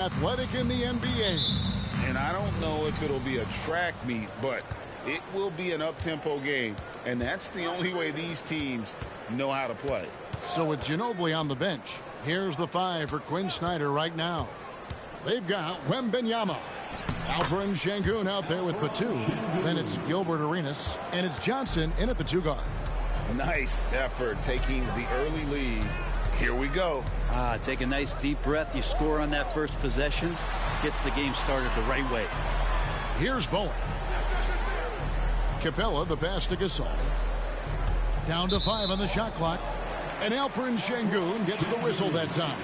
Athletic in the NBA. And I don't know if it'll be a track meet, but it will be an up-tempo game. And that's the only way these teams know how to play. So with Ginobili on the bench, here's the 5 for Quinn Snyder right now. They've got Wembanyama. Alperen Sengun out there with Batum. Then it's Gilbert Arenas. And it's Johnson in at the 2 guard. Nice effort taking the early lead. Here we go. Take a nice deep breath. You score on that first possession. Gets the game started the right way. Here's Bowen. Capella, the pass to Gasol. Down to 5 on the shot clock. And Alperen Sengun gets the whistle that time.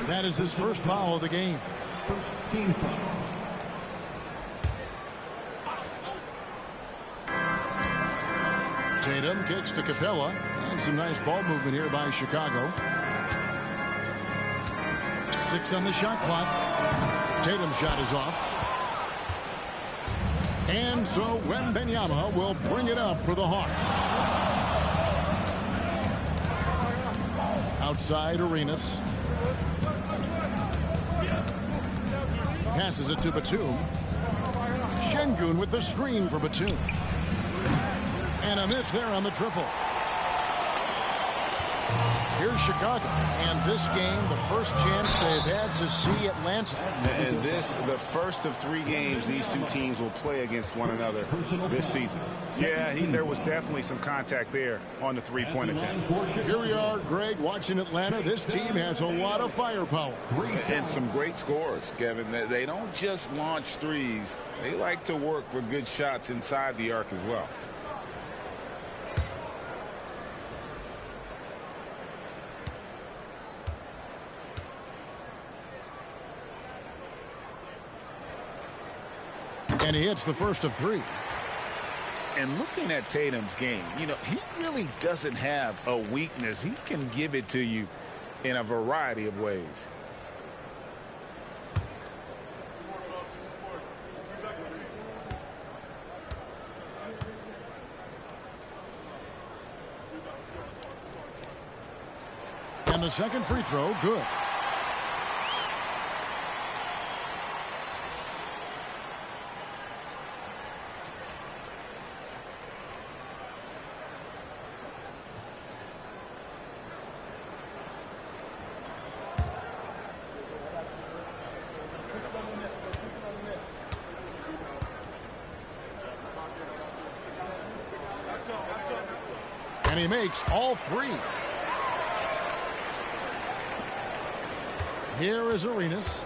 That is his first foul of the game. First team foul. Tatum kicks to Capella. And some nice ball movement here by Chicago. 6 on the shot clock. Tatum's shot is off. And so Wembanyama will bring it up for the Hawks. Outside Arenas. Passes it to Batum. Sengun with the screen for Batum. And a miss there on the triple. Here's Chicago, and this game, the first chance they've had to see Atlanta. And this, the first of 3 games these two teams will play against one another this season. Yeah, there was definitely some contact there on the three-point attempt. Here we are, Greg, watching Atlanta. This team has a lot of firepower. And some great scores, Kevin. They don't just launch threes. They like to work for good shots inside the arc as well. And he hits the first of 3. And looking at Tatum's game, he really doesn't have a weakness. He can give it to you in a variety of ways. And the second free throw, good. And he makes all 3. Here is Arenas.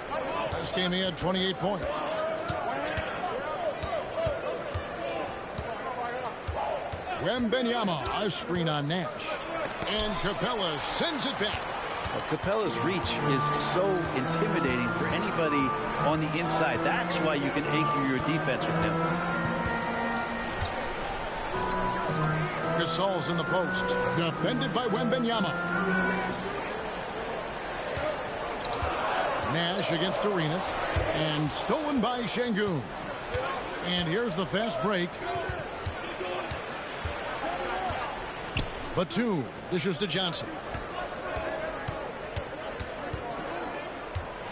This game he had 28 points. Wembanyama, a screen on Nash. And Capella sends it back. Well, Capella's reach is so intimidating for anybody on the inside. That's why you can anchor your defense with him. Gasol's in the post. Defended by Wembanyama. Nash against Arenas. And stolen by Sengun. And here's the fast break. Batum dishes to Johnson.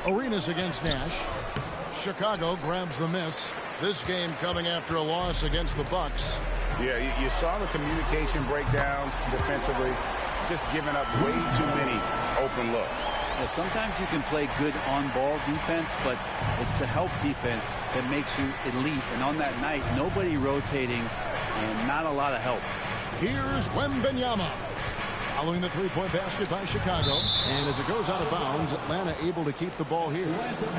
Arenas against Nash. Chicago grabs the miss. This game coming after a loss against the Bucks. Yeah, you saw the communication breakdowns defensively, just giving up way too many open looks. Yeah, sometimes you can play good on-ball defense, but it's the help defense that makes you elite. And on that night, nobody rotating and not a lot of help. Here's Wembanyama. Following the three-point basket by Chicago. And as it goes out of bounds, Atlanta able to keep the ball here.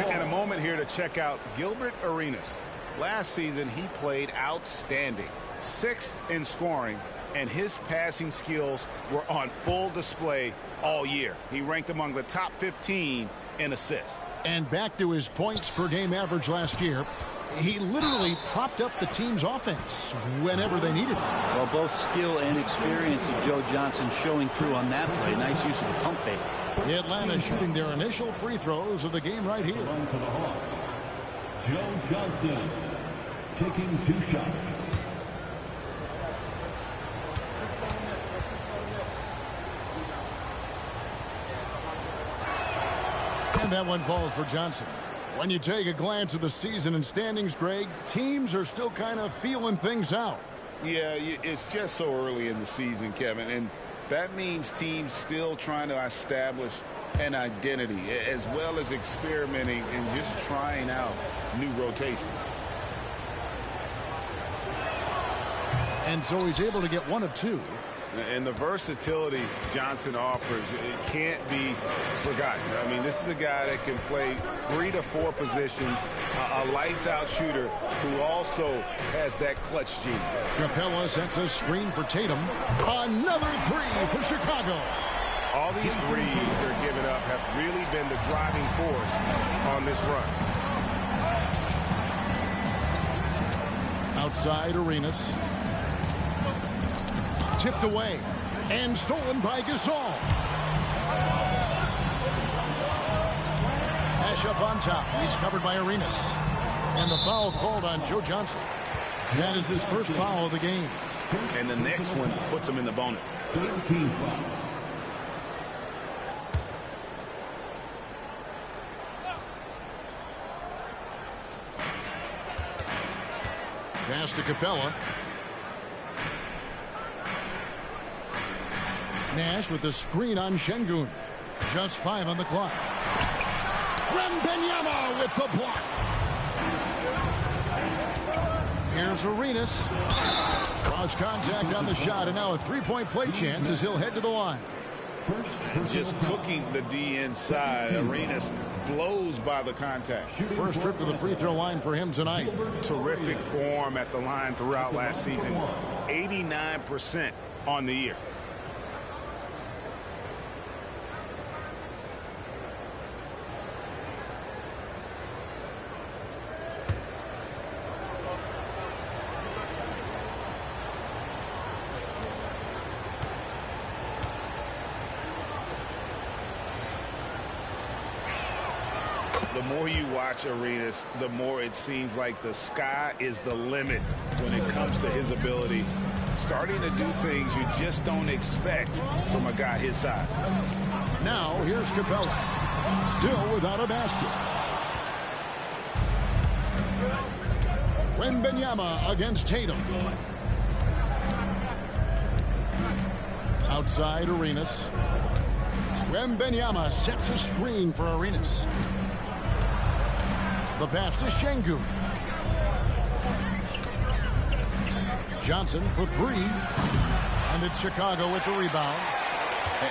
And a moment here to check out Gilbert Arenas. Last season, he played outstanding. 6th in scoring, and his passing skills were on full display all year. He ranked among the top 15 in assists. And back to his points per game average last year. He literally propped up the team's offense whenever they needed it. Well, both skill and experience of Joe Johnson showing through on that play. Nice use of the pump fake. Atlanta shooting their initial free throws of the game right here. For the Hawks, Joe Johnson taking 2 shots. And that one falls for Johnson. When you take a glance at the season and standings, Greg, teams are still kind of feeling things out. Yeah, it's just so early in the season, Kevin, and that means teams still trying to establish an identity as well as experimenting and just trying out new rotations. And so he's able to get one of two. And the versatility Johnson offers, it can't be forgotten. I mean, this is a guy that can play 3 to 4 positions, a lights-out shooter who also has that clutch gene. Capella sets a screen for Tatum. Another three for Chicago. All these threes they're giving up have really been the driving force on this run. Outside Arenas. Tipped away and stolen by Gasol. Pass up on top. He's covered by Arenas. And the foul called on Joe Johnson. That is his first foul of the game. And the next one puts him in the bonus. 13 foul. Pass to Capella. Nash with the screen on Şengün. Just 5 on the clock. Wembanyama with the block. Here's Arenas. Draws contact on the shot, and now a three-point play chance as he'll head to the line. Just cooking the D inside. Arenas blows by the contact. First trip to the free throw line for him tonight. Terrific form at the line throughout last season. 89% on the year. The more you watch Arenas, the more it seems like the sky is the limit when it comes to his ability. Starting to do things you just don't expect from a guy his size. Now here's Capella. Still without a basket. Wembanyama against Tatum. Outside Arenas. Wembanyama sets a screen for Arenas. The pass to Şengün. Johnson for 3. And it's Chicago with the rebound.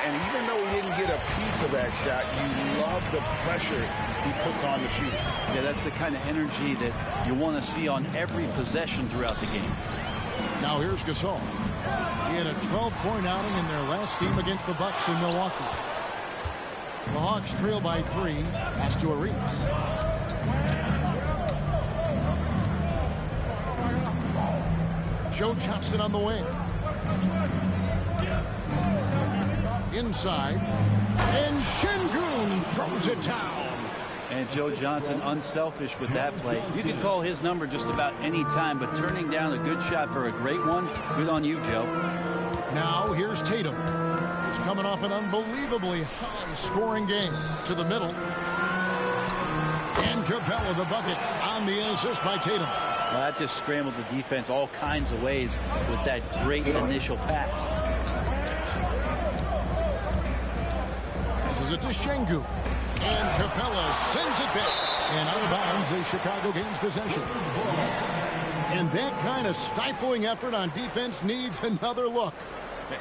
And even though he didn't get a piece of that shot, you love the pressure he puts on the shooter. Yeah, that's the kind of energy that you want to see on every possession throughout the game. Now here's Gasol. He had a 12-point outing in their last game against the Bucks in Milwaukee. The Hawks trail by 3. Pass to Arenas. Joe Johnson on the wing. Inside. And Şengün throws it down. And Joe Johnson unselfish with that play. You can call his number just about any time, but turning down a good shot for a great one, good on you, Joe. Now here's Tatum. He's coming off an unbelievably high-scoring game. To the middle. And Capella the bucket on the assist by Tatum. Well, that just scrambled the defense all kinds of ways with that great initial pass. This is it to Şengün. And Capella sends it back. And out of bounds as Chicago gains possession. And that kind of stifling effort on defense needs another look.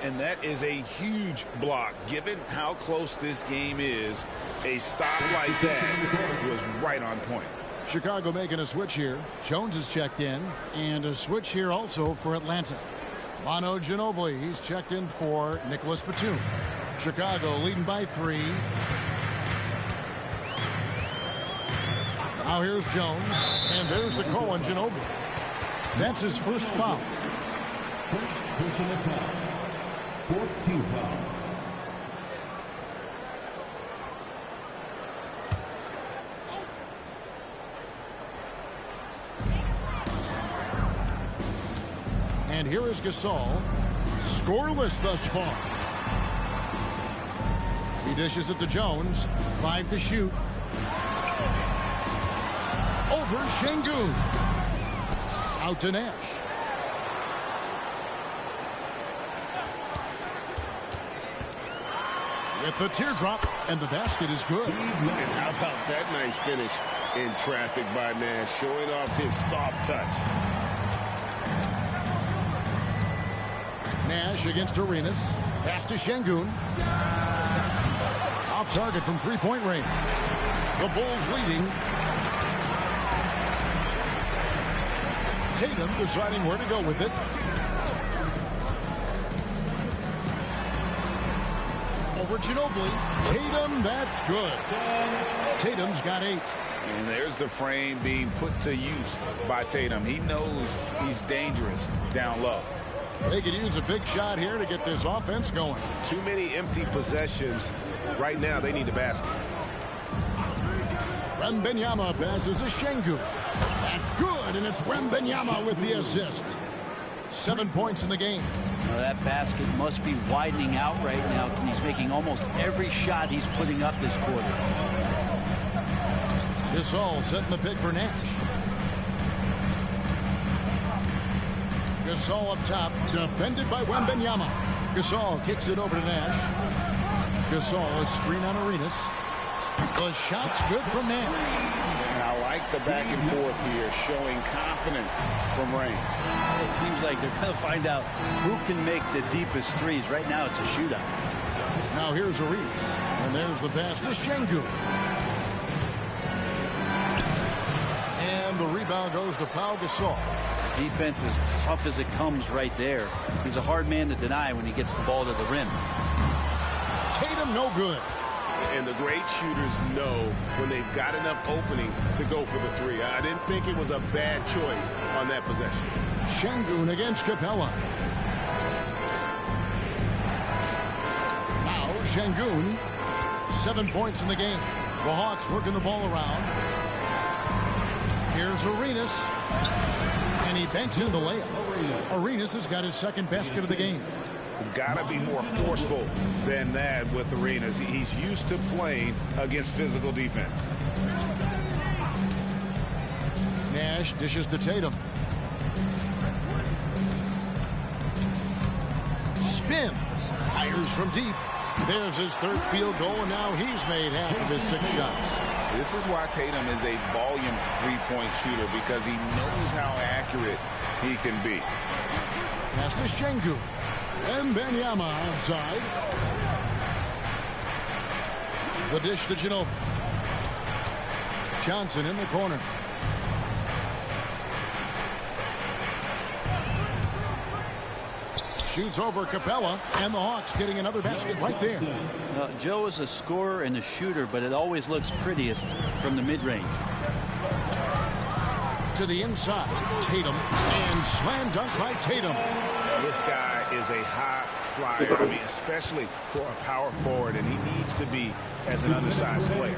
And that is a huge block. Given how close this game is, a stop like that was right on point. Chicago making a switch here. Jones is checked in. And a switch here also for Atlanta. Manu Ginobili, he's checked in for Nicholas Batum. Chicago leading by 3. Now here's Jones. And there's the call on Ginobili. That's his first foul. First personal foul. 4th team foul. And here is Gasol. Scoreless thus far. He dishes it to Jones. 5 to shoot. over Şengün. Out to Nash. With the teardrop, and the basket is good. And how about that nice finish in traffic by Nash, showing off his soft touch. Nash against Arenas. Pass to Şengün. Off target from three-point range. The Bulls leading. Tatum deciding where to go with it. Over Ginobili. Tatum, that's good. Tatum's got 8. And there's the frame being put to use by Tatum. He knows he's dangerous down low. They could use a big shot here to get this offense going. Too many empty possessions. Right now, they need a basket. Wembanyama passes to Şengün. That's good, and it's Wembanyama with the assist. 7 points in the game. Now that basket must be widening out right now. He's making almost every shot he's putting up this quarter. Gasol setting the pick for Nash. Gasol up top, defended by Wembanyama. Gasol kicks it over to Nash. Gasol, a screen on Arenas. The shot's good from Nash. And I like the back and forth here, showing confidence from Rain. It seems like they're going to find out who can make the deepest threes. Right now, it's a shootout. Now here's Arenas. And there's the pass to Şengün. And the rebound goes to Pau Gasol. Defense is tough as it comes right there. He's a hard man to deny when he gets the ball to the rim. Tatum no good. And the great shooters know when they've got enough opening to go for the three. I didn't think it was a bad choice on that possession. Şengün against Capella. Now Şengün, 7 points in the game. The Hawks working the ball around. Here's Arenas. And he banks in the layup. Arenas has got his second basket of the game. Gotta be more forceful than that with Arenas. He's used to playing against physical defense. Nash dishes to Tatum. Spins. Fires from deep. There's his third field goal, and now he's made half of his 6 shots. This is why Tatum is a volume three-point shooter, because he knows how accurate he can be. Pass to Şengün. Wembanyama outside. The dish to Ginobili. Johnson in the corner. Shoots over Capella, and the Hawks getting another basket right there. Joe is a scorer and a shooter, but it always looks prettiest from the mid-range. To the inside, Tatum, and slam dunk by Tatum. This guy is a high flyer, I mean, especially for a power forward, and he needs to be as an undersized player.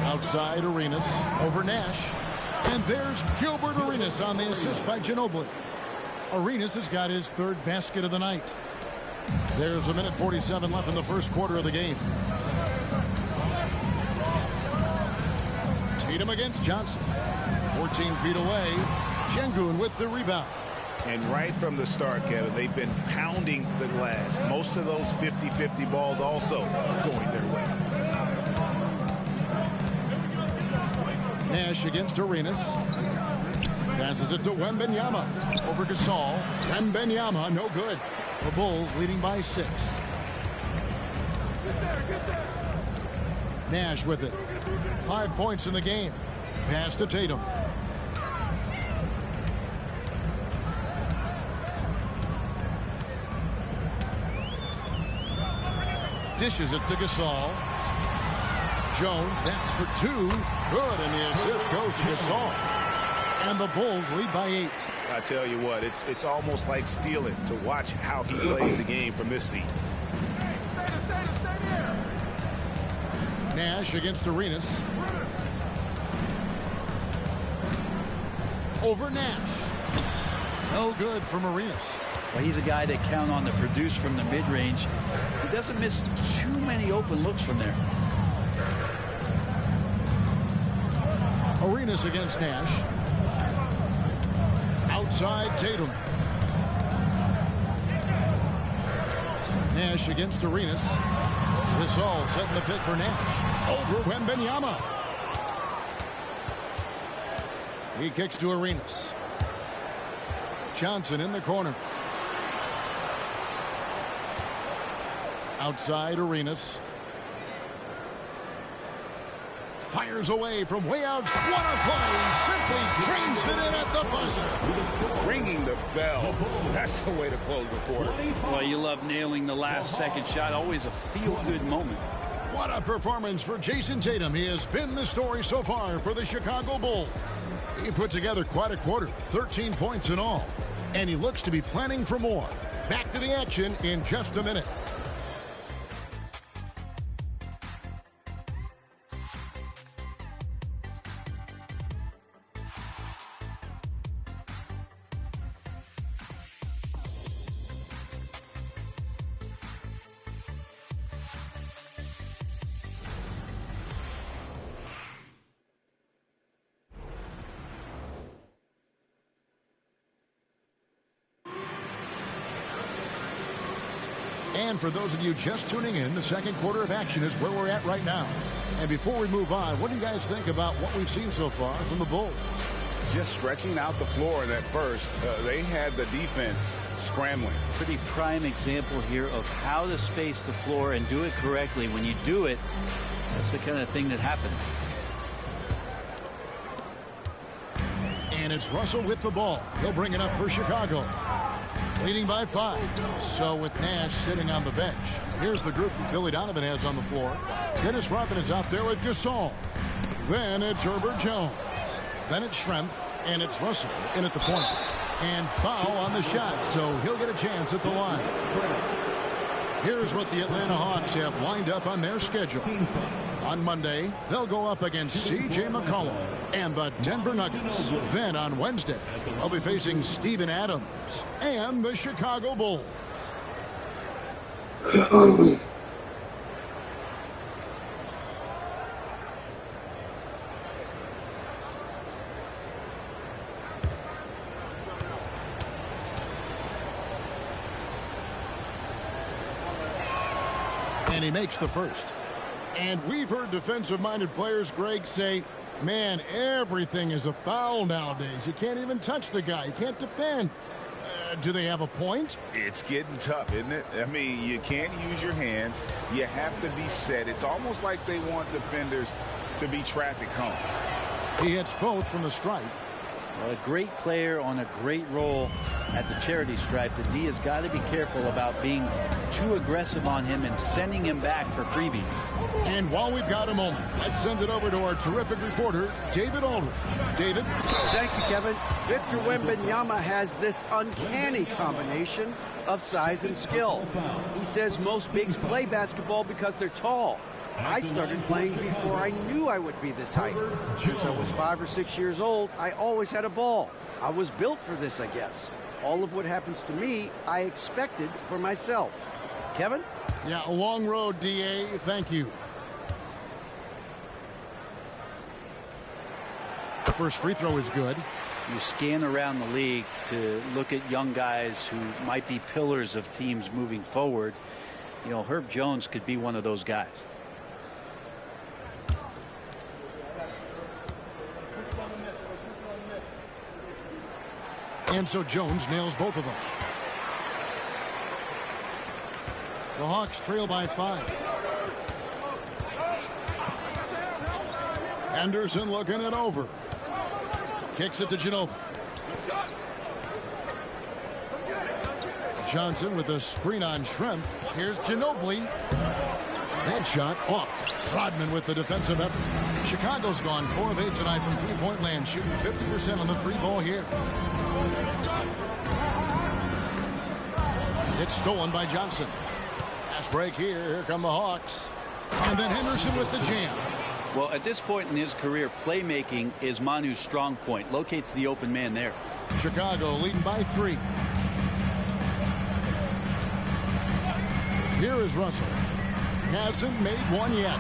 Outside Arenas, over Nash, and there's Gilbert Arenas on the assist by Ginobili. Arenas has got his third basket of the night. There's 1:47 left in the first quarter of the game. Tatum against Johnson. 14 feet away. Şengün with the rebound. And right from the start, Kevin, they've been pounding the glass. Most of those 50-50 balls also going their way. Nash against Arenas. Passes it to Wembanyama. Over Gasol. Wembanyama, no good. The Bulls leading by 6. Nash with it. 5 points in the game. Pass to Tatum. Dishes it to Gasol. Jones, that's for 2. Good, and the assist goes to Gasol. And the Bulls lead by 8. I tell you what, it's almost like stealing to watch how he plays the game from this seat. Nash against Arenas. Over Nash. No good from Arenas. Well, he's a guy that count on to produce from the mid-range. He doesn't miss too many open looks from there. Arenas against Nash. Outside Tatum. Nash against Arenas. This all setting the pick for Nash. Over Wembanyama. He kicks to Arenas. Johnson in the corner. Outside Arenas. Fires away from way out. What a play. Simply drains it in at the buzzer. Ringing the bell. That's the way to close the quarter. Well, you love nailing the last second shot. Always a feel-good moment. What a performance for Jason Tatum. He has been the story so far for the Chicago Bulls. He put together quite a quarter, 13 points in all. And he looks to be planning for more. Back to the action in just a minute. And for those of you just tuning in, the second quarter of action is where we're at right now. And before we move on, what do you guys think about what we've seen so far from the Bulls? Just stretching out the floor in that first. They had the defense scrambling. Pretty prime example here of how to space the floor and do it correctly. When you do it, that's the kind of thing that happens. And it's Russell with the ball. He'll bring it up for Chicago. Leading by 5. So with Nash sitting on the bench, here's the group that Billy Donovan has on the floor. Dennis Rodman is out there with Gasol. Then it's Herbert Jones. Then it's Schrempf, and it's Russell in at the point. And foul on the shot, so he'll get a chance at the line. Here's what the Atlanta Hawks have lined up on their schedule. On Monday, they'll go up against C.J. McCollum and the Denver Nuggets. Then on Wednesday, they'll be facing Steven Adams and the Chicago Bulls. And he makes the first. And we've heard defensive-minded players, Greg, say, man, everything is a foul nowadays. You can't even touch the guy. You can't defend. Do they have a point? It's getting tough, isn't it? I mean, you can't use your hands. You have to be set. It's almost like they want defenders to be traffic cones. He hits both from the stripe. Well, a great player on a great role at the charity stripe. The D has got to be careful about being too aggressive on him and sending him back for freebies. And while we've got a moment, let's send it over to our terrific reporter, David Aldridge. David? Thank you, Kevin. Victor Wembanyama has this uncanny combination of size and skill. He says most bigs play basketball because they're tall. I started playing before I knew I would be this height. Since I was 5 or 6 years old, I always had a ball. I was built for this, I guess. All of what happens to me, I expected for myself. Kevin? Yeah, a long road, D.A. Thank you. The first free throw is good. You scan around the league to look at young guys who might be pillars of teams moving forward. You know, Herb Jones could be one of those guys. And so Jones nails both of them. The Hawks trail by 5. Anderson looking it over. Kicks it to Ginobili. Johnson with a screen on Schrempf. Here's Ginobili. Headshot off. Rodman with the defensive effort. Chicago's gone 4 of 8 tonight from three-point land, shooting 50% on the three ball here. It's stolen by Johnson. Fast break here. Here come the Hawks. And then Henderson with the jam. Well, at this point in his career, playmaking is Manu's strong point. Locates the open man there. Chicago leading by 3. Here is Russell. hasn't made one yet.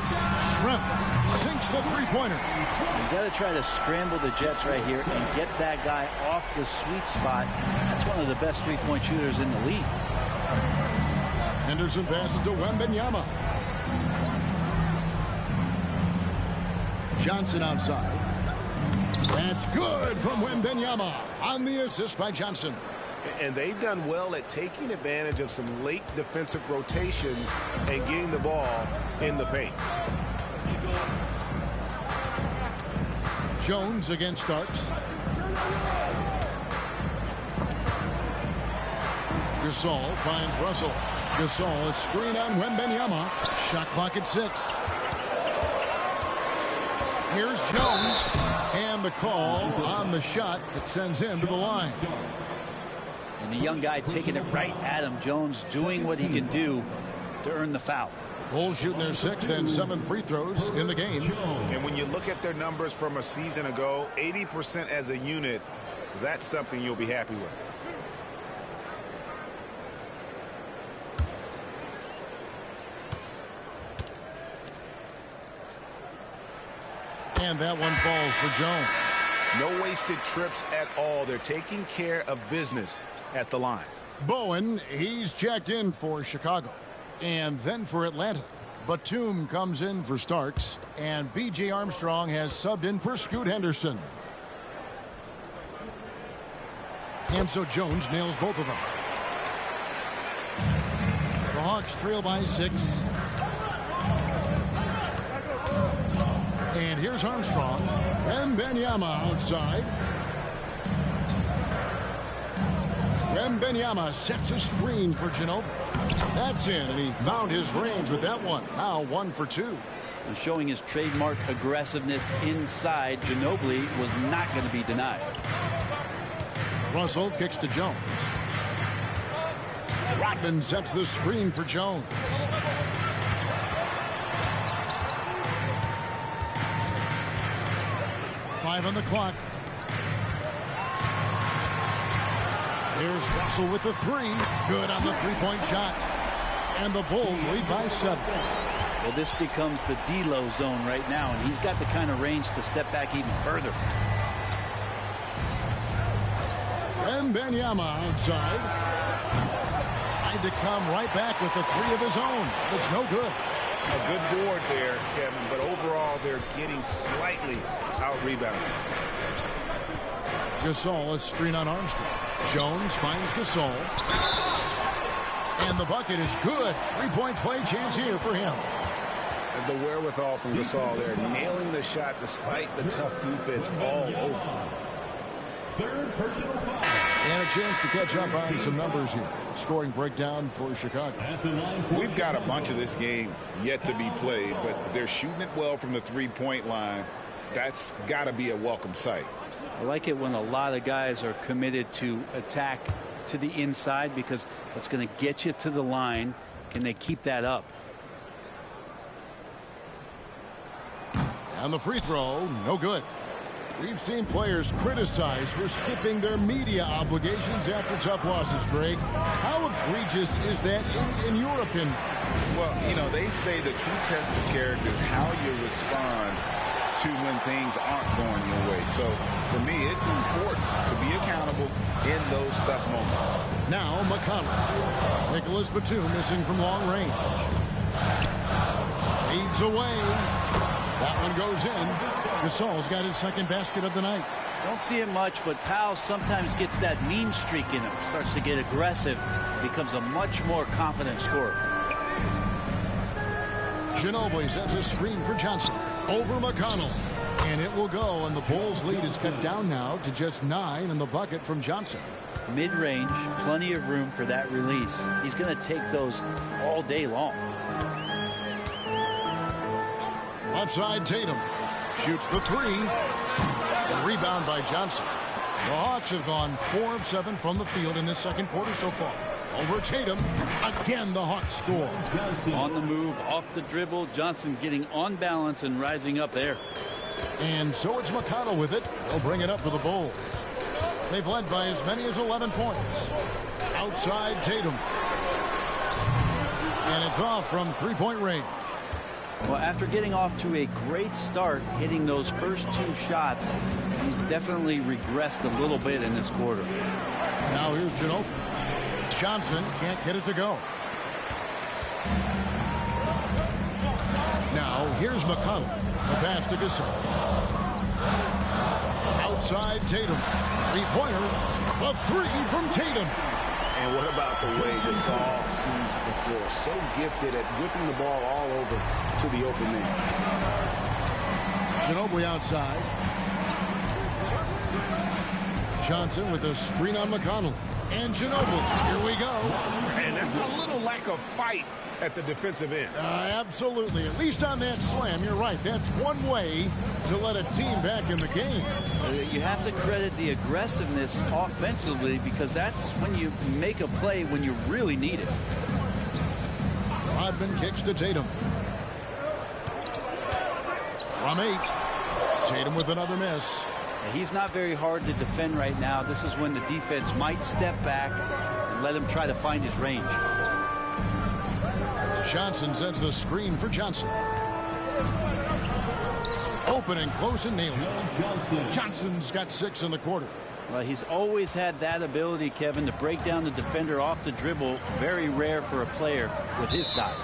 Shrimp sinks the three-pointer. You got to try to scramble the Jets right here and get that guy off the sweet spot. That's one of the best three-point shooters in the league. Henderson passes to Wembanyama. Johnson outside. That's good from Wembanyama on the assist by Johnson. And they've done well at taking advantage of some late defensive rotations and getting the ball in the paint. Jones against Starks. Gasol finds Russell. Gasol, a screen on Wembanyama. Shot clock at 6. Here's Jones. And the call on the shot that sends him to the line. And the young guy taking it right at him. Jones doing what he can do to earn the foul. Bulls shooting their 6th and 7th free throws in the game. And when you look at their numbers from a season ago, 80% as a unit, that's something you'll be happy with. And that one falls for Jones. No wasted trips at all. They're taking care of business at the line. Bowen, he's checked in for Chicago. And then for Atlanta. Batum comes in for Starks. And B.J. Armstrong has subbed in for Scoot Henderson. And so Jones nails both of them. The Hawks trail by 6. And here's Armstrong. Wembanyama outside. Wembanyama sets a screen for Ginobili. That's in, and he found his range with that one. Now 1 for 2. And showing his trademark aggressiveness inside, Ginobili was not going to be denied. Russell kicks to Jones. Rodman sets the screen for Jones. Five on the clock. Here's Russell with the 3. Good on the three-point shot. And the Bulls lead by 7. Well, this becomes the D-Lo zone right now, and he's got the kind of range to step back even further. Wembanyama outside. Tried to come right back with the 3 of his own. But it's no good. A good board there, Kevin, but overall they're getting slightly out-rebounded. Gasol, a screen on Armstrong. Jones finds Gasol. And the bucket is good. Three-point play chance here for him. And the wherewithal from Gasol there, nailing the shot despite the tough defense all over. Third personal foul. And a chance to catch up on some numbers here. Scoring breakdown for Chicago. At the line for We've got a bunch of this game yet to be played, but they're shooting it well from the three-point line. That's got to be a welcome sight. I like it when a lot of guys are committed to attack to the inside because that's going to get you to the line. Can they keep that up? And the free throw, no good. We've seen players criticized for skipping their media obligations after tough losses, Greg. How egregious is that in your opinion? Well, you know, they say the true test of character is how you respond to when things aren't going your way. So, for me, it's important to be accountable in those tough moments. Now, McConnell. Nicholas Batum missing from long range. Fades away. That one goes in. Gasol's got his second basket of the night. Don't see it much, but Powell sometimes gets that mean streak in him. Starts to get aggressive. Becomes a much more confident scorer. Ginobili sets a screen for Johnson. Over McConnell. And it will go, and the Bulls' lead is cut down now to just 9 in the bucket from Johnson. Mid-range, plenty of room for that release. He's going to take those all day long. Left side, Tatum shoots the 3. And rebound by Johnson. The Hawks have gone 4 of 7 from the field in this second quarter so far. Over Tatum. Again, the Hawks score. On the move, off the dribble. Johnson getting on balance and rising up there. And so it's McConnell with it. He'll bring it up for the Bulls. They've led by as many as 11 points. Outside Tatum. And it's off from three-point range. Well, after getting off to a great start, hitting those first 2 shots, he's definitely regressed a little bit in this quarter. Now here's Ginobili. Johnson can't get it to go. Now here's McConnell. The pass to Gasol. Outside Tatum. Three-pointer. A 3 from Tatum. And what about the way Gasol sees the floor? So gifted at whipping the ball all over to the open man. Ginobili outside. Johnson with a screen on McConnell. And Ginobili. Here we go. And that's a little lack of fight at the defensive end. Absolutely. At least on that slam, you're right. That's one way to let a team back in the game. You have to credit the aggressiveness offensively, because that's when you make a play when you really need it. Rodman kicks to Tatum. From 8. Tatum with another miss. He's not very hard to defend right now. This is when the defense might step back and let him try to find his range. Johnson sends the screen for Johnson. Open and close and nails it. Johnson's got 6 in the quarter. Well, he's always had that ability, Kevin, to break down the defender off the dribble. Very rare for a player with his size.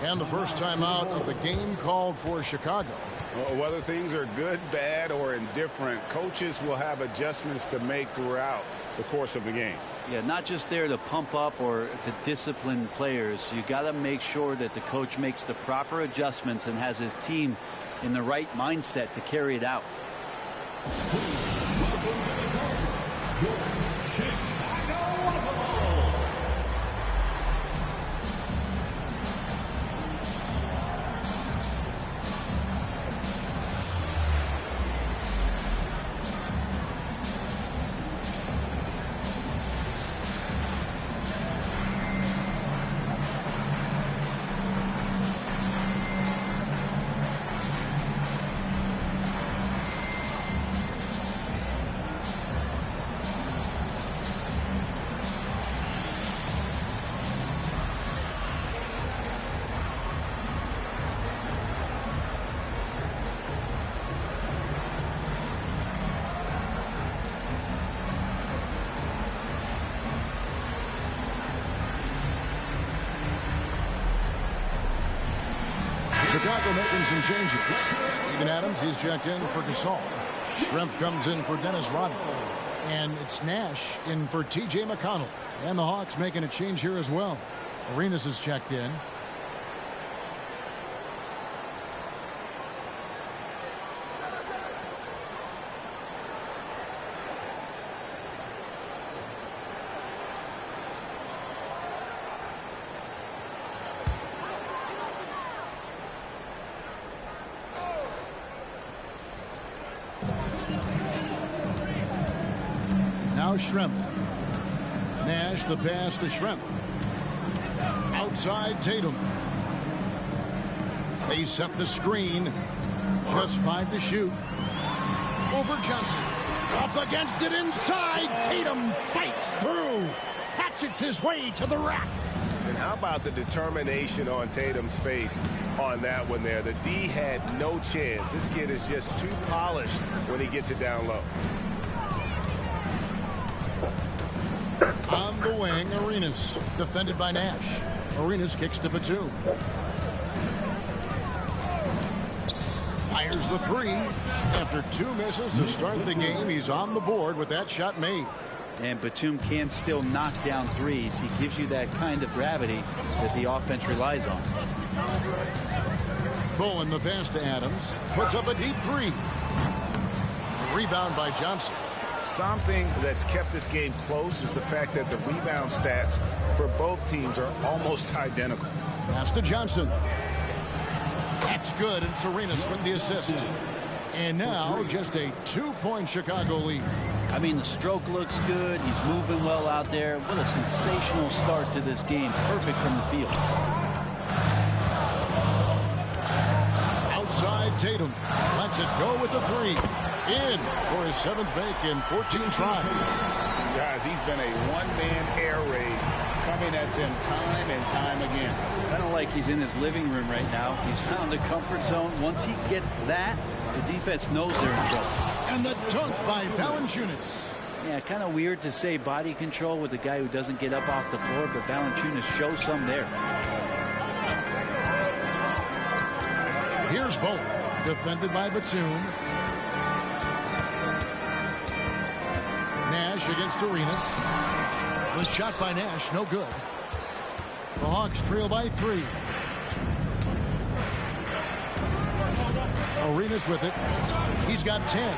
And the first time out of the game called for Chicago. Well, whether things are good, bad, or indifferent, coaches will have adjustments to make throughout the course of the game. Yeah, not just there to pump up or to discipline players. You got to make sure that the coach makes the proper adjustments and has his team in the right mindset to carry it out. Chicago making some changes. Steven Adams, he's checked in for Gasol. Schrempf comes in for Dennis Rodman. And it's Nash in for T.J. McConnell. And the Hawks making a change here as well. Arenas is checked in. Now Schrempf. Nash the pass to Schrempf. Outside Tatum. They set the screen. Just 5 to shoot. Over Johnson. Up against it inside. Tatum fights through. Hatchets his way to the rack. And how about the determination on Tatum's face on that one there? The D had no chance. This kid is just too polished when he gets it down low. On the wing, Arenas. Defended by Nash. Arenas kicks to Batum. Fires the 3. After 2 misses to start the game, he's on the board with that shot made. And Batum can still knock down threes. He gives you that kind of gravity that the offense relies on. Bowen the pass to Adams. Puts up a deep 3. A rebound by Johnson. Something that's kept this game close is the fact that the rebound stats for both teams are almost identical. Pass to Johnson. That's good, and Arenas with the assist. And now just a 2-point Chicago lead. I mean, the stroke looks good. He's moving well out there. What a sensational start to this game. Perfect from the field. Outside Tatum. Lets it go with the 3. In for his 7th make in 14 tries. Guys, he's been a one-man air raid coming at them time and time again. Kind of like he's in his living room right now. He's found the comfort zone. Once he gets that, the defense knows they're in trouble. And the dunk by Valanciunas. Yeah, kind of weird to say body control with a guy who doesn't get up off the floor, but Valanciunas shows some there. Here's Bowler, defended by Batum. Nash against Arenas. The shot by Nash, no good. The Hawks trail by 3. Arenas with it. He's got 10.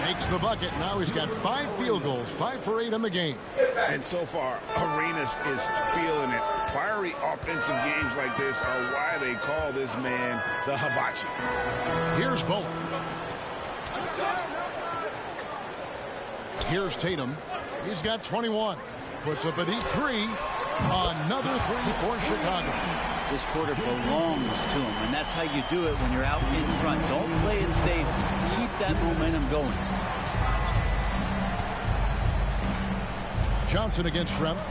Makes the bucket. Now he's got 5 field goals, 5 for 8 in the game. And so far, Arenas is feeling it. Fiery offensive games like this are why they call this man the Hibachi. Here's Bowler. Here's Tatum. He's got 21. Puts up a deep 3. Another 3 for Chicago. This quarter belongs to him, and that's how you do it when you're out in front. Don't play it safe. Keep that momentum going. Johnson against Schrempf.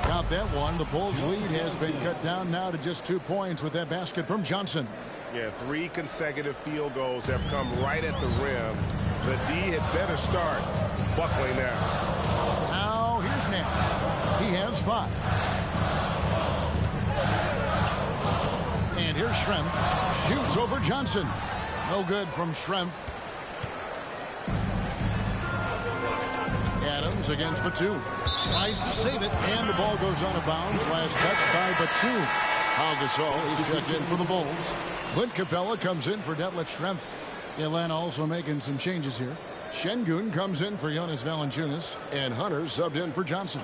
Got that one. The Bulls' lead has been cut down now to just 2 points with that basket from Johnson. Yeah, 3 consecutive field goals have come right at the rim. The D had better start buckling now. Now here's Nash. He has 5. And here's Schrempf. Shoots over Johnson. No good from Schrempf. Adams against Batum. Tries to save it, and the ball goes out of bounds. Last touch by Batum. Pau Gasol is checked in for the Bulls. Clint Capella comes in for Detlef Schrempf. Atlanta also making some changes here. Şengün comes in for Jonas Valanciunas, and Hunter subbed in for Johnson.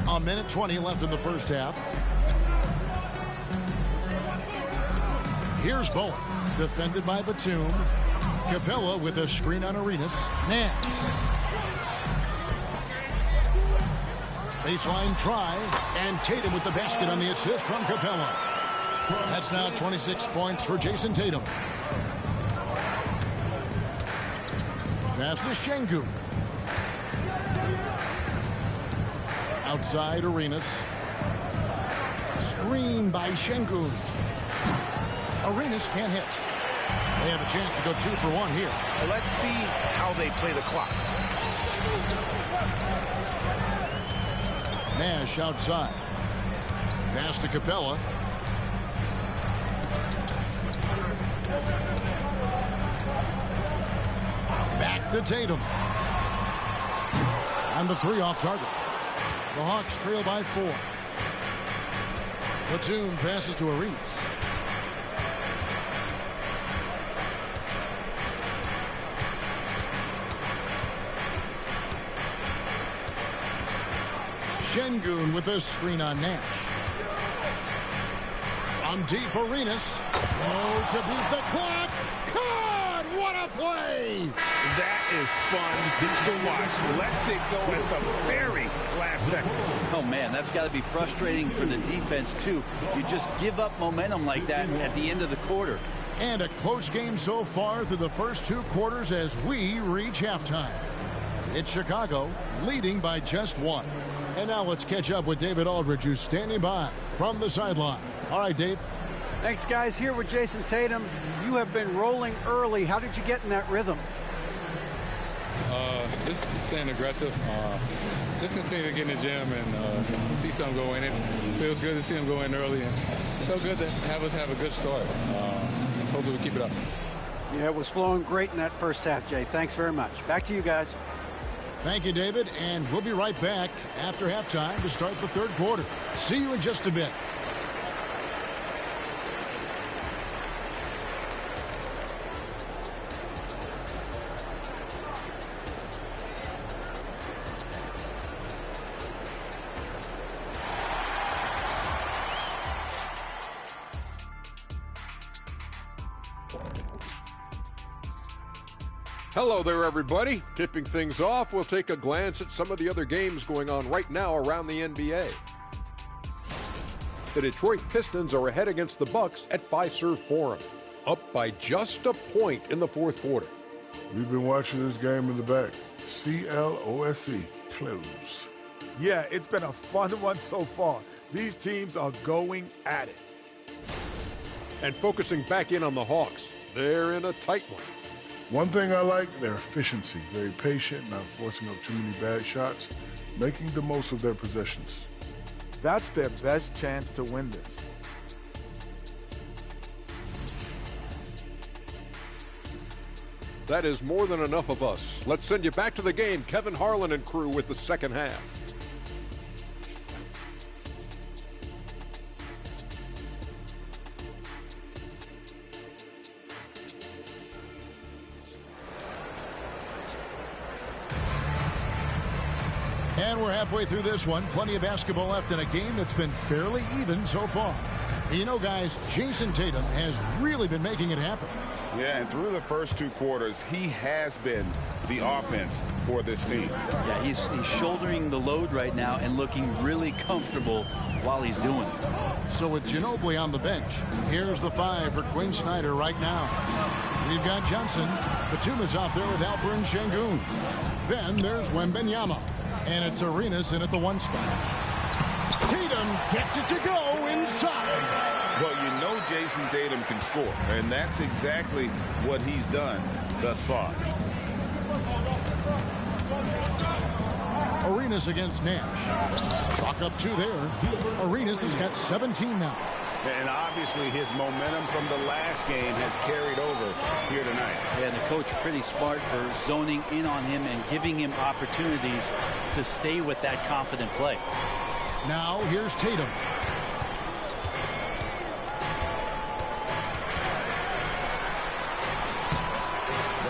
1:20 left in the first half. Here's Bowen, defended by Batum. Capella with a screen on Arenas. Nash. Baseline try, and Tatum with the basket on the assist from Capella. That's now 26 points for Jason Tatum. Pass to Şengün. Outside Arenas. Screen by Şengün. Arenas can't hit. They have a chance to go 2 for 1 here. Well, let's see how they play the clock. Nash outside. Pass to Capella. Back to Tatum. And the 3 off target. The Hawks trail by 4. Batum passes to Arenas. Şengün with a screen on Nash. From deep, Arenas. Oh, to beat the clock. God, what a play! That is fun to watch. Lets it go at the very last second. Oh, man, that's got to be frustrating for the defense, too. You just give up momentum like that at the end of the quarter. And a close game so far through the first 2 quarters as we reach halftime. It's Chicago leading by just 1. And now let's catch up with David Aldridge, who's standing by from the sideline. All right, Dave. Thanks, guys. Here with Jason Tatum. You have been rolling early. How did you get in that rhythm? Just staying aggressive. Just continue to get in the gym and see something go in. It feels good to see them go in early. And so good to have us have a good start. Hopefully we keep it up. Yeah, it was flowing great in that first half, Jay. Thanks very much. Back to you guys. Thank you, David, and we'll be right back after halftime to start the 3rd quarter. See you in just a bit. Hello there, everybody. Tipping things off, we'll take a glance at some of the other games going on right now around the NBA. The Detroit Pistons are ahead against the Bucks at Fiserv Forum, up by just a point in the 4th quarter. We've been watching this game in the back. C-L-O-S-E, close. Yeah, it's been a fun one so far. These teams are going at it. And focusing back in on the Hawks, they're in a tight one. One thing I like, their efficiency. Very patient, not forcing up too many bad shots, making the most of their possessions. That's their best chance to win this. That is more than enough of us. Let's send you back to the game. Kevin Harlan and crew with the second half. And we're halfway through this one. Plenty of basketball left in a game that's been fairly even so far. You know, guys, Jason Tatum has really been making it happen. Yeah, and through the first 2 quarters, he has been the offense for this team. Yeah, he's shouldering the load right now and looking really comfortable while he's doing it. So with Ginobili on the bench, here's the 5 for Quinn Snyder right now. We've got Johnson. Batum is out there with Alperen Sengun. Then there's Wembanyama. And it's Arenas in at the 1 spot. Tatum gets it to go inside. Well, you know Jason Tatum can score, and that's exactly what he's done thus far. Arenas against Nash. Chalk up 2 there. Arenas has got 17 now. And obviously his momentum from the last game has carried over here tonight. Yeah, the coach pretty smart for zoning in on him and giving him opportunities to stay with that confident play. Now here's Tatum.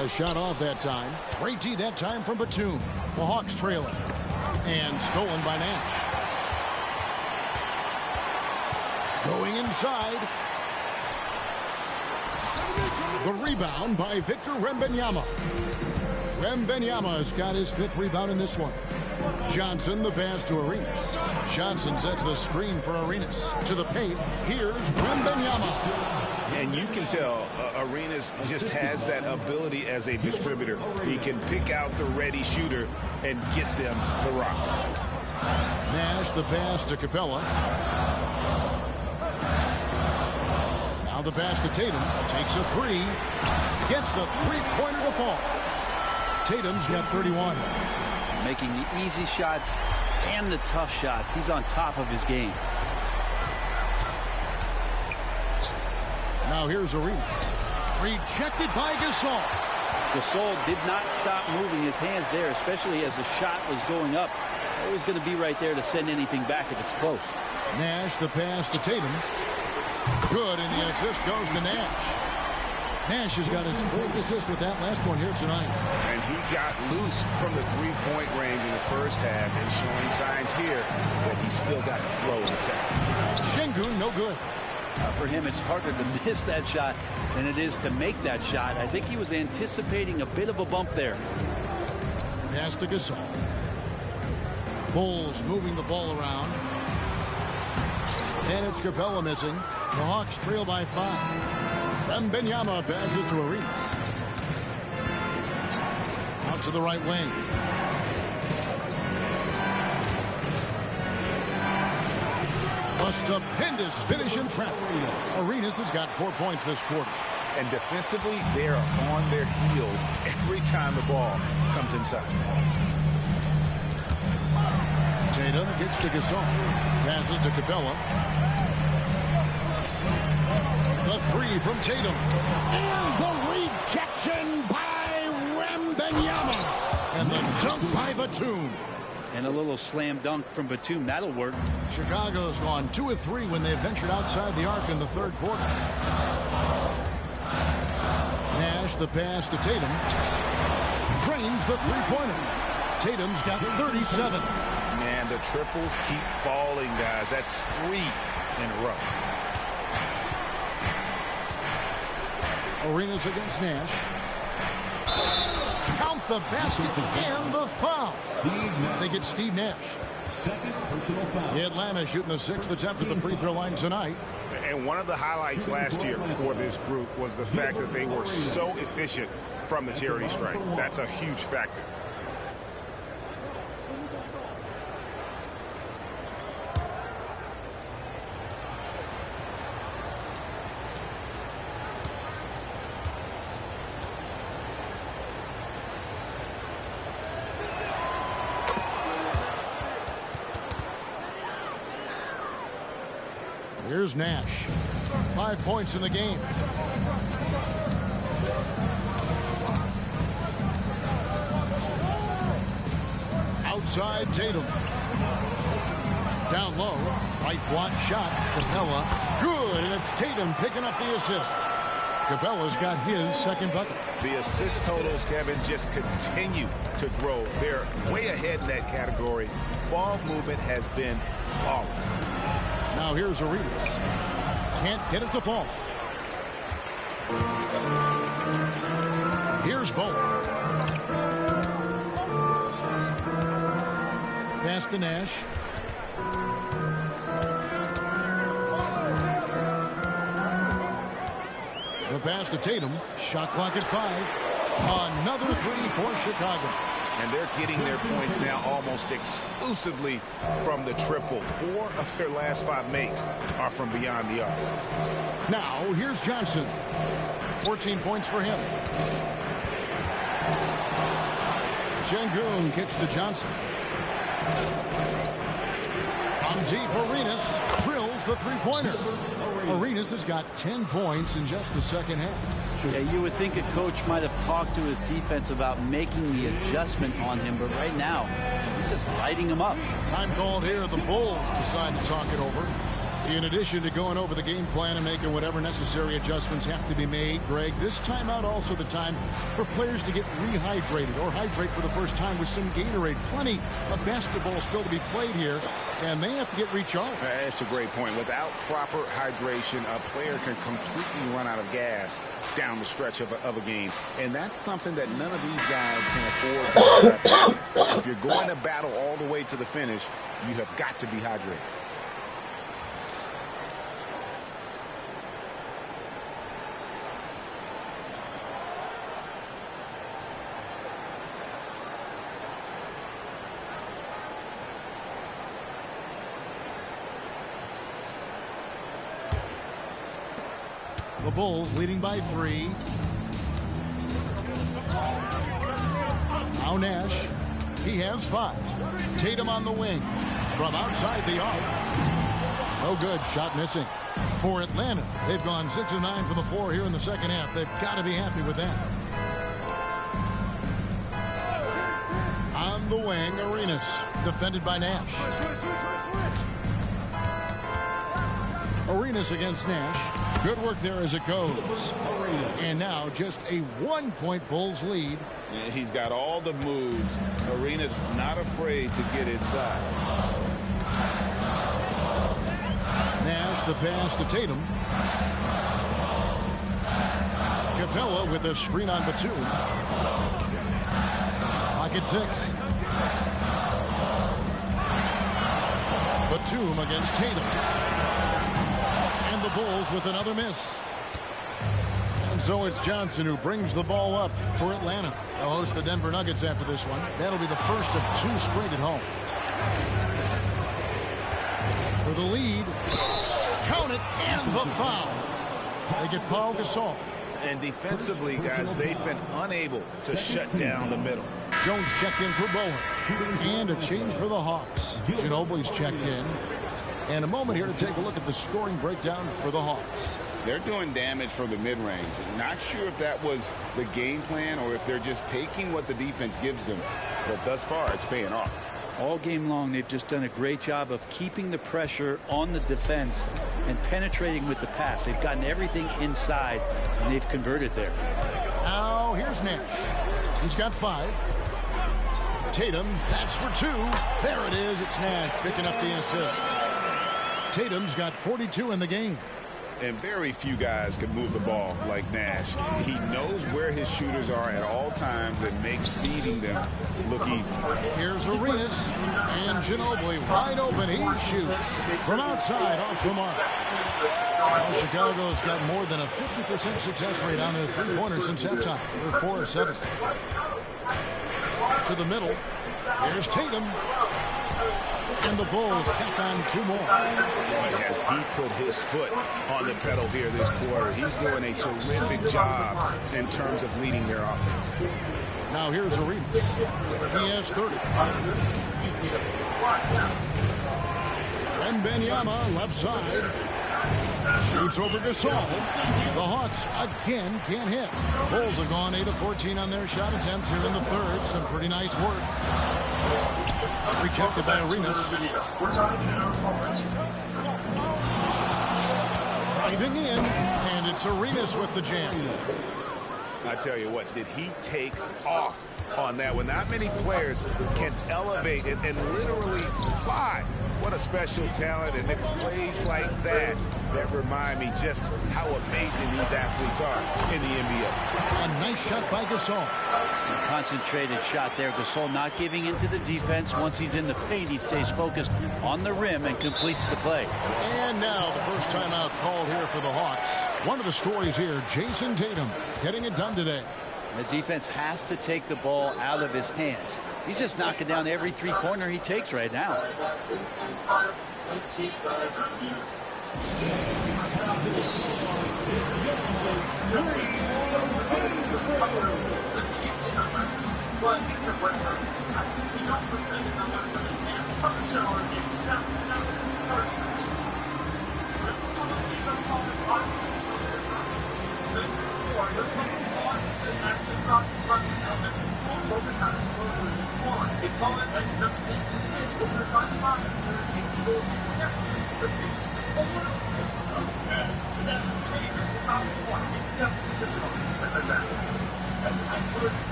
The shot off that time. Great D that time from Batum. The Hawks trailing. And stolen by Nash. Going inside. The rebound by Victor Wembanyama. Wembanyama has got his 5th rebound in this one. Johnson, the pass to Arenas. Johnson sets the screen for Arenas. To the paint, here's Wembanyama. And you can tell Arenas just has that ability as a distributor. He can pick out the ready shooter and get them the rock. Nash, the pass to Capella. Now the pass to Tatum. Takes a 3. Gets the 3-pointer to fall. Tatum's got 31. Making the easy shots and the tough shots. He's on top of his game. Now here's Arenas. Rejected by Gasol. Gasol did not stop moving his hands there, especially as the shot was going up. Always going to be right there to send anything back if it's close. Nash, the pass to Tatum. Good, and the assist goes to Nash. Nash has got his 4th assist with that last one here tonight. And he got loose from the 3-point range in the first half and showing signs here that he's still got the flow in the second. Sengun, no good. For him, it's harder to miss that shot than it is to make that shot. I think he was anticipating a bit of a bump there. Pass to Gasol. Bulls moving the ball around. And it's Capella missing. The Hawks trail by 5. Wembanyama passes to Arenas. Out to the right wing. A stupendous finish in traffic. Arenas has got 4 points this quarter. And defensively, they are on their heels every time the ball comes inside. Tatum gets to Gasol. Passes to Capella. The 3 from Tatum. And the rejection by Wembanyama. And the dunk by Batum. And a little slam dunk from Batum. That'll work. Chicago's gone 2 of 3 when they've ventured outside the arc in the 3rd quarter. Nash, the pass to Tatum. Drains the 3-pointer. Tatum's got 37. Man, the triples keep falling, guys. That's 3 in a row. Arenas against Nash. Count the basket and the foul. They get Steve Nash. 2nd personal foul. Atlanta shooting the 6th attempt at the free throw line tonight. And one of the highlights last year for this group was the fact that they were so efficient from the charity stripe. That's a huge factor. Here's Nash. 5 points in the game. Outside Tatum. Down low. Right block shot. Capella. Good. And it's Tatum picking up the assist. Capella's got his second bucket. The assist totals, Kevin, just continue to grow. They're way ahead in that category. Ball movement has been flawless. Now here's Arenas. Can't get it to fall. Here's Bowen. Pass to Nash. The pass to Tatum. Shot clock at 5. Another three for Chicago. And they're getting their points now almost exclusively from the triple. 4 of their last 5 makes are from beyond the arc. Now, here's Johnson. 14 points for him. Şengün kicks to Johnson. On deep, Arenas drills the three-pointer. Arenas has got 10 points in just the second half. Yeah, you would think a coach might have talked to his defense about making the adjustment on him, but right now, he's just lighting him up. Time called here. The Bulls decide to talk it over. In addition to going over the game plan and making whatever necessary adjustments have to be made, Greg, this timeout also the time for players to get rehydrated or hydrate for the first time with some Gatorade. Plenty of basketball still to be played here, and they have to get recharged. That's a great point. Without proper hydration, a player can completely run out of gas down the stretch of a game. And that's something that none of these guys can afford to have. If you're going to battle all the way to the finish, you have got to be hydrated. The Bulls leading by 3. Now Nash. He has 5. Tatum on the wing. From outside the arc. No good. Shot missing. For Atlanta, they've gone 6 of 9 from the floor here in the second half. They've got to be happy with that. On the wing, Arenas. Defended by Nash. Arenas against Nash. Good work there as it goes. And now just a 1-point Bulls lead. Yeah, he's got all the moves. Arenas not afraid to get inside. Nash the pass to Tatum. Capella with a screen on Batum. Pocket 6. Batum against Tatum. And the Bulls with another miss. And so it's Johnson who brings the ball up for Atlanta. They'll host the Denver Nuggets after this one. That'll be the first of 2 straight at home. For the lead. Count it, and the foul. They get Paul Gasol. And defensively, guys, they've been unable to shut down the middle. Jones checked in for Bowen. And a change for the Hawks. Ginobili's checked in. And a moment here to take a look at the scoring breakdown for the Hawks. They're doing damage from the mid-range. Not sure if that was the game plan or if they're just taking what the defense gives them. But thus far, it's paying off. All game long, they've just done a great job of keeping the pressure on the defense and penetrating with the pass. They've gotten everything inside, and they've converted there. Now, here's Nash. He's got 5. Tatum, that's for 2. There it is. It's Nash picking up the assist. Tatum's got 42 in the game. And very few guys can move the ball like Nash. He knows where his shooters are at all times and makes feeding them look easy. Here's Arenas. And Ginobili wide open. He shoots from outside off the mark. Well, Chicago's got more than a 50% success rate on their three-pointers since halftime. They're 4 of 7. To the middle. Here's Tatum. And the Bulls tack on 2 more. Boy, has he put his foot on the pedal here this quarter. He's doing a terrific job in terms of leading their offense. Now here's Arenas. He has 30. Wembanyama left side. Shoots over Gasol. The Hawks again can't hit. Bulls have gone 8 of 14 on their shot attempts here in the third. Some pretty nice work. Rejected by Arenas. Driving in, and it's Arenas with the jam. I tell you what, did he take off on that one? Not many players can elevate it and literally fly. What a special talent, and it's plays like that that remind me just how amazing these athletes are in the NBA. A nice shot by Gasol. A concentrated shot there. Gasol not giving into the defense. Once he's in the paint, he stays focused on the rim and completes the play. And now the first timeout called here for the Hawks. One of the stories here, Jason Tatum getting it done today. The defense has to take the ball out of his hands. He's just knocking down every three-pointer he takes right now.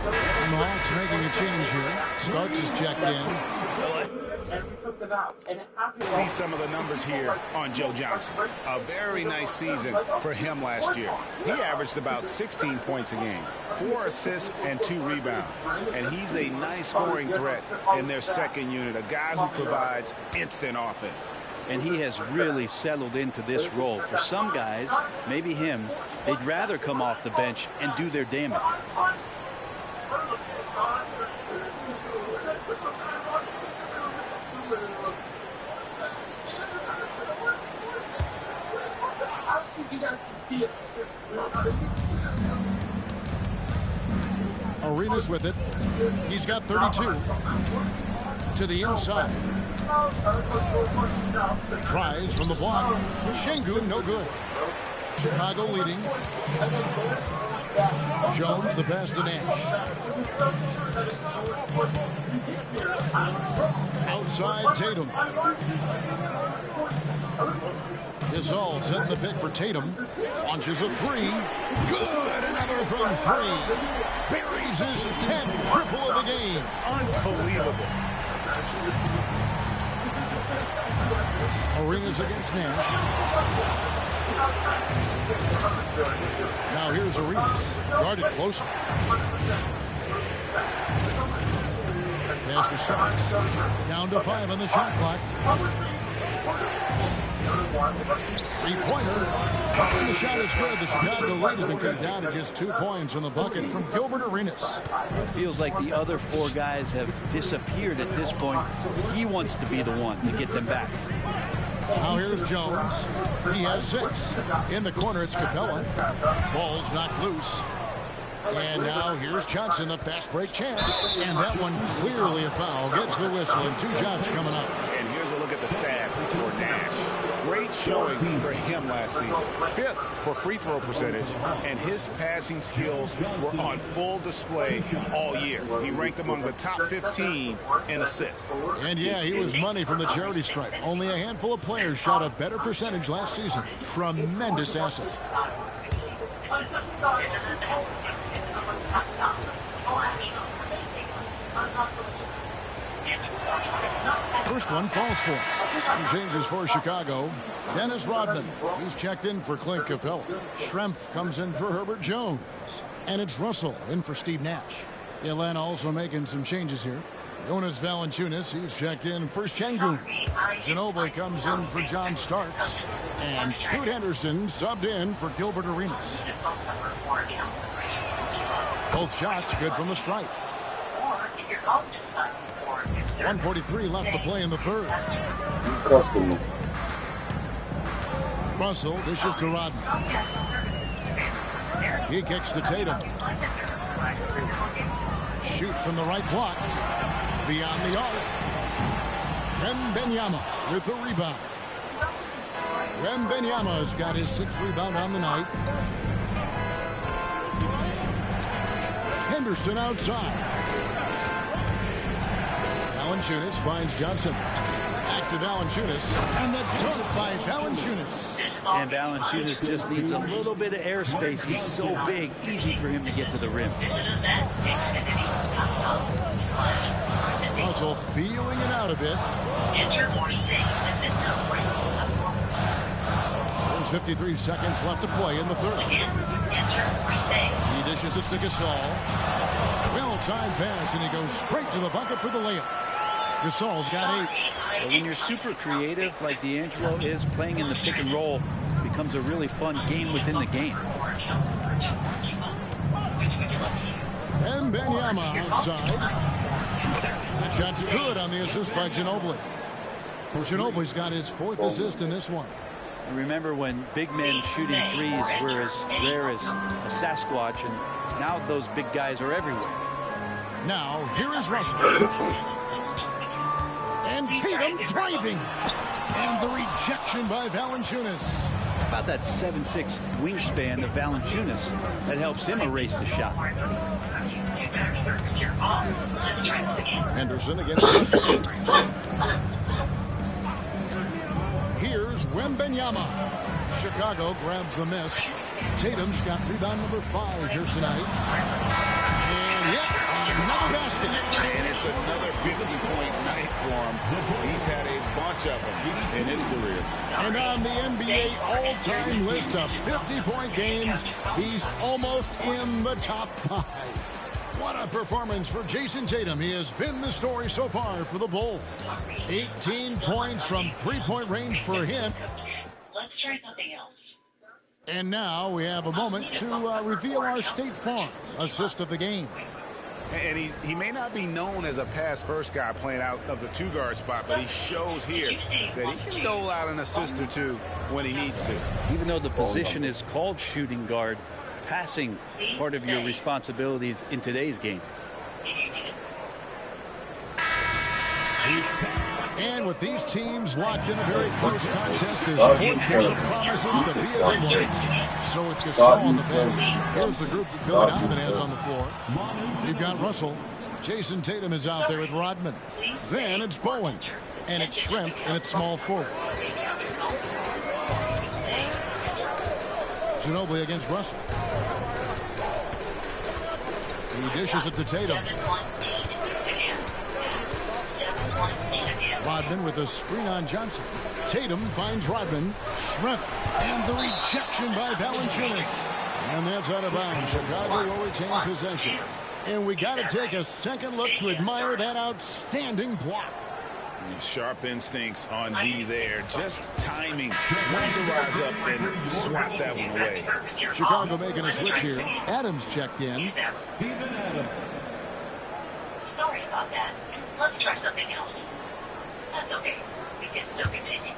And the Hawks making a change here. Starks is checked in. See some of the numbers here on Joe Johnson. A very nice season for him last year. He averaged about 16 points a game, 4 assists and 2 rebounds. And he's a nice scoring threat in their second unit, a guy who provides instant offense. And he has really settled into this role. For some guys, maybe him, they'd rather come off the bench and do their damage. Arenas with it. He's got 32. To the inside. Tries from the block. Şengün, no good. Chicago leading. Jones, the pass to Nash. Outside Tatum. Gasol setting the pick for Tatum. Launches a 3. Good. Another from 3. Buries his 10th triple of the game. Unbelievable. Arenas against Nash. Now here's Arenas. Guarded closer. Pass to Starks. Down to 5 on the shot clock. Three-pointer. And the shot is good. The Chicago lead has been cut down to just 2 points on the bucket from Gilbert Arenas. It feels like the other 4 guys have disappeared at this point. He wants to be the one to get them back. Now here's Jones. He has 6. In the corner, it's Capella. Ball's knocked loose. And now here's Johnson, a fast break chance. And that one clearly a foul. Gets the whistle, and 2 shots coming up. And here's a look at the stats for Nash. Great showing for him last season. 5th for free throw percentage, and his passing skills were on full display all year. He ranked among the top 15 in assists. And yeah, he was money from the charity stripe. Only a handful of players shot a better percentage last season. Tremendous asset. First one falls for him. Some changes for Chicago. Dennis Rodman. He's checked in for Clint Capella. Schrempf comes in for Herbert Jones. And it's Russell in for Steve Nash. Atlanta also making some changes here. Jonas Valanciunas, he's checked in for Şengün. Ginobili comes in for John Starks. And Scoot Henderson subbed in for Gilbert Arenas. Both shots good from the stripe. 1:43 left to play in the third. Russell dishes to Rodman. He kicks to Tatum. Shoots from the right block. Beyond the arc. Wembanyama with the rebound. Wembanyama's got his 6th rebound on the night. Henderson outside. Valanciunas finds Johnson. Back to Valanciunas. And the dunk by Valanciunas. And Valanciunas just needs a little bit of airspace. He's so big, easy for him to get to the rim. Russell feeling it out a bit. There's 53 seconds left to play in the third. He dishes it to Gasol. Well-timed pass, and he goes straight to the bucket for the layup. Gasol's got 8. But when you're super creative like D'Angelo is, playing in the pick and roll becomes a really fun game within the game. Wembanyama outside. That shot's good on the assist by Ginobili. Ginobili's got his 4th assist in this one. And remember when big men shooting threes were as rare as a Sasquatch, and now those big guys are everywhere. Now, here is Russell. And Tatum driving. And the rejection by Valanciunas. About that 7'6" wingspan of Valanciunas that helps him erase the shot. Henderson against Russell. Here's Wembanyama. Chicago grabs the miss. Tatum's got rebound number 5 here tonight. And yep, another basket. And it's another 50-point night for him. He's had a bunch of them in his career. And on the NBA all-time list of 50-point games, he's almost in the top 5. What a performance for Jason Tatum. He has been the story so far for the Bulls. 18 points from three-point range for him. Let's try something else. And now we have a moment to reveal our State Farm assist of the game. And he may not be known as a pass-first guy playing out of the 2-guard spot, but he shows here that he can dole out an assist or two when he needs to. Even though the position is called shooting guard, passing part of your responsibilities in today's game. And with these teams locked in a very close contest, this fourth quarter promises to be a good one. So with Gasol on the bench, here's the group that Billy Donovan has on the floor. We've got Russell. Jason Tatum is out there with Rodman. Then it's Bowen. And it's Schrempf, and it's small forward. Ginobili against Russell. He dishes it to Tatum. Rodman with a screen on Johnson. Tatum finds Rodman. Schrempf. And the rejection by Valanciunas. And that's out of bounds. Chicago will retain possession. And we got to take a second look to admire that outstanding block. Sharp instincts on D there. Just timing when to rise up and swat that one away. Chicago making a switch here. Adams checked in. Sorry about that. Let's try something else. That's okay. We can still continue.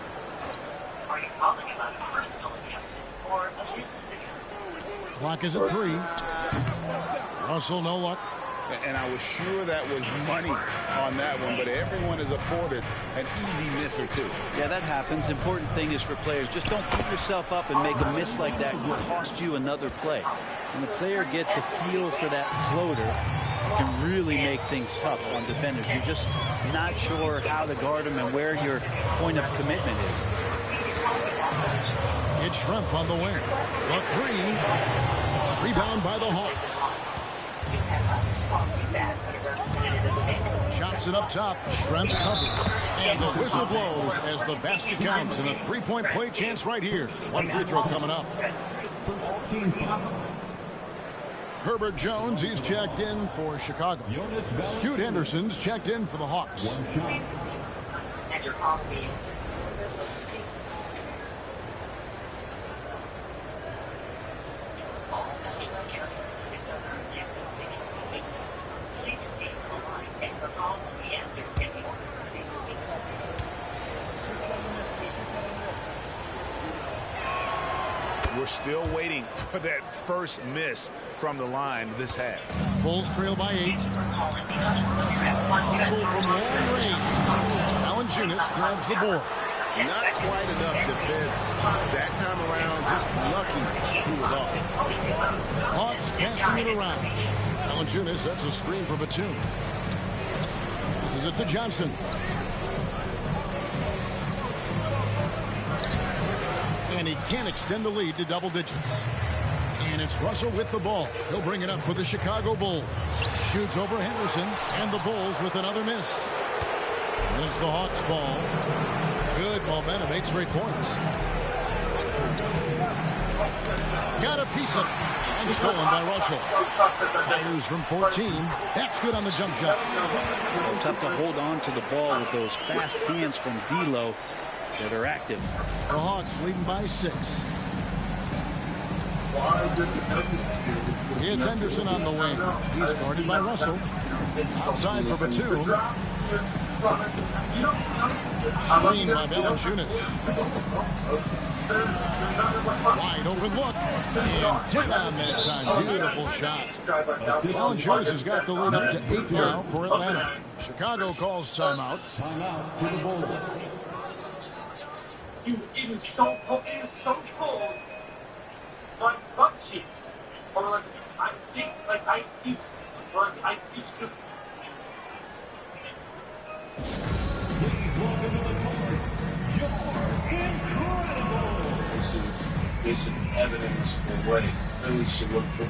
Are you calling about a personal account or a business account? Clock is at 3. Russell, no luck. And I was sure that was money on that one, but everyone is afforded an easy miss or two. Yeah, that happens. Important thing is for players, just don't beat yourself up and make a miss like that and cost you another play. When the player gets a feel for that floater, it can really make things tough on defenders. You're just not sure how to guard them and where your point of commitment is. It's Schrempf on the wing. The 3. Rebound by the Hawks. Johnson up top. Schrempf covered. And the whistle blows as the basket counts and a 3-point play chance right here. One free throw coming up. Herbert Jones, he's checked in for Chicago. Scoot Henderson's checked in for the Hawks. And your call speed. We're still waiting for that first miss from the line this half. Bulls trail by 8. Hustle from long range. Valanciunas grabs the board. Not quite enough defense that time around. Just lucky he was off. Hawks passing it around. Valanciunas sets a screen for Batum. This is it to Johnson. And he can't extend the lead to double digits. And it's Russell with the ball. He'll bring it up for the Chicago Bulls. Shoots over Henderson, and the Bulls with another miss. And it's the Hawks ball. Good momentum, 8 straight points. Got a piece of it. And stolen by Russell. Fires from 14. That's good on the jump shot. Tough to hold on to the ball with those fast hands from D'Lo that are active. The Hawks leading by 6. It's Henderson on the wing. He's guarded by Russell. Outside for Batum. Screen by Valanciunas. Wide open look. And did on that time. Beautiful shot. Valanciunas has got the lead up to 8 now for Atlanta. Chicago calls timeout. Timeout for the Bulls. It is so cold. Like butt cheeks. Or like ice cubes. Or like ice cubes too. Please welcome to the court, you're incredible. This is evidence for what it really should look for.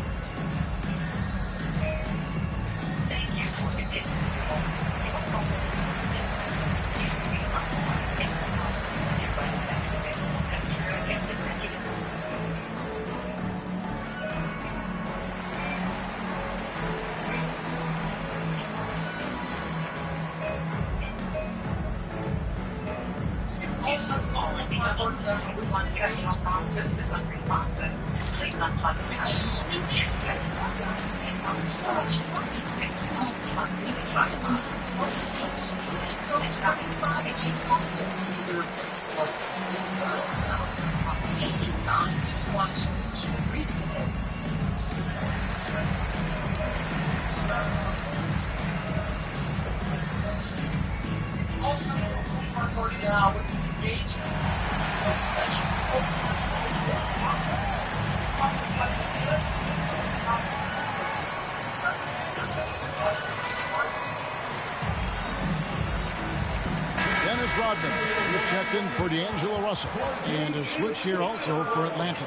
Dennis Rodman is checked in for D'Angelo Russell. And a switch here also for Atlanta.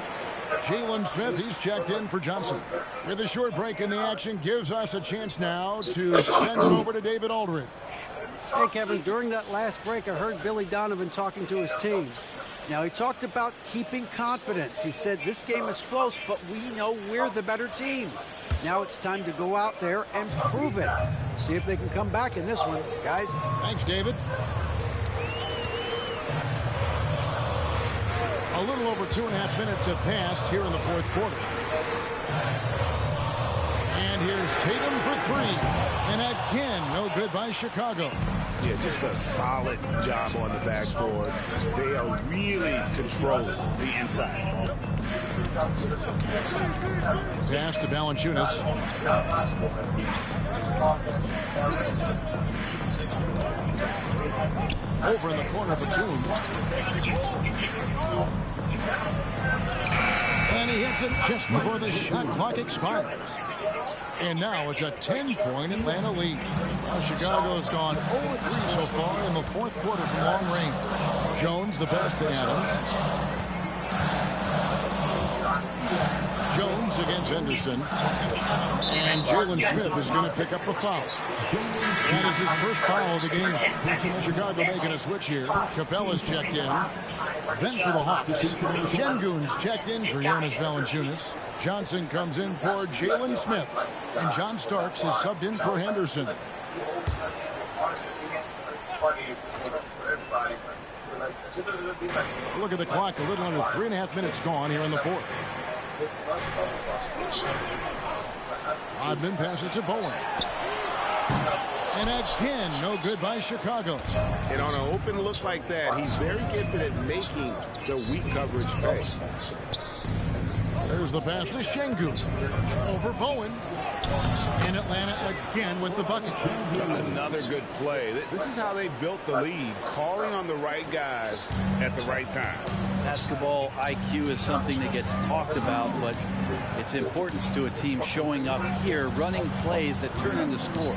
Jalen Smith, he's checked in for Johnson. With a short break in the action, gives us a chance now to send it over to David Aldridge. Hey, Kevin, during that last break, I heard Billy Donovan talking to his team. Now, he talked about keeping confidence. He said, this game is close, but we know we're the better team. Now it's time to go out there and prove it. See if they can come back in this one, guys. Thanks, David. A little over 2.5 minutes have passed here in the fourth quarter. And here's Tatum for 3. And again, no good by Chicago. Yeah, just a solid job on the backboard. They are really controlling the inside. Pass to Valanciunas. Over in the corner, Batum. And he hits it just before the shot clock expires. And now it's a 10-point Atlanta lead. Well, Chicago's gone 0-3 so far in the fourth quarter from long range. Jones the best to Adams. Jones Arenas against Henderson. And Jalen Smith is going to pick up the foul. That is his first foul of the game. Chicago making a switch here. Capella's checked in. Then for the Hawks, Şengün's checked in for Jonas Valanciunas. Johnson comes in for Jalen Smith. And John Starks is subbed in for Henderson. Look at the clock, a little under 3.5 minutes gone here in the fourth. Rodman passes to Bowen. And again, no good by Chicago. And on an open look like that, he's very gifted at making the weak coverage pay. There's the pass to Şengün. Over Bowen. In Atlanta again with the bucket. Another good play. This is how they built the lead, calling on the right guys at the right time. Basketball IQ is something that gets talked about, but its importance to a team showing up here, running plays that turn into scores.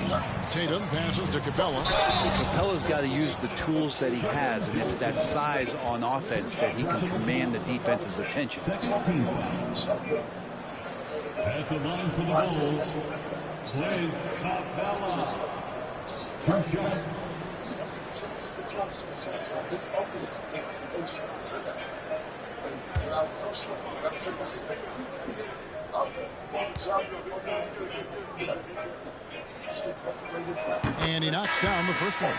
Tatum passes to Capella. Capella's got to use the tools that he has, and it's that size on offense that he can command the defense's attention. At the line for the Bulls, Clint Capella. 2 shots. And he knocks down the first one.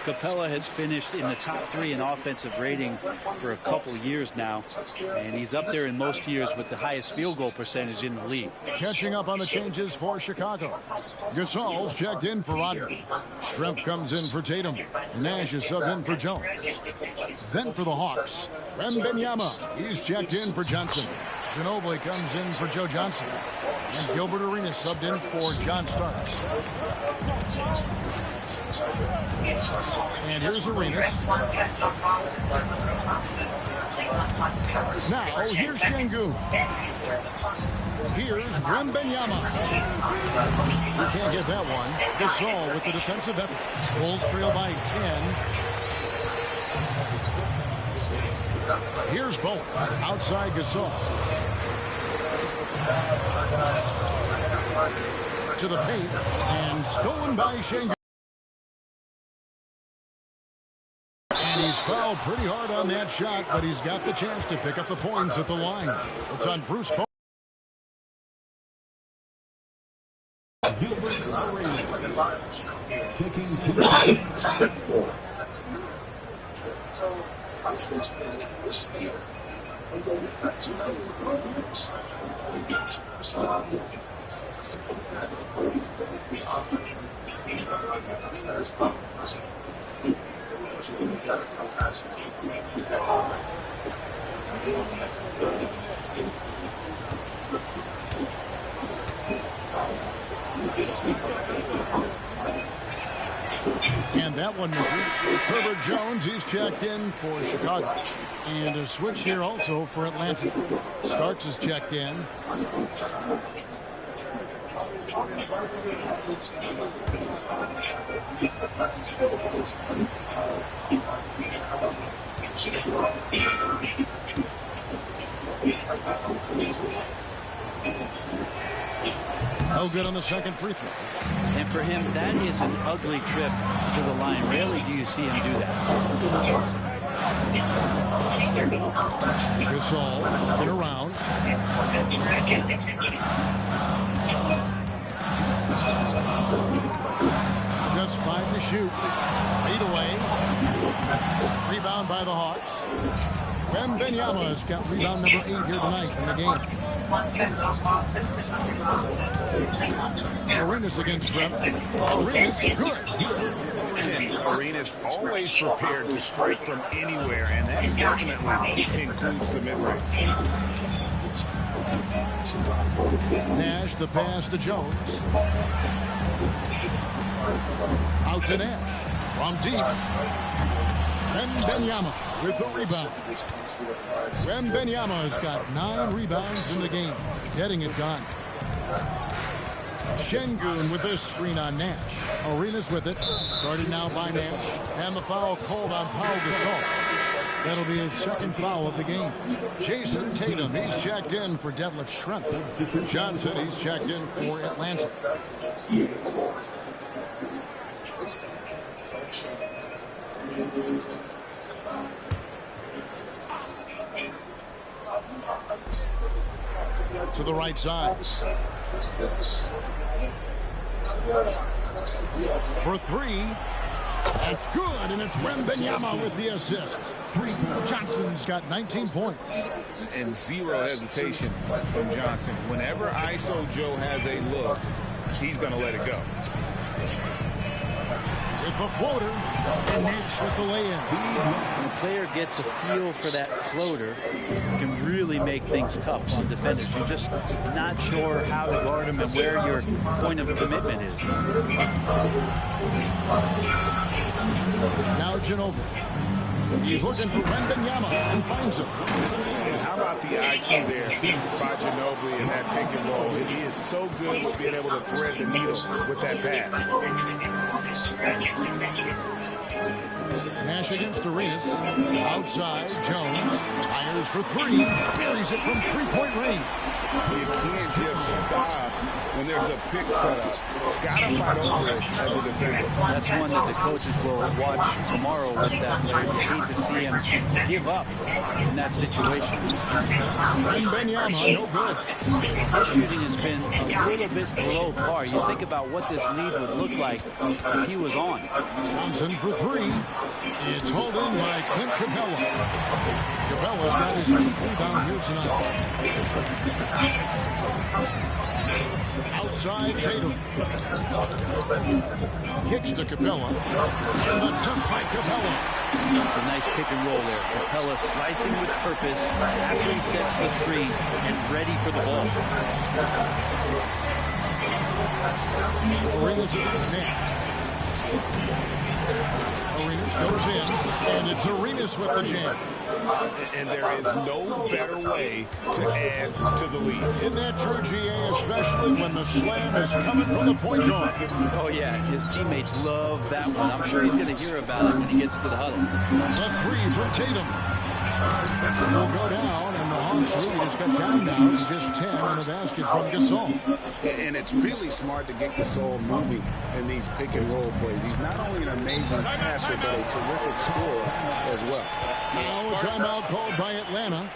Capella has finished in the top 3 in offensive rating for a couple years now, and he's up there in most years with the highest field goal percentage in the league. Catching up on the changes for Chicago. Gasol's checked in for Rodman. Schrempf comes in for Tatum. Nash is subbed in for Jones. Then for the Hawks, Wembanyama. He's checked in for Johnson. Ginobili comes in for Joe Johnson. And Gilbert Arenas subbed in for John Starks. And here's Arenas. Now, here's Şengün. Here's Wembanyama. You can't get that one. Gasol with the defensive effort. Bulls trail by 10. Here's Bowen. Outside Gasol. To the paint. And stolen by Şengün. And he's fouled pretty hard on that shot, but he's got the chance to pick up the points at the line. It's on Bruce Bowen. And that one misses. Herbert Jones, he's checked in for Chicago. And a switch here also for Atlanta. Starks is checked in. No good on the second free throw. And for him, that is an ugly trip to the line. Rarely do you see him do that. Gasol looking around. Just 5 to shoot. 8 away. Rebound by the Hawks. Wembanyama's got rebound number 8 here tonight in the game. Arenas against Schrempf. Arenas good. And Arenas always prepared to strike from anywhere, and that definitely includes the mid-range. Nash, the pass to Jones. Out to Nash. From deep. Wembanyama with the rebound. Wembanyama's got 9 rebounds in the game. Getting it done. Şengün with this screen on Nash. Arenas with it. Guarded now by Nash. And the foul called on Paul Gasol. That'll be his second foul of the game. Jason Tatum, he's checked in for Detlef Schrempf. Johnson, he's checked in for Atlanta. To the right side. For three. That's good, and it's Wembanyama with the assist. Johnson's got 19 points. And zero hesitation from Johnson. Whenever ISO Joe has a look, he's going to let it go. With the floater, and Nash with the lay-in. When a player gets a feel for that floater, it can really make things tough on defenders. You're just not sure how to guard him and where your point of commitment is. Now Ginobili. He's looking for Wembanyama and finds him. And how about the IQ there by Ginobili in that pick and roll? He is so good with being able to thread the needle with that pass. Nash against Arenas. Outside, Jones fires for three. Buries it from three-point range. You can't just stop when there's a pick set up. Gotta fight over it as a defender. That's one that the coaches will watch tomorrow with that player. You hate to see him give up in that situation. Wembanyama, no good. His shooting has been a little bit below par. You think about what this lead would look like if he was on. Johnson for three. It's hauled in by Clint Capella. Capella's got his 8th rebound here tonight. Outside Tatum. Kicks to Capella. And the dunk by Capella. It's a nice pick and roll there. Capella slicing with purpose after he sets the screen and ready for the ball. Arenas against Nash. Arenas goes in, and it's Arenas with the jam. And there is no better way to add to the lead. Isn't that true, GA, especially when the slam is coming from the point guard? Oh, yeah. His teammates love that one. I'm sure he's going to hear about it when he gets to the huddle. A three from Tatum. Will go down, and the Hawks lead has got down now. It's just 10 on the basket from Gasol. And it's really smart to get Gasol moving in these pick and roll plays. He's not only an amazing passer, but a terrific scorer as well. Now a timeout called by Atlanta.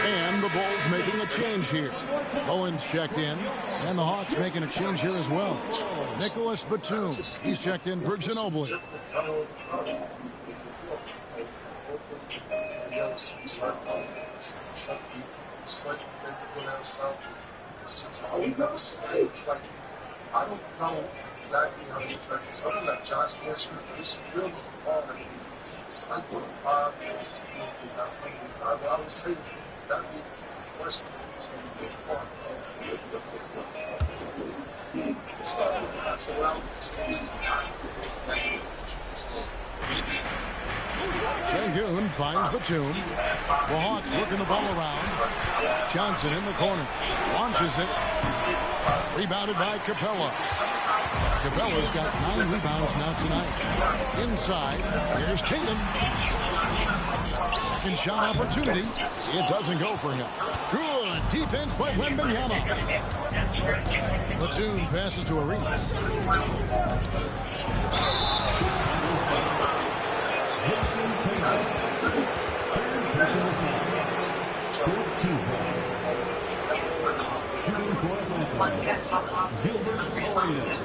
And the Bulls making a change here. Owens checked in, and the Hawks making a change here as well. Nicholas Batum, he's checked in for Ginobili. I don't know exactly how many seconds. I'm going to let Josh answer. It's really hard to decipher 5 years to be not playing. I would say that would be the question to be part of the Sengun finds Batum. The Hawks working the ball around. Johnson in the corner. Launches it. Rebounded by Capella. Capella's got 9 rebounds now tonight. Inside, here's Tatum. Second shot opportunity. It doesn't go for him. Good defense by Wembanyama. Batum passes to Arenas. Shooting for Atlanta, Gilbert Arenas.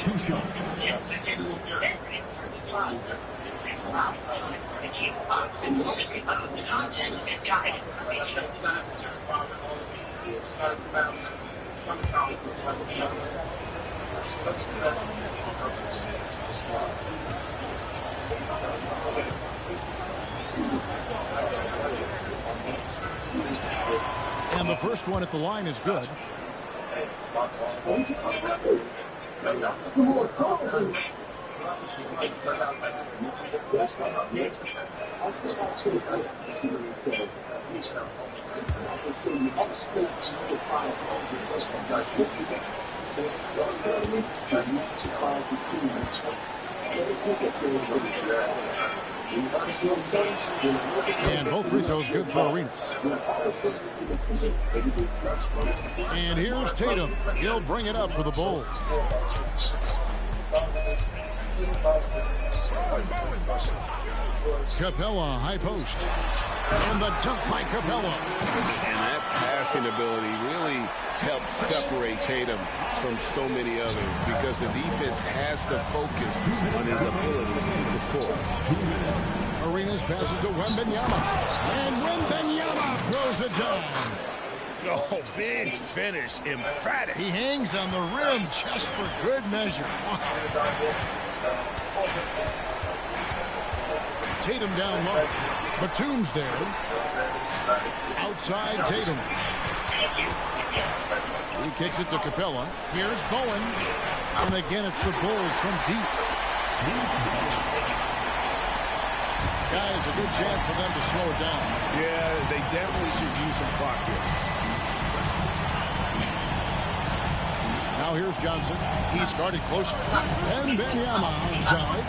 2 shots. And the first one at the line is good. And both free throws good for Arenas. And here's Tatum. He'll bring it up for the Bulls. Capella, high post. And the dunk by Capella. And that passing ability really helps separate Tatum from so many others because the defense has to focus on his ability to score. Arenas passes to Wembanyama. And Wembanyama throws it down. Oh, big finish, emphatic. He hangs on the rim just for good measure. Tatum down low. Batum's there. Outside Tatum. He kicks it to Capella. Here's Bowen. And again, it's the Bulls from deep. Guys, a good chance for them to slow it down. Yeah, they definitely should use some clock here. Now here's Johnson. He started close. And Wembanyama outside.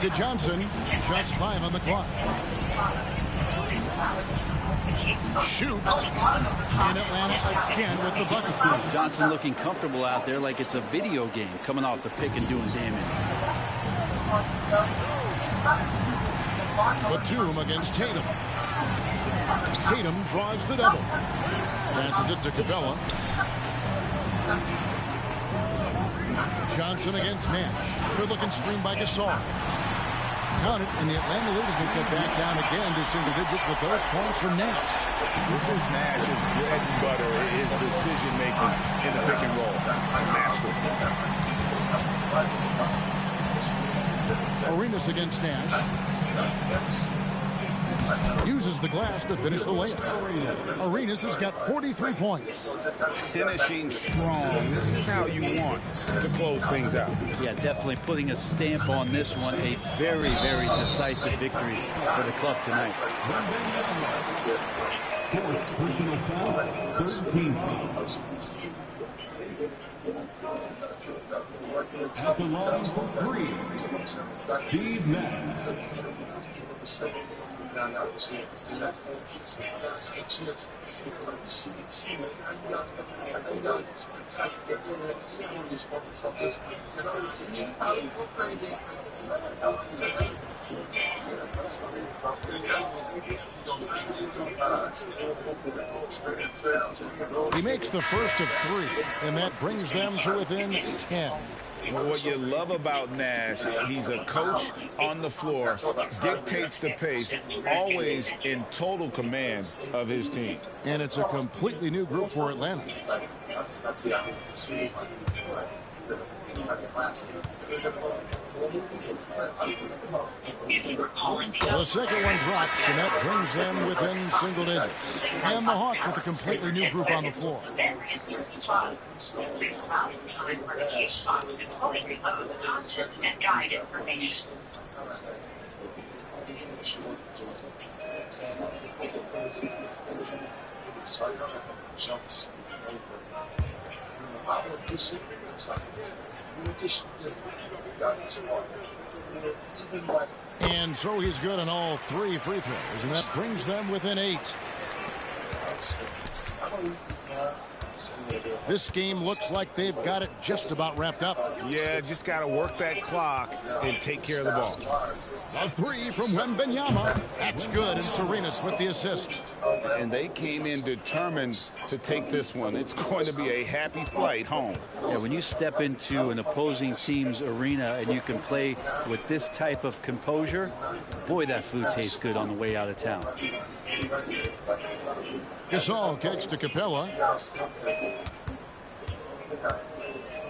To Johnson. Just 5 on the clock. Shoots. And Atlanta again with the bucket. Johnson looking comfortable out there like it's a video game, coming off the pick and doing damage. Batum against Tatum. Tatum draws the double. Passes it to Capella. Johnson against Nash. Good looking screen by Gasol. Counted, and the Atlanta Leaders will get back down again to single digits with those points from Nash. This is Nash's bread and butter, his decision making in the pick and roll. Masterful. Arenas against Nash. Uses the glass to finish the layup. Arenas has got 43 points. Finishing strong. This is how you want to close things out. Yeah, definitely putting a stamp on this one. A very, very decisive victory for the club tonight. Fourth personal foul, 13 fouls. At the line for 3, Steve Nash. He makes the first of 3, and that brings them to within 10. Well, what you love about Nash, he's a coach on the floor, dictates the pace, always in total command of his team. And it's a completely new group for Atlanta. The second one drops, and that brings them within single digits. And the Hawks with a completely new group on the floor. And so he's good on all 3 free throws, and that brings them within 8. This game looks like they've got it just about wrapped up. Yeah, just got to work that clock and take care of the ball. A 3 from Wembanyama. That's good, and Serenas with the assist. And they came in determined to take this one. It's going to be a happy flight home. Yeah, when you step into an opposing team's arena and you can play with this type of composure, boy, that food tastes good on the way out of town. Gasol kicks to Capella.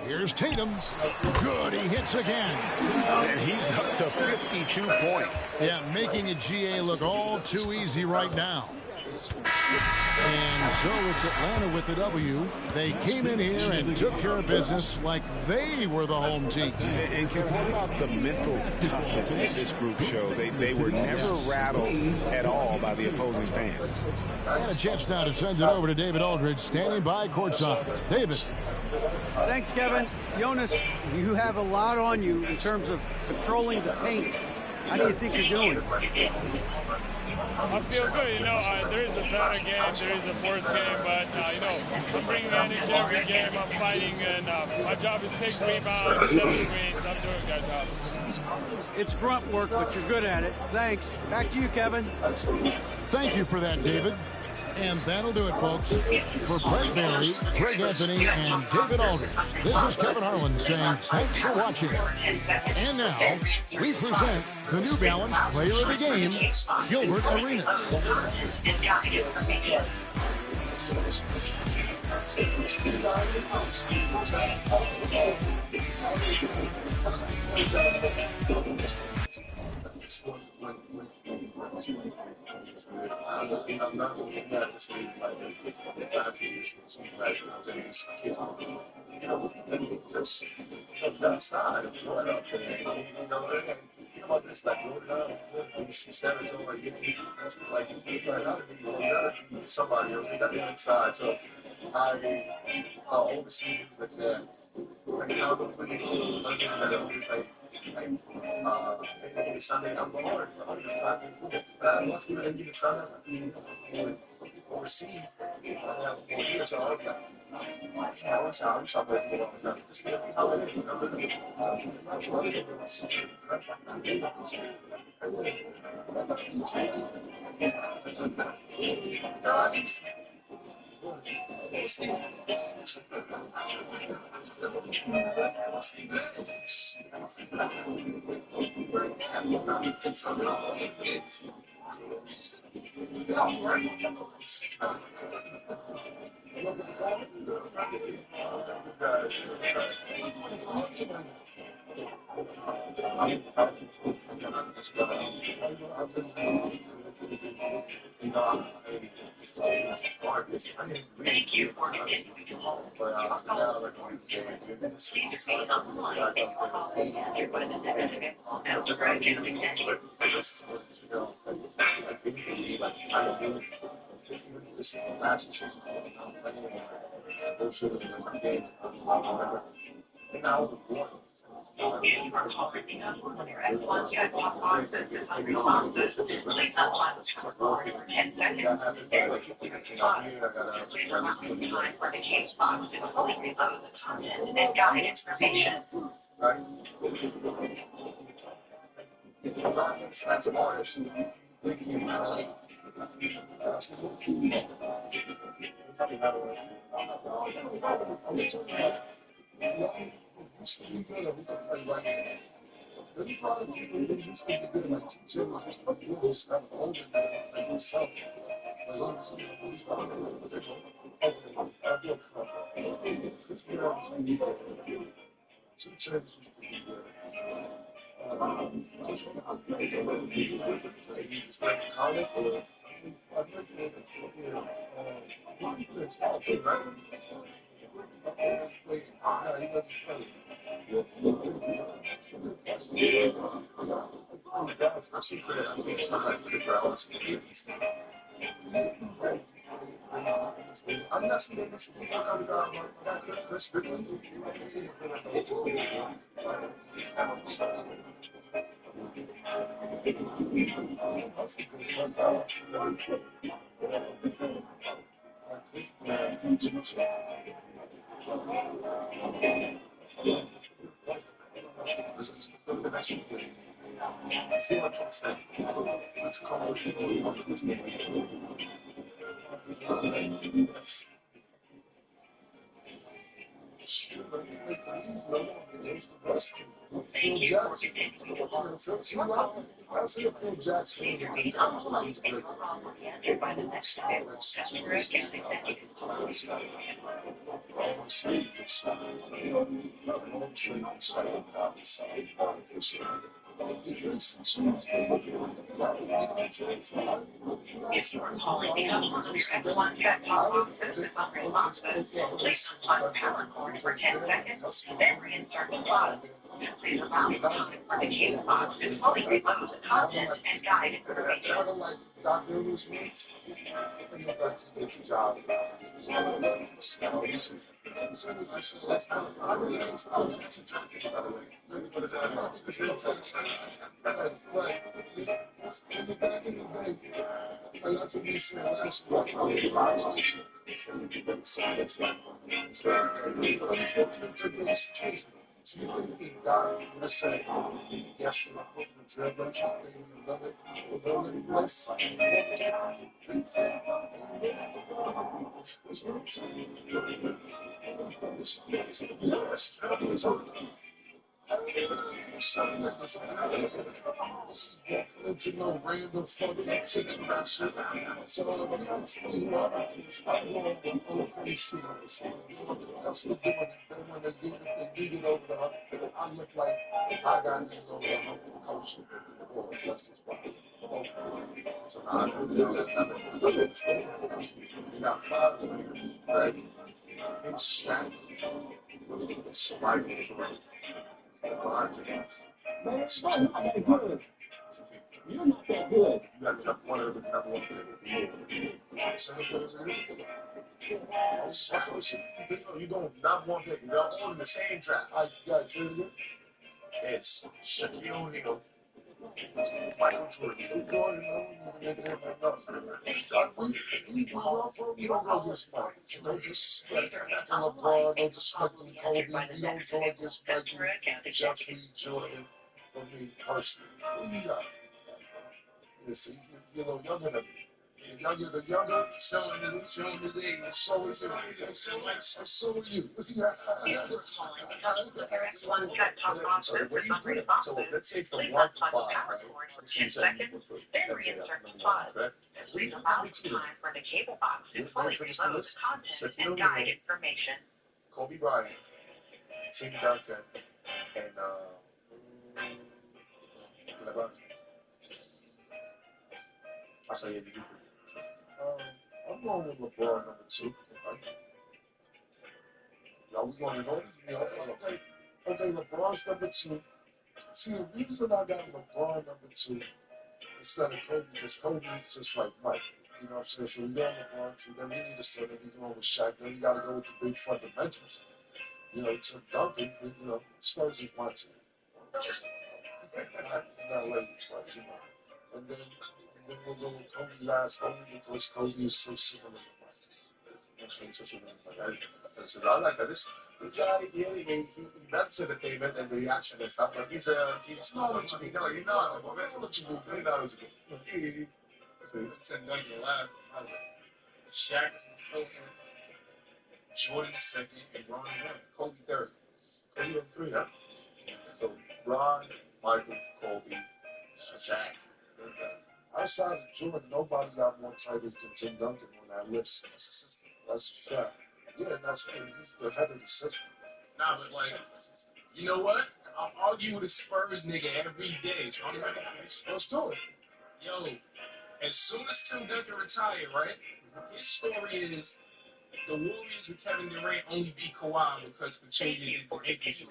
Here's Tatum. Good, he hits again. And he's up to 52 points. Yeah, making a GA look all too easy right now. And so it's Atlanta with the W. They came in here and took care of business like they were the home team. And what about the mental toughness that this group showed? They were never rattled at all by the opposing fans. And a chance now to send it over to David Aldridge, standing by courtside. David. Thanks, Kevin. Jonas, you have a lot on you in terms of controlling the paint. How do you think you're doing? I feel good, there is a better game, there is a worse game, but, I'm bringing energy every game, I'm fighting, and my job is to take rebounds, 7 screens, I'm doing a good job. It's grunt work, but you're good at it. Thanks. Back to you, Kevin. Thank you for that, David. And that'll do it, folks. For Brett Barry, Greg Anthony, and David Aldridge, this is Kevin Harlan saying thanks for watching. And now, we present the New Balance Player of the Game, Gilbert Arenas. I'm not going to say like the 5 years, some graduates and just kids, let me just come outside and run up there, and think about this, like going down, when you see San Antonio, like you gotta be somebody else, you gotta be inside. So I oversee things like that. Like I'm going to that always like any Sunday, I'm going to try to play football. But once we get it Sunday, I'm overseas, I have more years, so I was like, yeah, I wish I played football. Just how it is, Thank you for continuing home. But now, like, it's hard to you're one of the next now, right? This last season, I'm playing those sort of games. And I was born. You are talking about their F1 guys walk on the on this, there's no one for 10 seconds. And what you can find, you're marking time for the case box to fully reload the content and guide information. Right? That's artists. Thank you. Used to be good, who can play right now. There's a lot of people who used to be good, like Jim used to be good, this kind of older than like myself. As long as you used to be good. Some James used to be good. He just went to college or it's all too, right? I see credit. I think somebody's credit for Alice. I'm not saying that you work on the Chris Ridley. Let's call it. Phil Jackson. I see Phil Jackson. If you are calling because one of your F1 check-off boxes is unresponsive, please unplug the power cord for 10 seconds, then reinsert the plug. Please allow time for the cable box to fully reload the contents and guide information. Doc Rivers wins. I think like he did the job. I really think it's fantastic, by the way. What is that? Right. It's a back in the day. Like that's what we said last week. So I'm just walking into the situation. Do you think that Doc would have said yes to the Brooklyn Trailblazers, Damian Lillard, with all in place? This is walking into no random fucking situation. So I'm not telling you what I'm going with OKC. That's what doing it. Then when they do get over the hump, I look like I got these over the hump for coaching. That's just why. So now I know they got 5 players, right? And Shaq, Michael Jordan, LeBron James. You're not that good. You're not that good. You got to jump one of the number one player. Second players are you don't not one pick. They're all in the same draft. I got Junior. It's Shaquille O'Neal, Michael Jordan. We don't go against Mike. No disrespect to LeBron, no disrespect to Kobe. We don't go against Michael, Jeffrey, Jordan. For me personally, what you got? Listen, you know, younger than me. The younger, showing his age. So is it. So are you. So let's say from 1 to 5, right? Then reinsert the plug. Please allow time for the cable box to fully reload the content and guide information. Kobe Bryant, Tim Duncan, and LeBron. I'll tell you if you do. I'm going with LeBron number 2. Are we going to go? Okay, LeBron's number 2. See, the reason I got LeBron number 2 instead of Kobe, because Kobe is just like Mike. You know what I'm saying? So we go LeBron 2, then we need a center. We go with Shaq. Then we got to go with the big fundamentals. You know, Tim Duncan, you know, Spurs is my team. Not ladies, but, you know. And then we'll go with Kobe last only because Kobe is so similar to Mike. So I like that. This guy, he that's entertainment and the reaction and stuff. Like he's knowledgeable. He's knowledgeable. Very knowledgeable. Tim Duncan last. Shaq is the first one. Jordan is second, and Ron is one. Kobe third. Kobe up 3, huh? So Ron, Michael, Kobe, Shaq. Outside of Jordan, nobody got more titles than Tim Duncan on that list. That's the system. That's a fact. Yeah, and that's good. He's the head of the system. Nah, but like, You know what? I'll argue with a Spurs nigga every day, so I'm ready. Let's do it. Yo, as soon as Tim Duncan retired, right? His story is the Warriors with Kevin Durant only beat Kawhi because Pachulia did the Lakers. You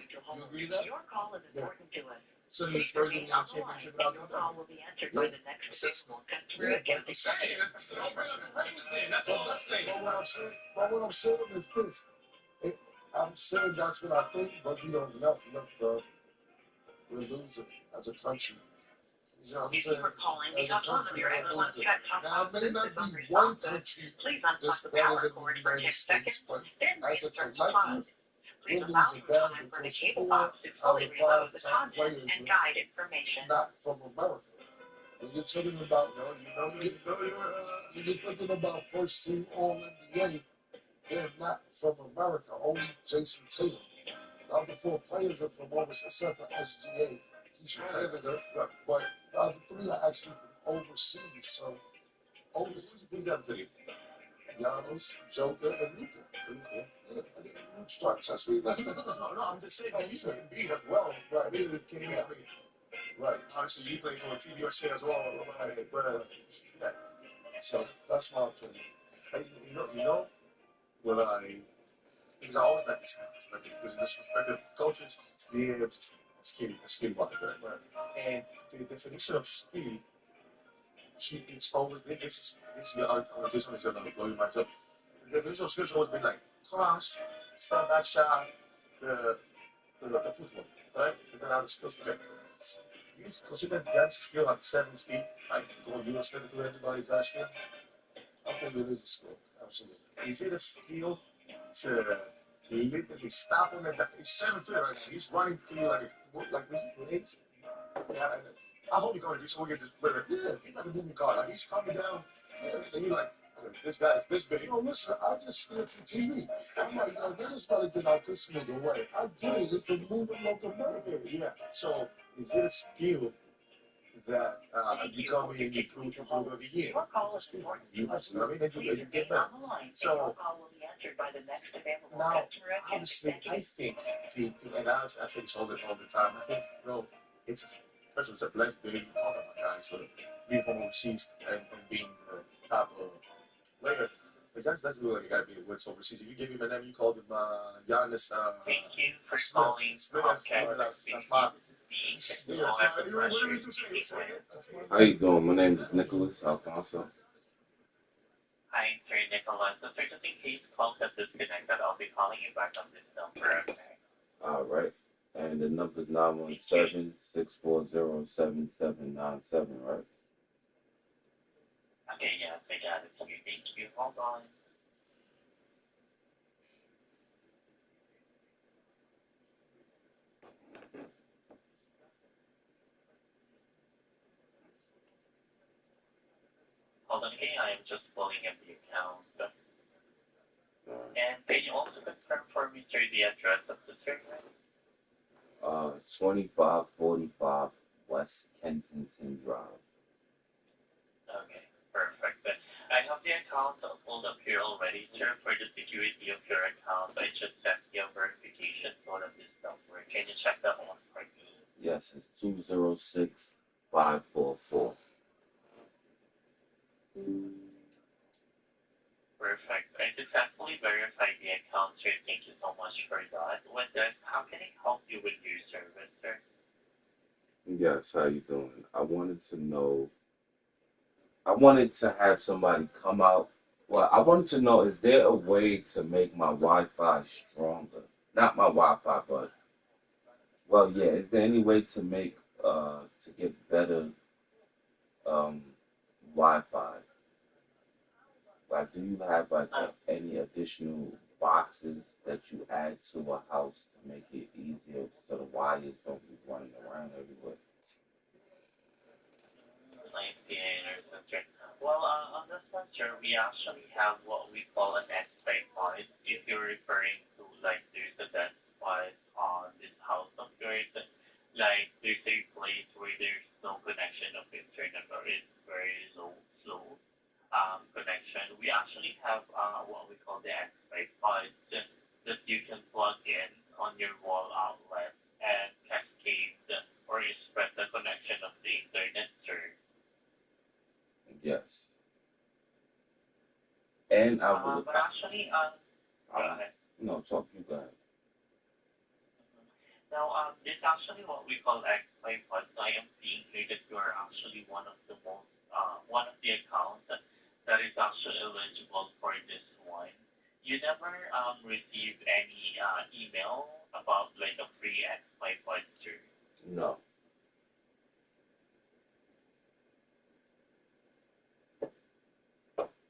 agree with that? Your call is important to us. So the Spurs didn't win a championship without Tim Duncan. Will be answered by the next available customer. Yeah, but I'm saying, don't bring up the Ravens thing. That's what I'm saying. But what I'm saying is this. I'm saying that's what I think, but we don't know. Look, bro, we're losing as a country. You know what I'm saying? As a country, we're losing. Now, it may not be one country that's better than the United States, but as a collective, we're losing badly because 4 out of 5 top players are not from America. When you're talking about, you're thinking about first team All NBA, they're not from America. Only Jason Tatum. The other 4 players are from overseas, except for SGA. He's from Canada, but the other 3 are actually from overseas. So, overseas, we got the Giannis, Joker, and Luka. Yeah, I didn't start testing. No, I'm just saying, he's an Embiid as well. Right, he came in. Right. Obviously, he played for TBSA as well. Right. But, yeah. So, that's my opinion. Hey, you know what because I always like to say this, like, because disrespected coaches, GMs, skill wise, right? And the definition of skill, it's always, this is, I'm just going to blow your mind up. The definition of skill has always been like cross, step back shot, the football, right? Is that how the skills get? Do you consider that skill at 7 feet, like going US to everybody's that skill? I think it is a skill, absolutely. Is it a skill to literally stop him at that? He's 7'3", right? So he's running through like when he's. Yeah, I hope you're going to do so. We get this player. He's like a moving car. Like he's coming down, and you're like, this guy is this big. No, listen, I just see it from TV. I'm like, yo, they just gotta get out this nigga way. I get it. It's a moving locomotive. Yeah. So is it a skill that you come in and you prove every year? You get better. So now, obviously, I think and I say this all the time. I think, it's first of all, it's a blessed day to talk about guys. So being from overseas and being the top player. But that's look like a guy being with overseas. If you give him a name, you called him Giannis. Thank you for calling. Smith. That's my. How you doing? My name is Nicholas Alfonso. Hi, sir, Nicholas. So, sir, just in case calls have disconnected, I'll be calling you back on this number, okay? All right. And the number's 917-640-7797, right? Okay, yes, I got it. Thank you. Hold on. Hold on, okay, I am just pulling up the account. And can you also confirm for me, sir, the address of the server? 2545 West Kensington Drive. Okay, perfect. I have the account pulled up here already, sir. For the security of your account, I just set the verification code of this number. Can you check that one for me? Yes, it's 206544. Perfect. I successfully verified the account, sir. Thank you so much for that. With that, how can I help you with your service, sir? Yes, how you doing? I wanted to have somebody come out. Well, I wanted to know, is there a way to make my Wi-Fi stronger? Not my Wi-Fi, but, well, yeah, is there any way to make, to get better Wi-Fi? Like, do you have, like, any additional boxes that you add to a house to make it easier so the wires don't be running around everywhere? Well, on this one, sir, we actually have what we call an X-ray point. If you're referring to, like, there's a dense point on this house of yours, like, there's a place where there's no connection of internet or it's very slow connection. We actually have what we call the X-ray point that you can plug in on your wall outlet, But actually, go ahead. No, talk you guys. Now, this is actually what we call X5 Pods. I am seeing here that you are actually one of the accounts that is actually eligible for this one. You never receive any email about like a free X5 Pod too. No.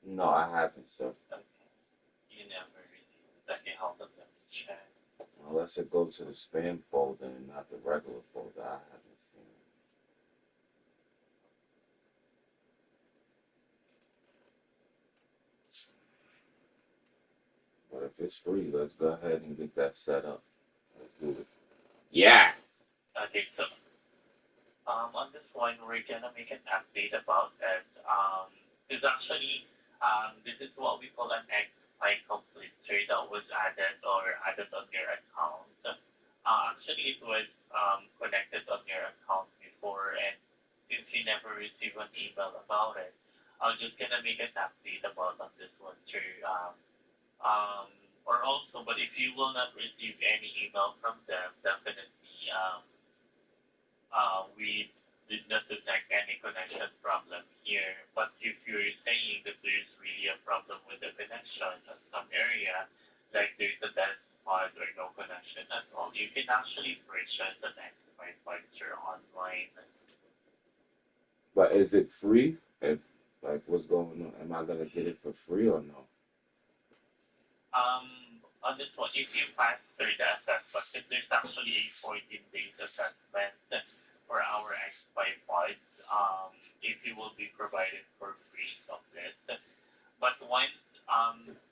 No, I haven't, sir. Okay. You never received that. You help them check. Unless it goes to the spam folder and not the regular folder, I haven't seen it. But if it's free, let's go ahead and get that set up. Let's do it. Yeah. Okay, so on this one, we're gonna make an update about that. Because actually, this is what we call an X-Fi completer that was added on your account. Actually, it was connected on your account before, and since you never received an email about it, I'm just gonna make an update about on this one too. Or also, but if you will not receive any email from them, definitely, we did not detect any connection problem here. But if you're saying that there's really a problem with the connection in some area, like there's a dead spot or no connection at all, you can actually purchase an X5 Fighter online. But is it free? Like, what's going on? Am I gonna get it for free or no? On this one, if you pass through the assessment, if there's actually a 14 days assessment for our X5 Pods, if you will be provided for free of this. But once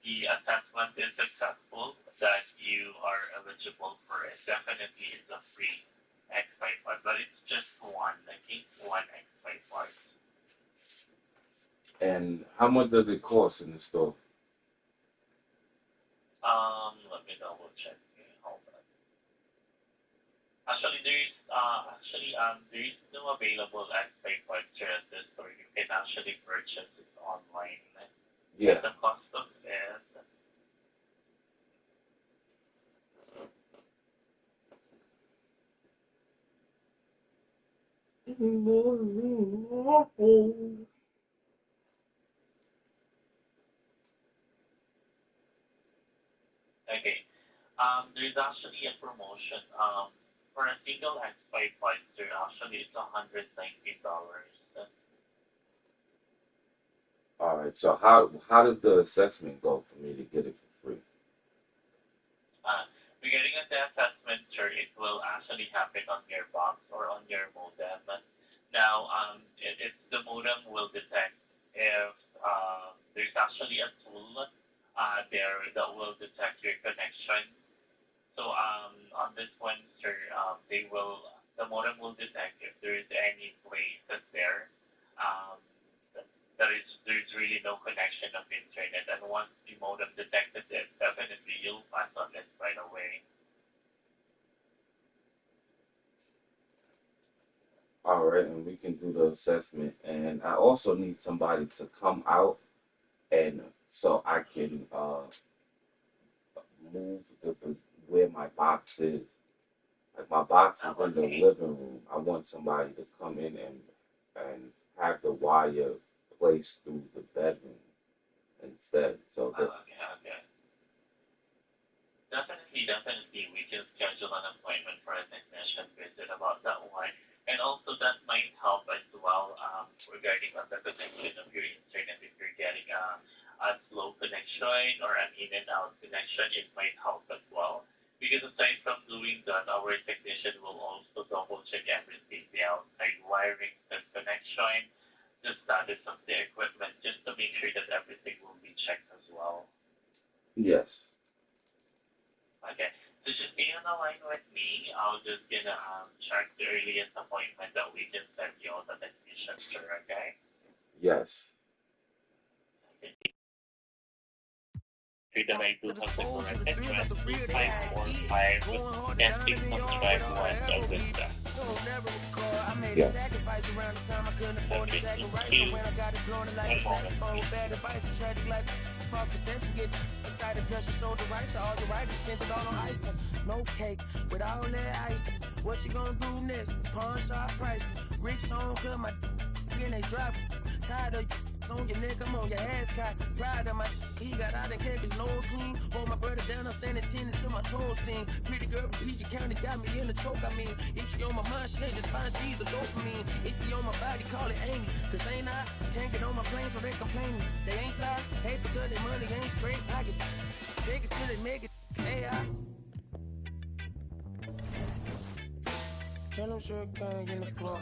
the assessment is successful, that you are eligible for it, definitely it's a free X5 Pod, but it's just one, okay? One X5 Pod. And how much does it cost in the store? Let me double check here. Hold on. Actually, there is no available X5 Fighter at this store. You can actually purchase it online. Yeah. The cost of it. Okay. There's actually a promotion. For a single X5 Fighter, actually it's $119. All right. So how does the assessment go for me to get it for free? Regarding the assessment, sir, it will actually happen on your box or on your modem. Now, the modem will detect if there's actually a tool there that will detect your connection. So on this one, sir, the modem will detect if there is any place that's there. There's really no connection of internet, and once the modem detected it, definitely you'll pass on it right away. All right, and we can do the assessment. And I also need somebody to come out and so I can move where my box is. Like my box is in the living room. I want somebody to come in and have the wire placed through the bedroom instead. So that Okay. Definitely, we can schedule an appointment for a technician visit about that one. And also that might help as well regarding on the connection of your internet. If you're getting a slow connection or an in and out connection, it might help as well. Because aside from doing that, our technician will also double check everything, the outside wiring, the connection, the status of the equipment, just to make sure that everything will be checked as well. yes. Okay, so just stay on the line with me. I'll just gonna check the earliest appointment that we can send you on the technician, sir, okay? Yes. That I do have the correct address, 2545 and 615 Augusta. Yes. Okay, thank you. One moment, please. false perception. Get decided pressure, sold the rights to all your writers, spent it all on ice. No cake with all that ice. What you gonna do next? Pawn shop price. Rich song, cut my and they drop. Tired of on your neck, I'm on your ass caught. Pride of my he got out and kept his nose clean. Hold my brother down, I'm standing 10 until my toes sting. Pretty girl from PG County got me in the choke. I mean, if she on my mind, she ain't just fine, she's the dopamine. If she on my body, call it Amy. Cause ain't I can't get on my plane, so they complaining. They ain't fly, hate because their money ain't straight pockets. Take it till they make it. AI. Tell them Sugar Gang in the club.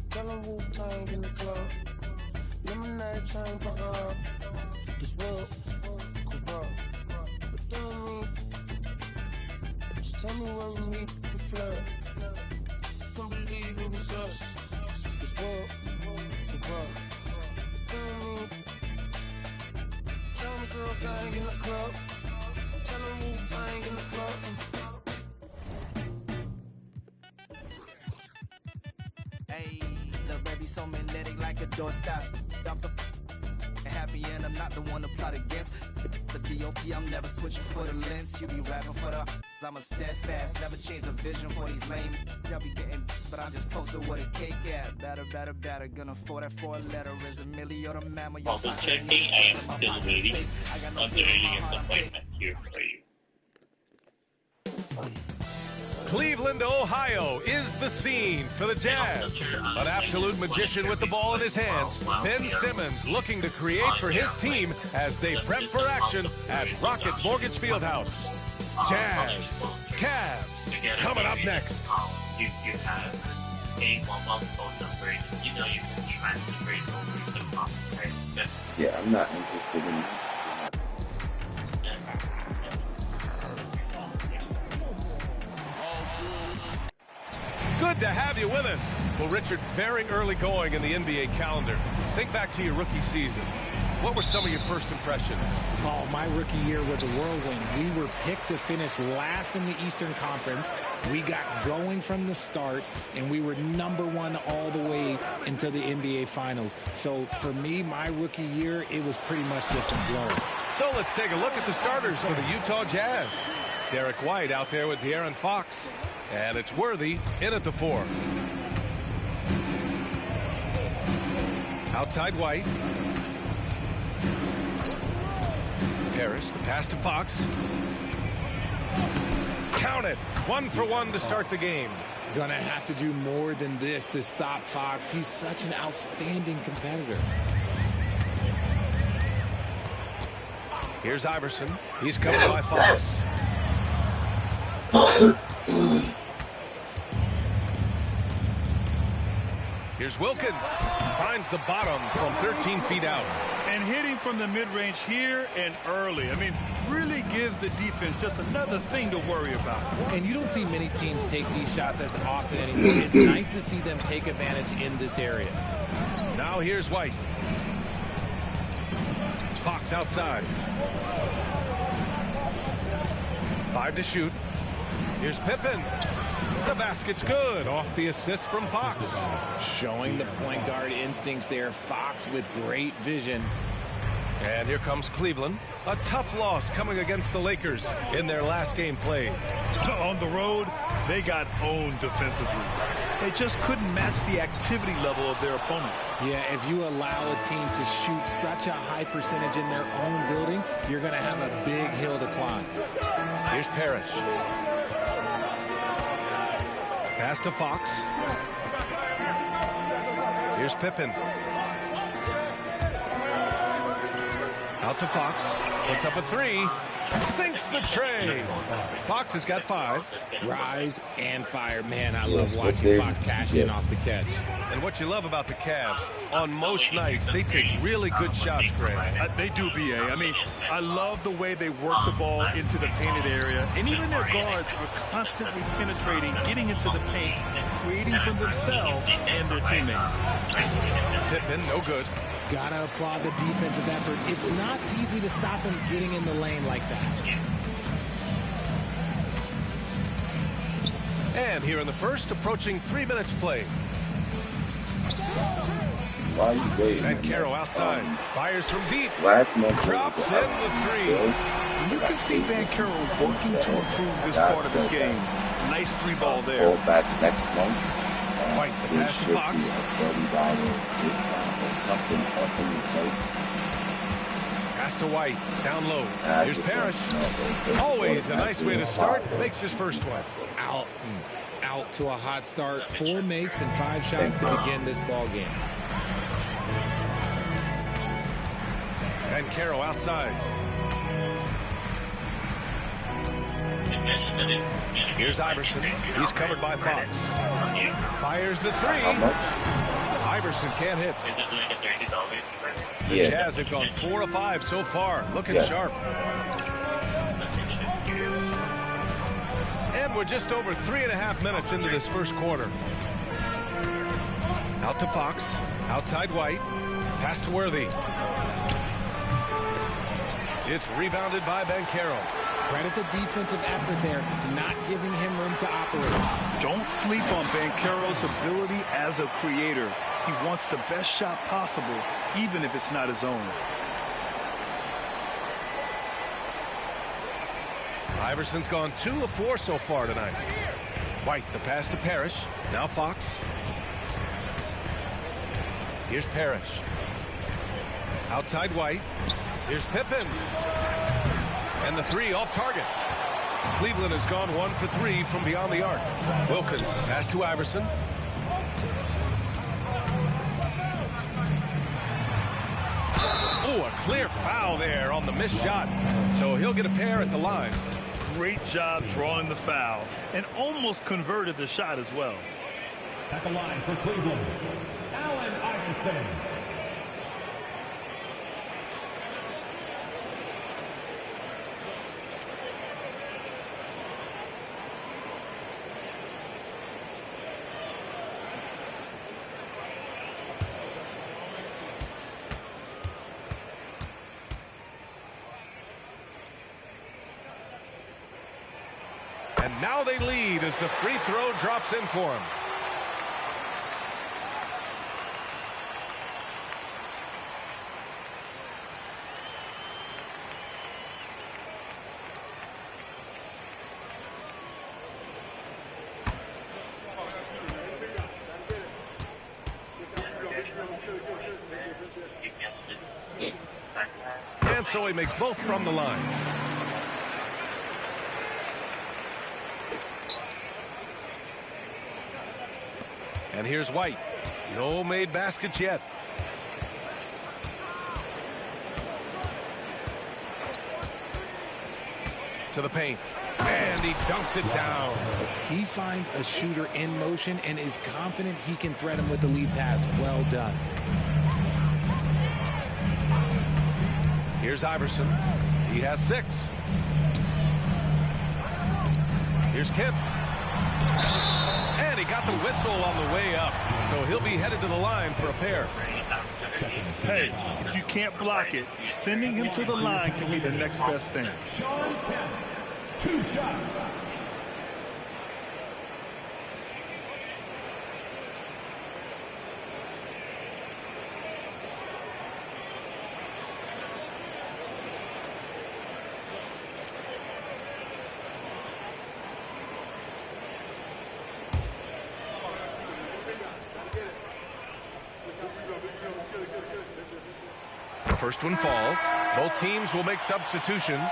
Tell them Wu-Tang in the club. Lemonade chain, this world corrupt. But tell me, just tell me where we meet the flood. Can't believe it was us. This world corrupt. Tell me Sugar Gang in the club. Tell them Wu-Tang in the club. Hey, little baby so magnetic like a doorstop. Off the happy and I'm not the one to plot against the DOP. I'm never switching for the lens. You be rapping for the I'm a steadfast, never change the vision for these lame. Y'all be getting, but I'm just posted with a cake at. Better, gonna afford that for a letter. Is a million or the mammal. Also checking, I am still waiting on the reading appointment here for you. Cleveland, Ohio is the scene for the Jazz. An absolute magician with the ball in his hands, Ben Simmons looking to create for his team as they prep for action at Rocket Mortgage Fieldhouse. Jazz, Cavs, coming up next. You have a one-month phone number, you know you can transfer it over to the top, right? Yeah, I'm not interested in that. Good to have you with us. Well, Richard, very early going in the NBA calendar. Think back to your rookie season. What were some of your first impressions? Oh, my rookie year was a whirlwind. We were picked to finish last in the Eastern Conference. We got going from the start, and we were #1 all the way into the NBA Finals. So for me, my rookie year, it was pretty much just a blur. So let's take a look at the starters for the Utah Jazz. Derek White out there with De'Aaron Fox. And it's Worthy in at the 4. Outside White. Harris, the pass to Fox. Count it. 1 for 1 to start the game. Gonna have to do more than this to stop Fox. He's such an outstanding competitor. Here's Iverson. He's covered by Fox. Here's Wilkins. Finds the bottom from 13 feet out. And hitting from the mid-range here and early. I mean, really gives the defense just another thing to worry about. And you don't see many teams take these shots as often anymore. It's nice to see them take advantage in this area. Now here's White. Fox outside. 5 to shoot. Here's Pippen. The basket's good off the assist from Fox. Showing the point guard instincts there. Fox with great vision. And here comes Cleveland. A tough loss coming against the Lakers in their last game played. On the road, they got owned defensively. They just couldn't match the activity level of their opponent. Yeah, if you allow a team to shoot such a high percentage in their own building, you're going to have a big hill to climb. Here's Parrish. Pass to Fox. Here's Pippen. Out to Fox. Puts up a 3. Sinks the tray. Fox has got 5. Rise and fire. Man, I love watching Fox cash in off the catch. And what you love about the Cavs, on most nights, they take really good shots, Greg. They do, B.A. I mean, I love the way they work the ball into the painted area. And even their guards are constantly penetrating, getting into the paint, creating for themselves and their teammates. Pippen, no good. Gotta applaud the defensive effort. It's not easy to stop him getting in the lane like that. And here in the first, approaching 3 minutes played. Why are you waiting? Bancaro outside. Fires from deep. Last month. Drops in the three. You can see Bancaro working to improve this part of his game. Nice three ball there. Go back next month. White, the pass to Fox. $30 discount or something up in the place. Pass to White. Down low. Here's Parrish. Always a nice way to start. Makes his first one. Out to a hot start. 4 makes and 5 shots to begin this ball game. Bancaro outside. Here's Iverson. He's covered by Fox. Fires the three. Iverson can't hit. The Jazz have gone 4 of 5 so far. Looking sharp. And we're just over 3.5 minutes into this first quarter. Out to Fox. Outside White. Pass to Worthy. It's rebounded by Bancaro. Credit the defensive effort there, not giving him room to operate. Don't sleep on Bancaro's ability as a creator. He wants the best shot possible, even if it's not his own. Iverson's gone 2 of 4 so far tonight. White, the pass to Parrish. Now Fox. Here's Parrish. Outside White. Here's Pippen. And the three off target. Cleveland has gone 1 for 3 from beyond the arc. Wilkins, pass to Iverson. Oh, a clear foul there on the missed shot. So he'll get a pair at the line. Great job drawing the foul and almost converted the shot as well. At the line for Cleveland, Allen Iverson. And now they lead as the free throw drops in for him. And so he makes both from the line. And here's White. No made baskets yet. To the paint. And he dunks it down. He finds a shooter in motion and is confident he can thread him with the lead pass. Well done. Here's Iverson. He has 6. Here's Kemp. And he got the whistle on the way up. So he'll be headed to the line for a pair. Hey, if you can't block it, sending him to the line can be the next best thing. 2 shots. The first one falls. Both teams will make substitutions.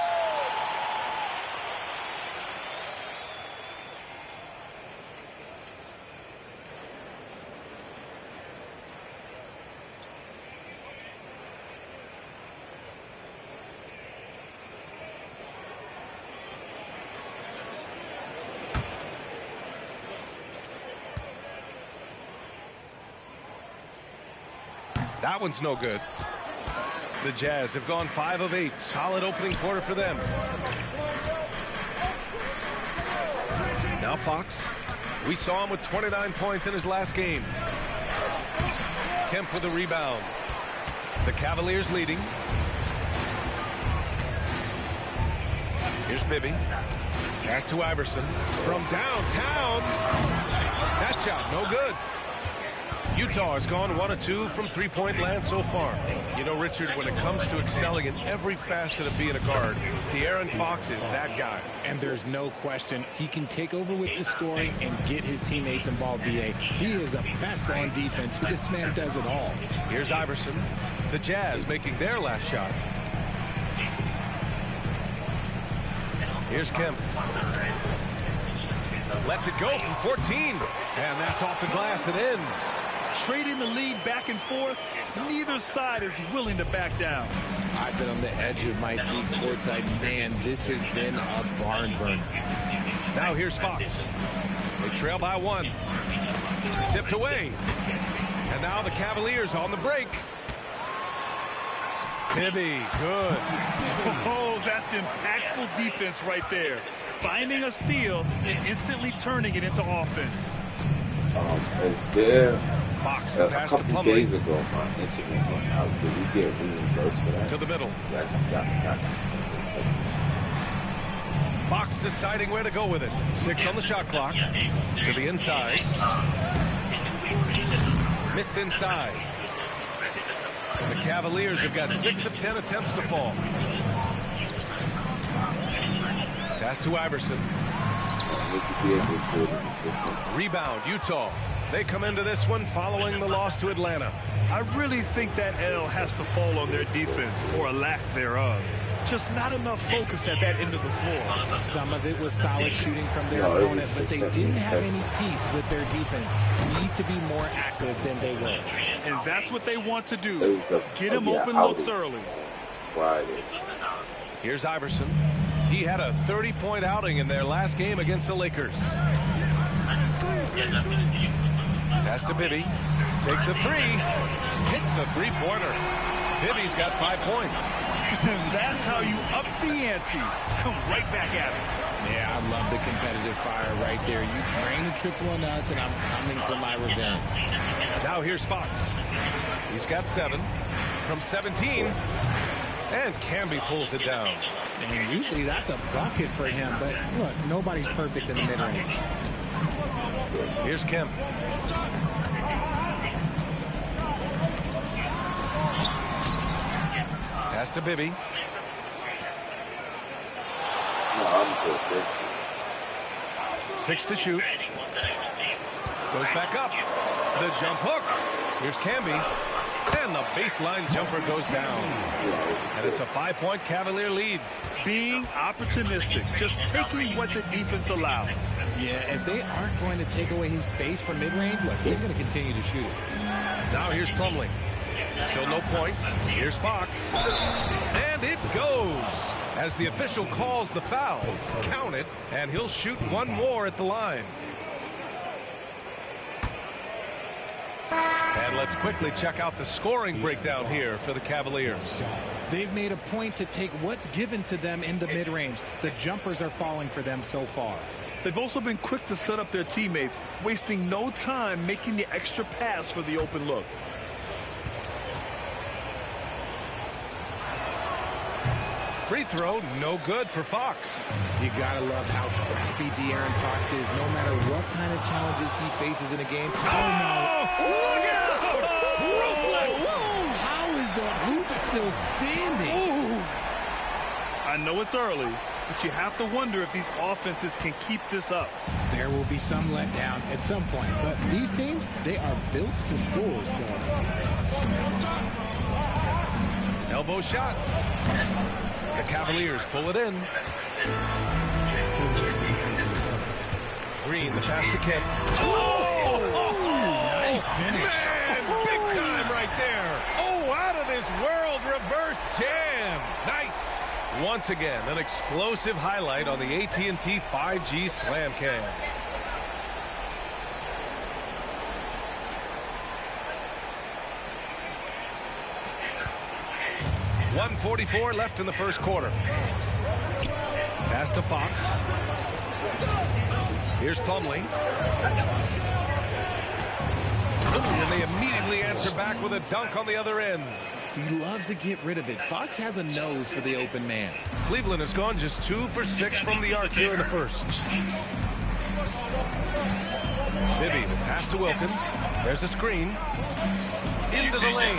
That one's no good. The Jazz have gone 5 of 8. Solid opening quarter for them. Now Fox. We saw him with 29 points in his last game. Kemp with a rebound. The Cavaliers leading. Here's Bibby. Pass to Iverson. From downtown. That shot no good. Utah has gone 1 of 2 from three-point land so far. You know, Richard, when it comes to excelling in every facet of being a guard, De'Aaron Fox is that guy. And there's no question he can take over with the scoring and get his teammates involved, B.A. He is a pest on defense. This man does it all. Here's Iverson. The Jazz making their last shot. Here's Kemp. Lets it go from 14. And that's off the glass and in. Trading the lead back and forth, neither side is willing to back down. I've been on the edge of my seat courtside. Man, this has been a barn burner. Now here's Fox. They trail by 1. Tipped away. And now the Cavaliers on the break. Tibby, good. Oh, that's impactful defense right there. Finding a steal and instantly turning it into offense. Fox, a pass to couple Plumlee. days ago, my incident went out. Did we get reimbursed for that? To the middle. Yeah. Fox deciding where to go with it. 6 on the shot clock. To the inside. Missed inside. The Cavaliers have got 6 of 10 attempts to fall. Pass to Iverson. Rebound, Utah. They come into this one following the loss to Atlanta. I really think that L has to fall on their defense, or a lack thereof. Just not enough focus at that end of the floor. Some of it was solid shooting from their opponent, but they didn't have any teeth with their defense. Need to be more active than they were. And that's what they want to do. Get him open looks early. Here's Iverson. He had a 30-point outing in their last game against the Lakers. Pass to Bibby. Takes a 3. Hits the three-pointer. Bibby's got 5 points. That's how you up the ante. Come right back at it. Yeah, I love the competitive fire right there. You drain a triple on us, and I'm coming for my revenge. Now here's Fox. He's got 7 from 17. And Camby pulls it down. And usually that's a bucket for him, but look, nobody's perfect in the mid-range. Here's Kemp. Pass to Bibby. 6 to shoot. Goes back up. The jump hook. Here's Camby. And the baseline jumper goes down. And it's a 5-point Cavalier lead. Being opportunistic, just taking what the defense allows. Yeah, if they aren't going to take away his space from mid-range, look, he's going to continue to shoot. Now here's Plumlee. Still no points. Here's Fox. And it goes. As the official calls the foul. Count it, and he'll shoot 1 more at the line. And let's quickly check out the scoring breakdown here for the Cavaliers. They've made a point to take what's given to them in the mid-range. The jumpers are falling for them so far. They've also been quick to set up their teammates, wasting no time making the extra pass for the open look. Free throw, no good for Fox. You gotta love how scrappy De'Aaron Fox is, no matter what kind of challenges he faces in a game. Oh, no! Look out! Ruthless! How is the hoop still standing? Ooh. I know it's early, but you have to wonder if these offenses can keep this up. There will be some letdown at some point, but these teams, they are built to score, so. Elbow shot. The Cavaliers pull it in. Green, the pass to Kemp. Nice finish. Man, big time right there. Oh, out of this world reverse jam. Nice. Once again, an explosive highlight on the AT&T 5G Slam Cam. .144 left in the first quarter. Pass to Fox. Here's Plumlee. And they immediately answer back with a dunk on the other end. He loves to get rid of it. Fox has a nose for the open man. Cleveland has gone just 2 for 6 from the arc here in the first. Bibby, the pass to Wilkins. There's a screen. Into the lane.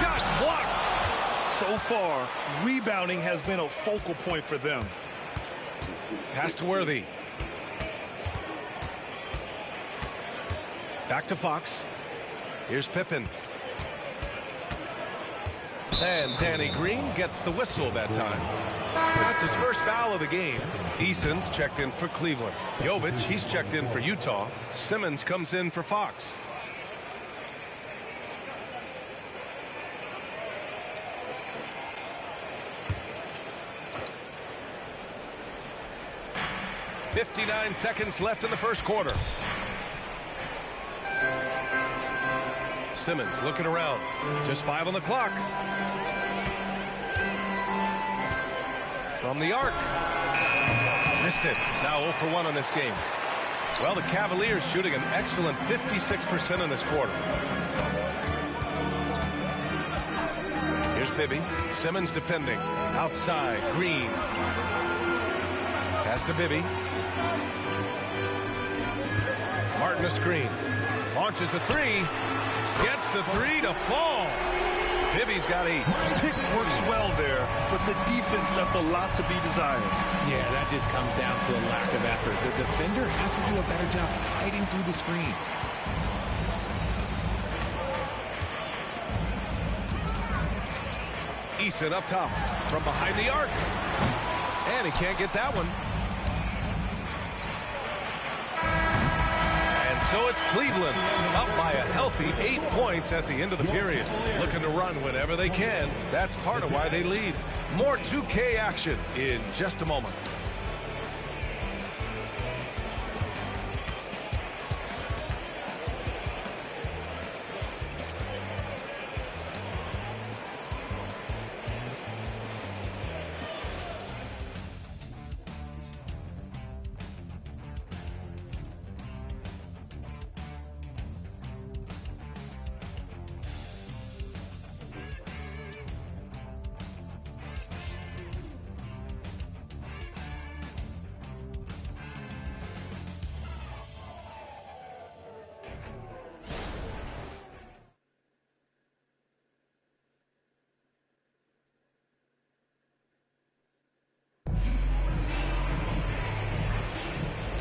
Shot blocked. So far, rebounding has been a focal point for them. Pass to Worthy. Back to Fox. Here's Pippen. And Danny Green gets the whistle that time. That's his first foul of the game. Eason's checked in for Cleveland. Jovic, he's checked in for Utah. Simmons comes in for Fox. .59 seconds left in the first quarter. Simmons looking around. Just 5 on the clock. From the arc. Missed it. Now 0 for 1 on this game. Well, the Cavaliers shooting an excellent 56% in this quarter. Here's Bibby. Simmons defending. Outside. Green. Pass to Bibby. Martin a screen. Launches a 3. Gets the 3 to fall. Bibby's got 8. Pick works well there, but the defense left a lot to be desired. Yeah, that just comes down to a lack of effort. The defender has to do a better job fighting through the screen. Eason up top from behind the arc. And he can't get that one. So it's Cleveland up by a healthy 8 points at the end of the period. Looking to run whenever they can. That's part of why they lead. More 2K action in just a moment.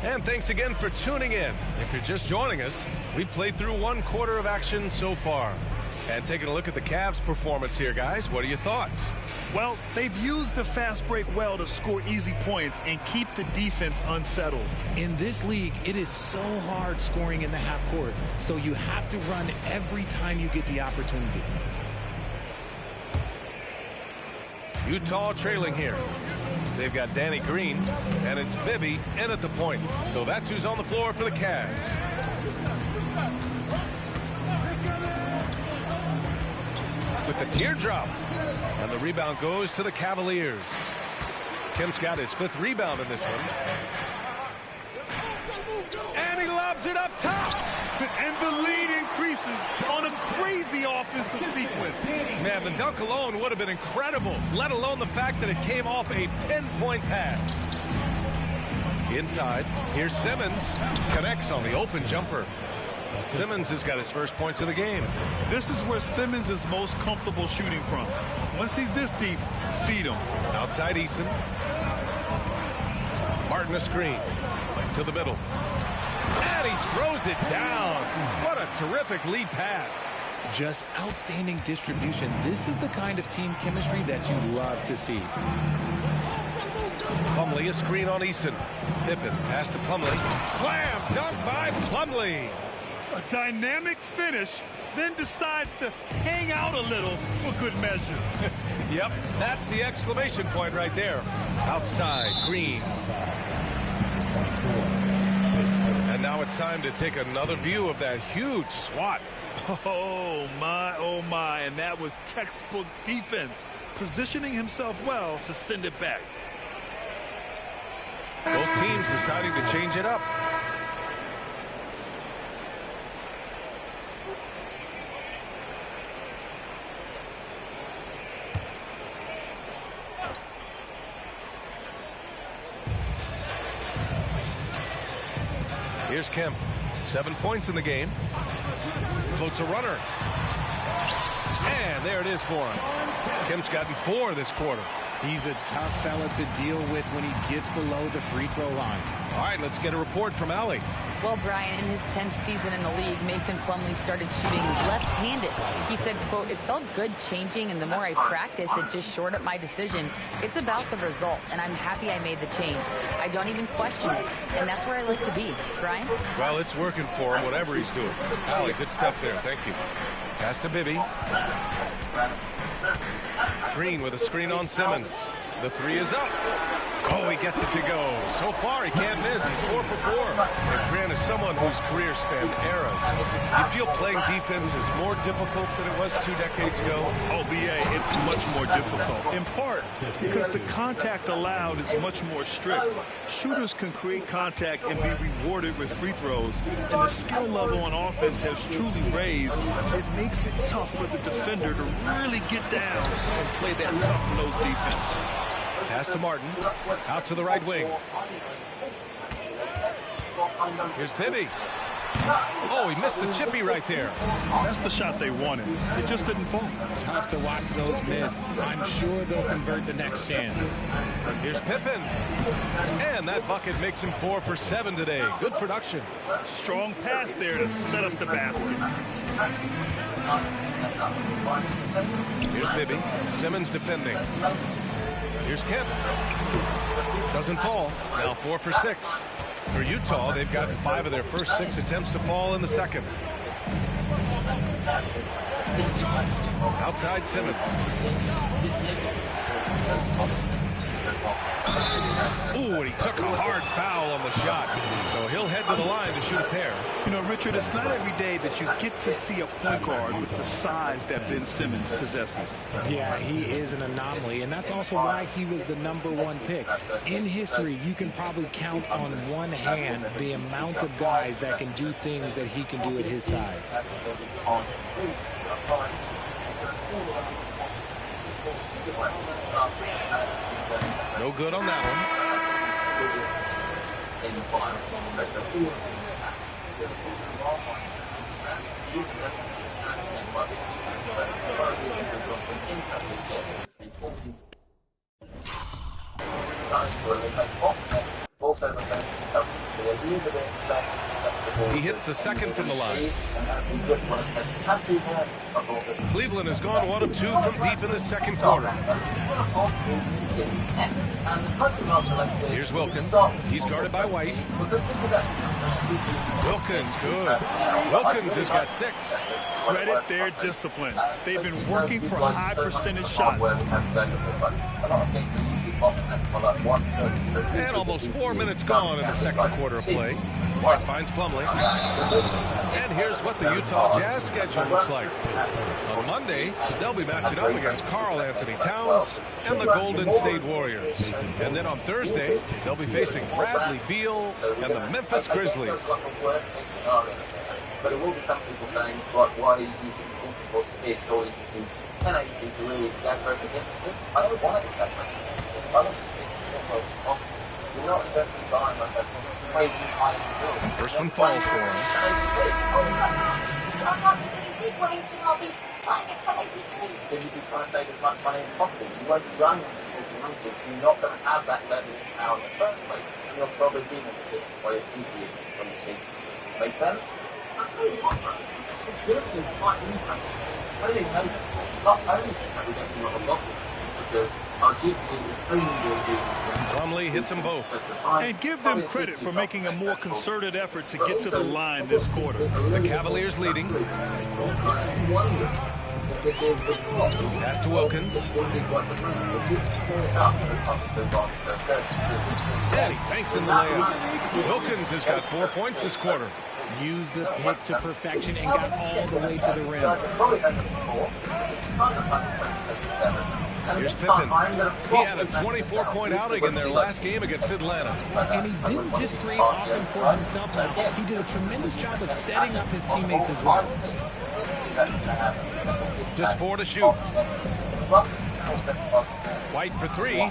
And thanks again for tuning in. If you're just joining us, we've played through 1 quarter of action so far. And taking a look at the Cavs' performance here, guys, what are your thoughts? Well, they've used the fast break well to score easy points and keep the defense unsettled. In this league, it is so hard scoring in the half court, so you have to run every time you get the opportunity. Utah trailing here. They've got Danny Green, and it's Bibby in at the point. So that's who's on the floor for the Cavs. With the teardrop. And the rebound goes to the Cavaliers. Kemp's got his 5th rebound in this one. And he lobs it up top. And the lead increases on a crazy offensive sequence. Man, the dunk alone would have been incredible, let alone the fact that it came off a pinpoint pass. Inside, here's Simmons. Connects on the open jumper. Simmons has got his first points of the game. This is where Simmons is most comfortable shooting from. Once he's this deep, feed him. Outside Eason. Martin a screen. To the middle. And he throws it down. What a terrific lead pass. Just outstanding distribution. This is the kind of team chemistry that you love to see. Plumlee a screen on Eason. Pippen pass to Plumlee. Slam dunk by Plumlee. A dynamic finish, then decides to hang out a little for good measure. Yep, that's the exclamation point right there. Outside, Green. And now it's time to take another view of that huge swat. Oh my, and that was textbook defense, positioning himself well to send it back. Both teams deciding to change it up. Here's Kemp. 7 points in the game. Floats a runner. And there it is for him. Kemp's gotten 4 this quarter. He's a tough fella to deal with when he gets below the free throw line. All right, let's get a report from Allie. Well, Brian, in his 10th season in the league, Mason Plumlee started shooting left-handed. He said, quote, "It felt good changing, and the more I practice, it just shored up my decision. It's about the result, and I'm happy I made the change. I don't even question it, and that's where I like to be." Brian? Well, it's working for him, whatever he's doing. Allie, good stuff there. Thank you. Pass to Bibby. Green with a screen on Simmons. The 3 is up. Oh, he gets it to go. So far, he can't miss. He's 4 for 4. And Grant is someone whose career spanned eras. Do you feel playing defense is more difficult than it was 2 decades ago? Oh, BA, it's much more difficult. In part because the contact allowed is much more strict. Shooters can create contact and be rewarded with free throws. And the skill level on offense has truly raised. It makes it tough for the defender to really get down and play that tough nose defense. Pass to Martin. Out to the right wing. Here's Bibby. Oh, he missed the chippy right there. That's the shot they wanted. It just didn't fall. Tough to watch those miss. I'm sure they'll convert the next chance. Here's Pippen. And that bucket makes him 4 for 7 today. Good production. Strong pass there to set up the basket. Here's Bibby. Simmons defending. Here's Kemp. Doesn't fall. Now 4 for 6. For Utah, they've gotten 5 of their first 6 attempts to fall in the second. Outside Simmons. Ooh, and he took a hard foul on the shot. So he'll head to the line to shoot a pair. You know, Richard, it's not every day that you get to see a point guard with the size that Ben Simmons possesses. Yeah, he is an anomaly, and that's also why he was the #1 pick. In history, you can probably count on one hand the amount of guys that can do things that he can do at his size. No good on that one. He hits the second from the line. Cleveland has gone 1 of 2 from deep in the second quarter. Here's Wilkins. He's guarded by White. Wilkins, good. Wilkins has got 6. Credit their discipline. They've been working for high percentage shots. And almost 4 minutes gone in the second quarter of play. White finds Plumlee. And here's what the Utah Jazz schedule looks like. On Monday, they'll be matching up against Karl Anthony Towns and the Golden State Warriors. And then on Thursday, they'll be facing Bradley Beal and the Memphis Grizzlies. But there will be some people saying, like, why are you using multiple here? Surely he's 1080 to really exaggerate the differences. I don't want to exaggerate the differences. I want to make it as well as possible. You're not expecting to die like that crazy high build. First one falls for him. Then you'd be trying to save as much money as possible. You won't run as much as you're not going to have that level of power in the first place. And you'll probably be limited by your TV when you see. Make sense? That's really what works. It's really quite interesting. I didn't know this. Not only that we don't do a lot because our GPU is only Plumlee hits them both. And give them credit for making a more concerted effort to get to the line this quarter. The Cavaliers leading. Pass to Wilkins. And he tanks in the layup. Wilkins has got 4 points this quarter. Used the pick to perfection and got all the way to the rim. Here's Pippen. He had a 24-point outing in their last game against Atlanta. And he didn't just create offense for himself now. He did a tremendous job of setting up his teammates as well. Just 4 to shoot. White for 3.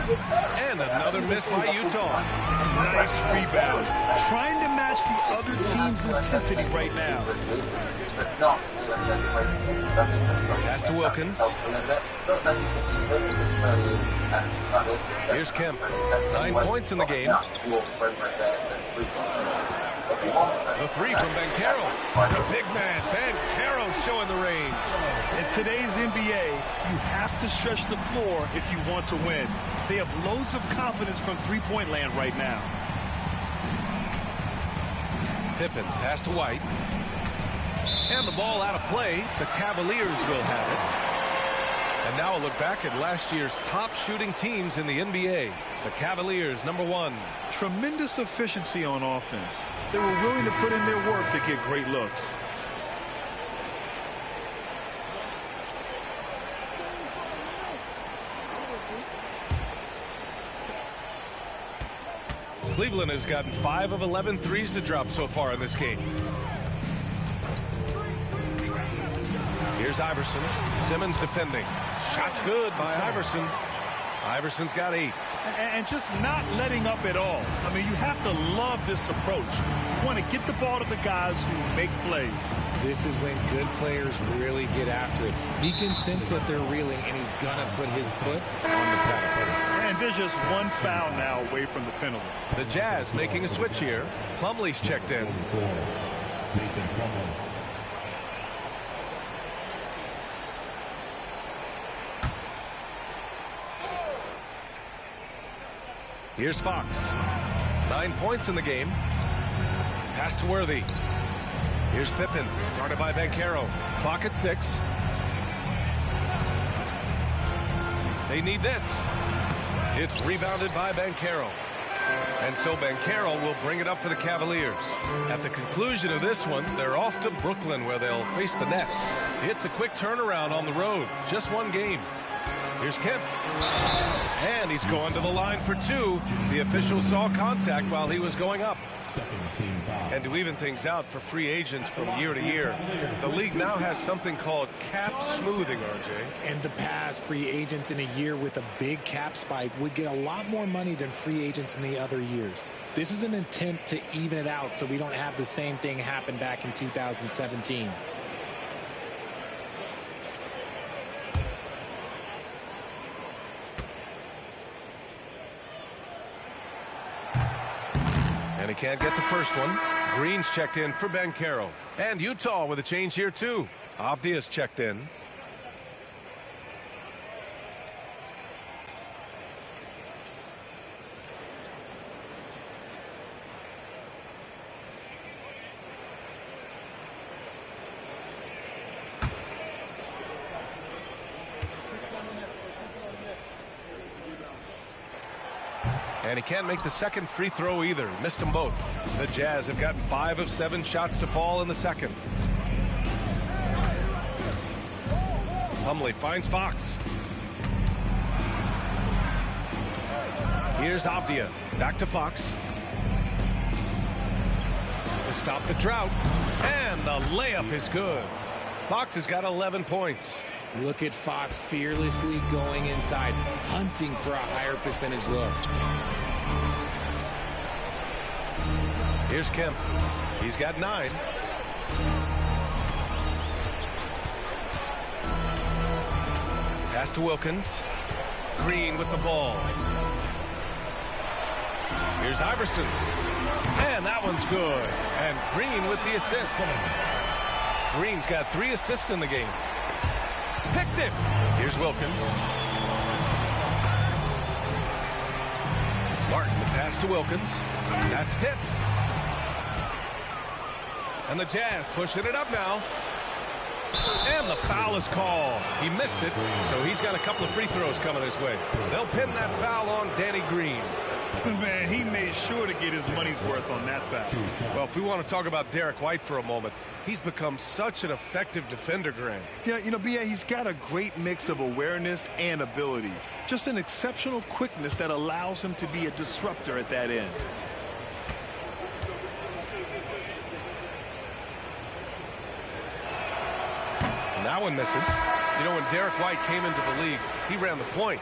And another miss by Utah. Nice rebound. Trying to match the other team's intensity right now. Pass to Wilkins. Here's Kemp. 9 points in the game. The three from Banchero. The big man, Banchero, showing the range. In today's NBA, you have to stretch the floor if you want to win. They have loads of confidence from three-point land right now. Pippen, pass to White. And the ball out of play. The Cavaliers will have it. And now a look back at last year's top shooting teams in the NBA. The Cavaliers, #1. Tremendous efficiency on offense. They were willing to put in their work to get great looks. Cleveland has gotten 5 of 11 threes to drop so far in this game. Here's Iverson. Simmons defending. Shot's good by Iverson. Iverson's got 8. And just not letting up at all. I mean, you have to love this approach. You want to get the ball to the guys who make plays. This is when good players really get after it. He can sense that they're reeling, and he's going to put his foot on the pedal. And there's just one foul now away from the penalty. The Jazz making a switch here. Plumlee's checked in. Here's Fox. 9 points in the game. Pass to Worthy. Here's Pippen, guarded by Banchero. Clock at 6. They need this. It's rebounded by Banchero. And so Banchero will bring it up for the Cavaliers. At the conclusion of this one, they're off to Brooklyn where they'll face the Nets. It's a quick turnaround on the road. Just one game. Here's Kemp. And he's going to the line for 2. The official saw contact while he was going up. And to even things out for free agents from year to year, the league now has something called cap smoothing, RJ. In the past, free agents in a year with a big cap spike would get a lot more money than free agents in the other years. This is an attempt to even it out so we don't have the same thing happen back in 2017. And he can't get the first one. Green's checked in for Banchero. And Utah with a change here, too. Avdia's checked in. And he can't make the second free throw either. He missed them both. The Jazz have gotten 5 of 7 shots to fall in the second. Plumlee finds Fox. Here's Avdia. Back to Fox. To stop the drought. And the layup is good. Fox has got 11 points. Look at Fox fearlessly going inside, hunting for a higher percentage look. Here's Kemp. He's got 9. Pass to Wilkins. Green with the ball. Here's Iverson. And that one's good. And Green with the assist. Green's got 3 assists in the game. Picked him. Here's Wilkins. Martin, the pass to Wilkins. That's tipped. And the Jazz pushing it up now. And the foul is called. He missed it, so he's got a couple of free throws coming his way. They'll pin that foul on Danny Green. Man, he made sure to get his money's worth on that foul. Well, if we want to talk about Derek White for a moment, he's become such an effective defender, Graham. Yeah, you know, B.A., he's got a great mix of awareness and ability. Just an exceptional quickness that allows him to be a disruptor at that end. And that one misses. You know, when Derek White came into the league, he ran the point.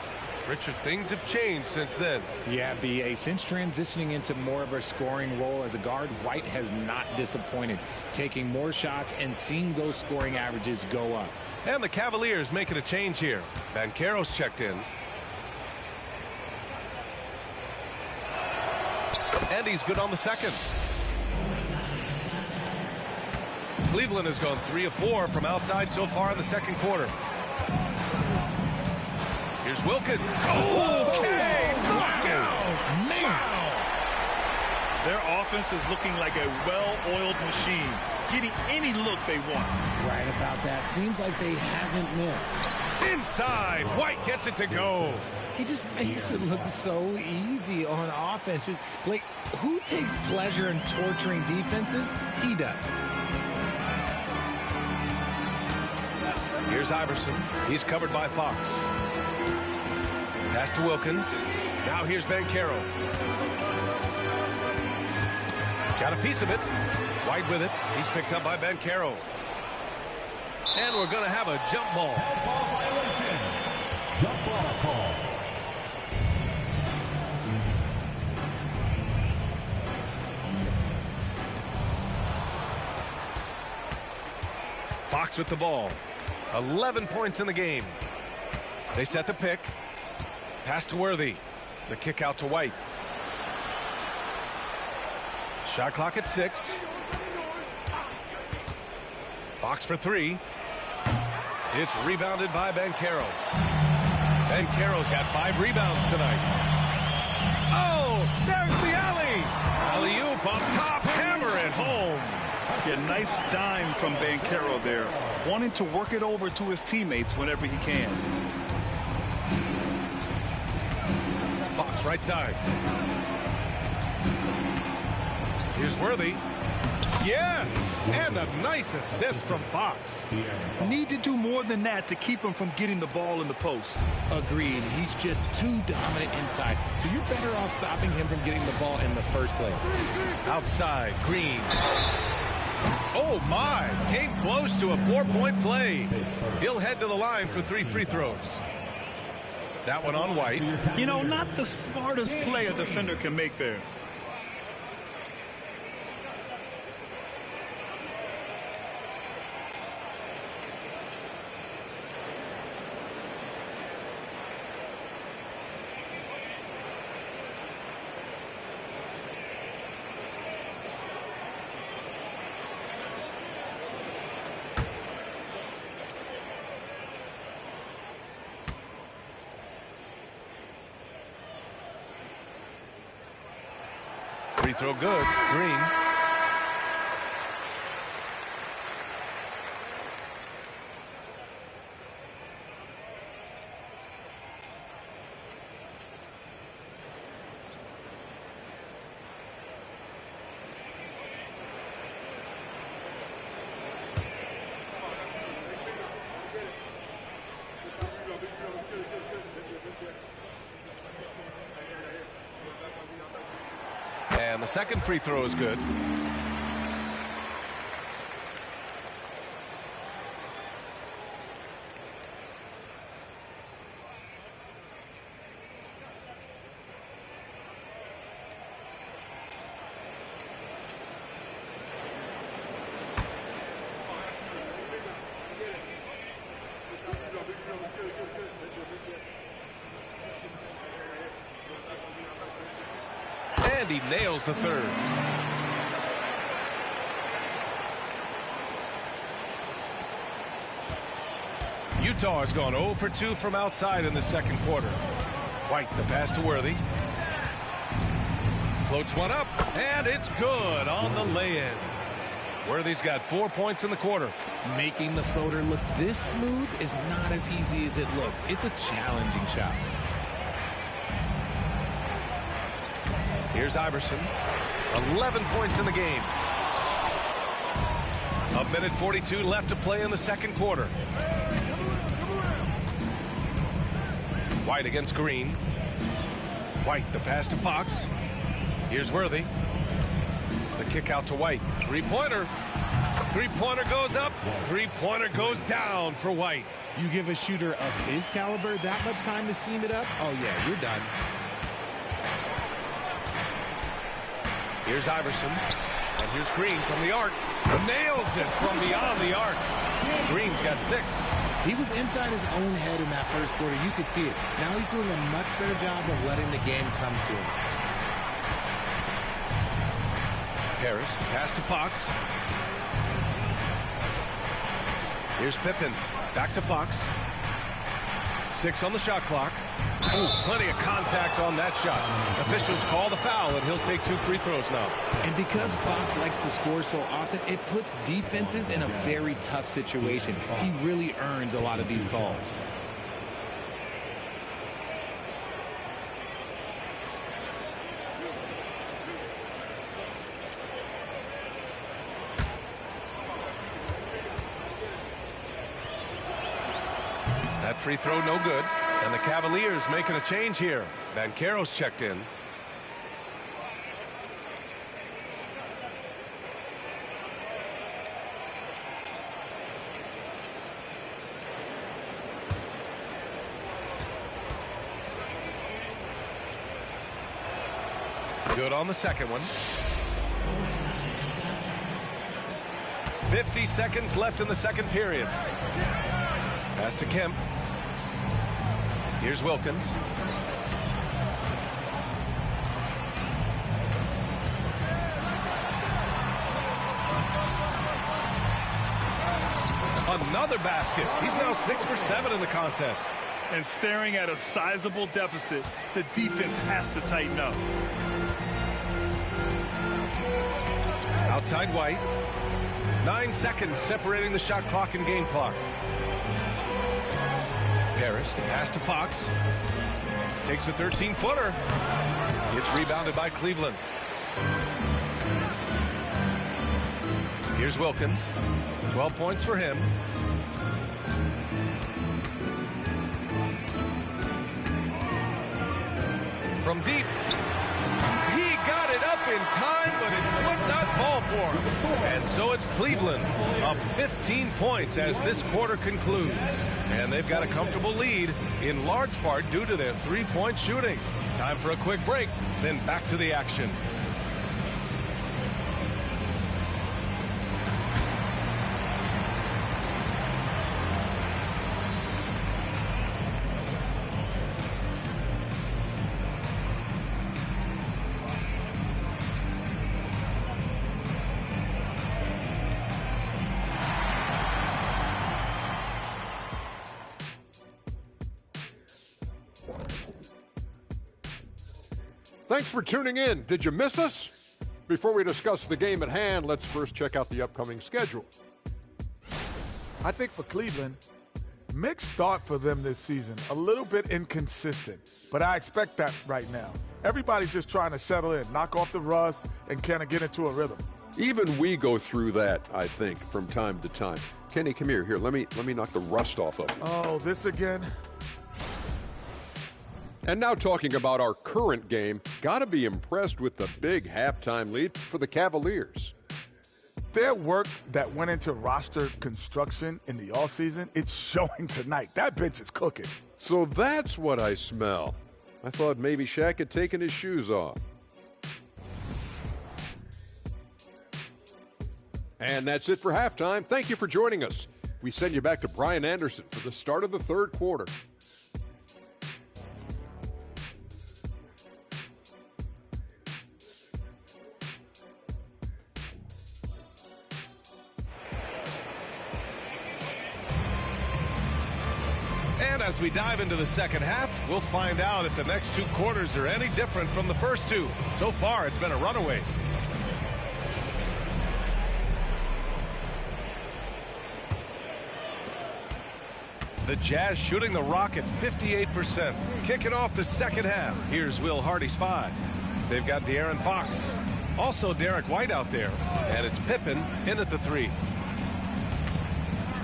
Richard, things have changed since then. Yeah, B.A. Since transitioning into more of a scoring role as a guard, White has not disappointed, taking more shots and seeing those scoring averages go up. And the Cavaliers making a change here. Banchero's checked in. And he's good on the second. Cleveland has gone 3 of 4 from outside so far in the second quarter. Here's Wilkins. Okay, knockout. Wow. Their offense is looking like a well-oiled machine, getting any look they want. Right about that. Seems like they haven't missed. Inside, White gets it to go. He just makes it look so easy on offense. Like, who takes pleasure in torturing defenses? He does. Here's Iverson. He's covered by Fox. Pass to Wilkins. Now here's Banchero. Got a piece of it. White with it. He's picked up by Banchero. And we're going to have a jump ball. Jump ball call. Fox with the ball. 11 points in the game. They set the pick. Pass to Worthy. The kick out to White. Shot clock at 6. Fox for 3. It's rebounded by Banchero. Banchero's got 5 rebounds tonight. Oh, there's the alley. Alley-oop up top, hammer it home. Yeah, nice dime from Banchero there, wanting to work it over to his teammates whenever he can. Fox right side. Here's Worthy. Yes, and a nice assist from Fox. Need to do more than that to keep him from getting the ball in the post. Agreed. He's just too dominant inside. So you're better off stopping him from getting the ball in the first place. Outside, Green. Oh, my. Came close to a 4-point play. He'll head to the line for 3 free throws. That one on White. You know, not the smartest play a defender can make there. Free throw good. Green. And the second free throw is good. And he nails the third. Utah has gone 0 for 2 from outside in the second quarter. White, the pass to Worthy. Floats one up, and it's good on the lay-in. Worthy's got 4 points in the quarter. Making the floater look this smooth is not as easy as it looks. It's a challenging shot. Here's Iverson. 11 points in the game. 1:42 left to play in the second quarter. White against Green. White, the pass to Fox. Here's Worthy. The kick out to White. Three-pointer. Three-pointer goes up. Three-pointer goes down for White. You give a shooter of his caliber that much time to seam it up, oh yeah, you're done. Here's Iverson. And here's Green from the arc. Nails it from beyond the arc. Green's got 6. He was inside his own head in that first quarter. You could see it. Now he's doing a much better job of letting the game come to him. Harris, pass to Fox. Here's Pippen. Back to Fox. 6 on the shot clock. Ooh, plenty of contact on that shot. Officials call the foul, and he'll take 2 free throws now. And because Fox likes to score so often, it puts defenses in a very tough situation. He really earns a lot of these calls. That free throw no good. And the Cavaliers making a change here. Banchero's checked in. Good on the second one. 50 seconds left in the second period. Pass to Kemp. Here's Wilkins. Another basket. He's now 6 for 7 in the contest. And staring at a sizable deficit, the defense has to tighten up. Outside White. 9 seconds separating the shot clock and game clock. Harris, the pass to Fox. Takes a 13-footer. It's rebounded by Cleveland. Here's Wilkins. 12 points for him. From deep. He got it up in time, but it would not fall for him. And so it's Cleveland up 15 points as this quarter concludes. And they've got a comfortable lead, in large part due to their three-point shooting. Time for a quick break, then back to the action. Thanks for tuning in. Did you miss us? Before we discuss the game at hand, let's first check out the upcoming schedule. I think for Cleveland, mixed start for them this season. A little bit inconsistent, but I expect that right now. Everybody's just trying to settle in, knock off the rust, and kind of get into a rhythm. Even we go through that, I think, from time to time. Kenny, come here. Here, let me knock the rust off of you. Oh, this again? And now talking about our current game, gotta be impressed with the big halftime lead for the Cavaliers. Their work that went into roster construction in the offseason, it's showing tonight. That bench is cooking. So that's what I smell. I thought maybe Shaq had taken his shoes off. And that's it for halftime. Thank you for joining us. We send you back to Brian Anderson for the start of the third quarter. And as we dive into the second half, we'll find out if the next 2 quarters are any different from the first 2. So far, it's been a runaway. The Jazz shooting the rock at 58%. Kicking off the second half. Here's Will Hardy's 5. They've got De'Aaron Fox. Also Derek White out there. And it's Pippen in at the 3.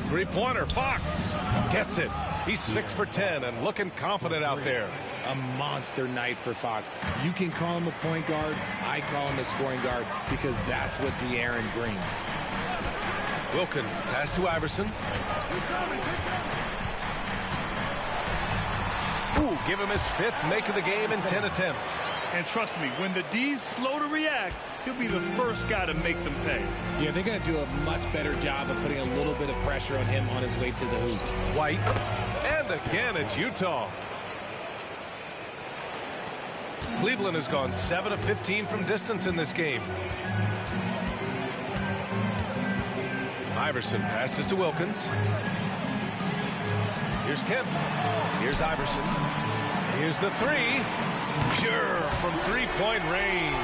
Three-pointer. Fox gets it. He's 6 for 10 and looking confident out there. A monster night for Fox. You can call him a point guard. I call him a scoring guard because that's what De'Aaron brings. Wilkins, pass to Iverson. Ooh, give him his 5th make of the game in 10 attempts. And trust me, when the D's slow to react, he'll be the first guy to make them pay. Yeah, they're going to do a much better job of putting a little bit of pressure on him on his way to the hoop. White. And again, it's Utah. Cleveland has gone 7 of 15 from distance in this game. Iverson passes to Wilkins. Here's Kemp. Here's Iverson. Here's the 3. Pure from 3-point range.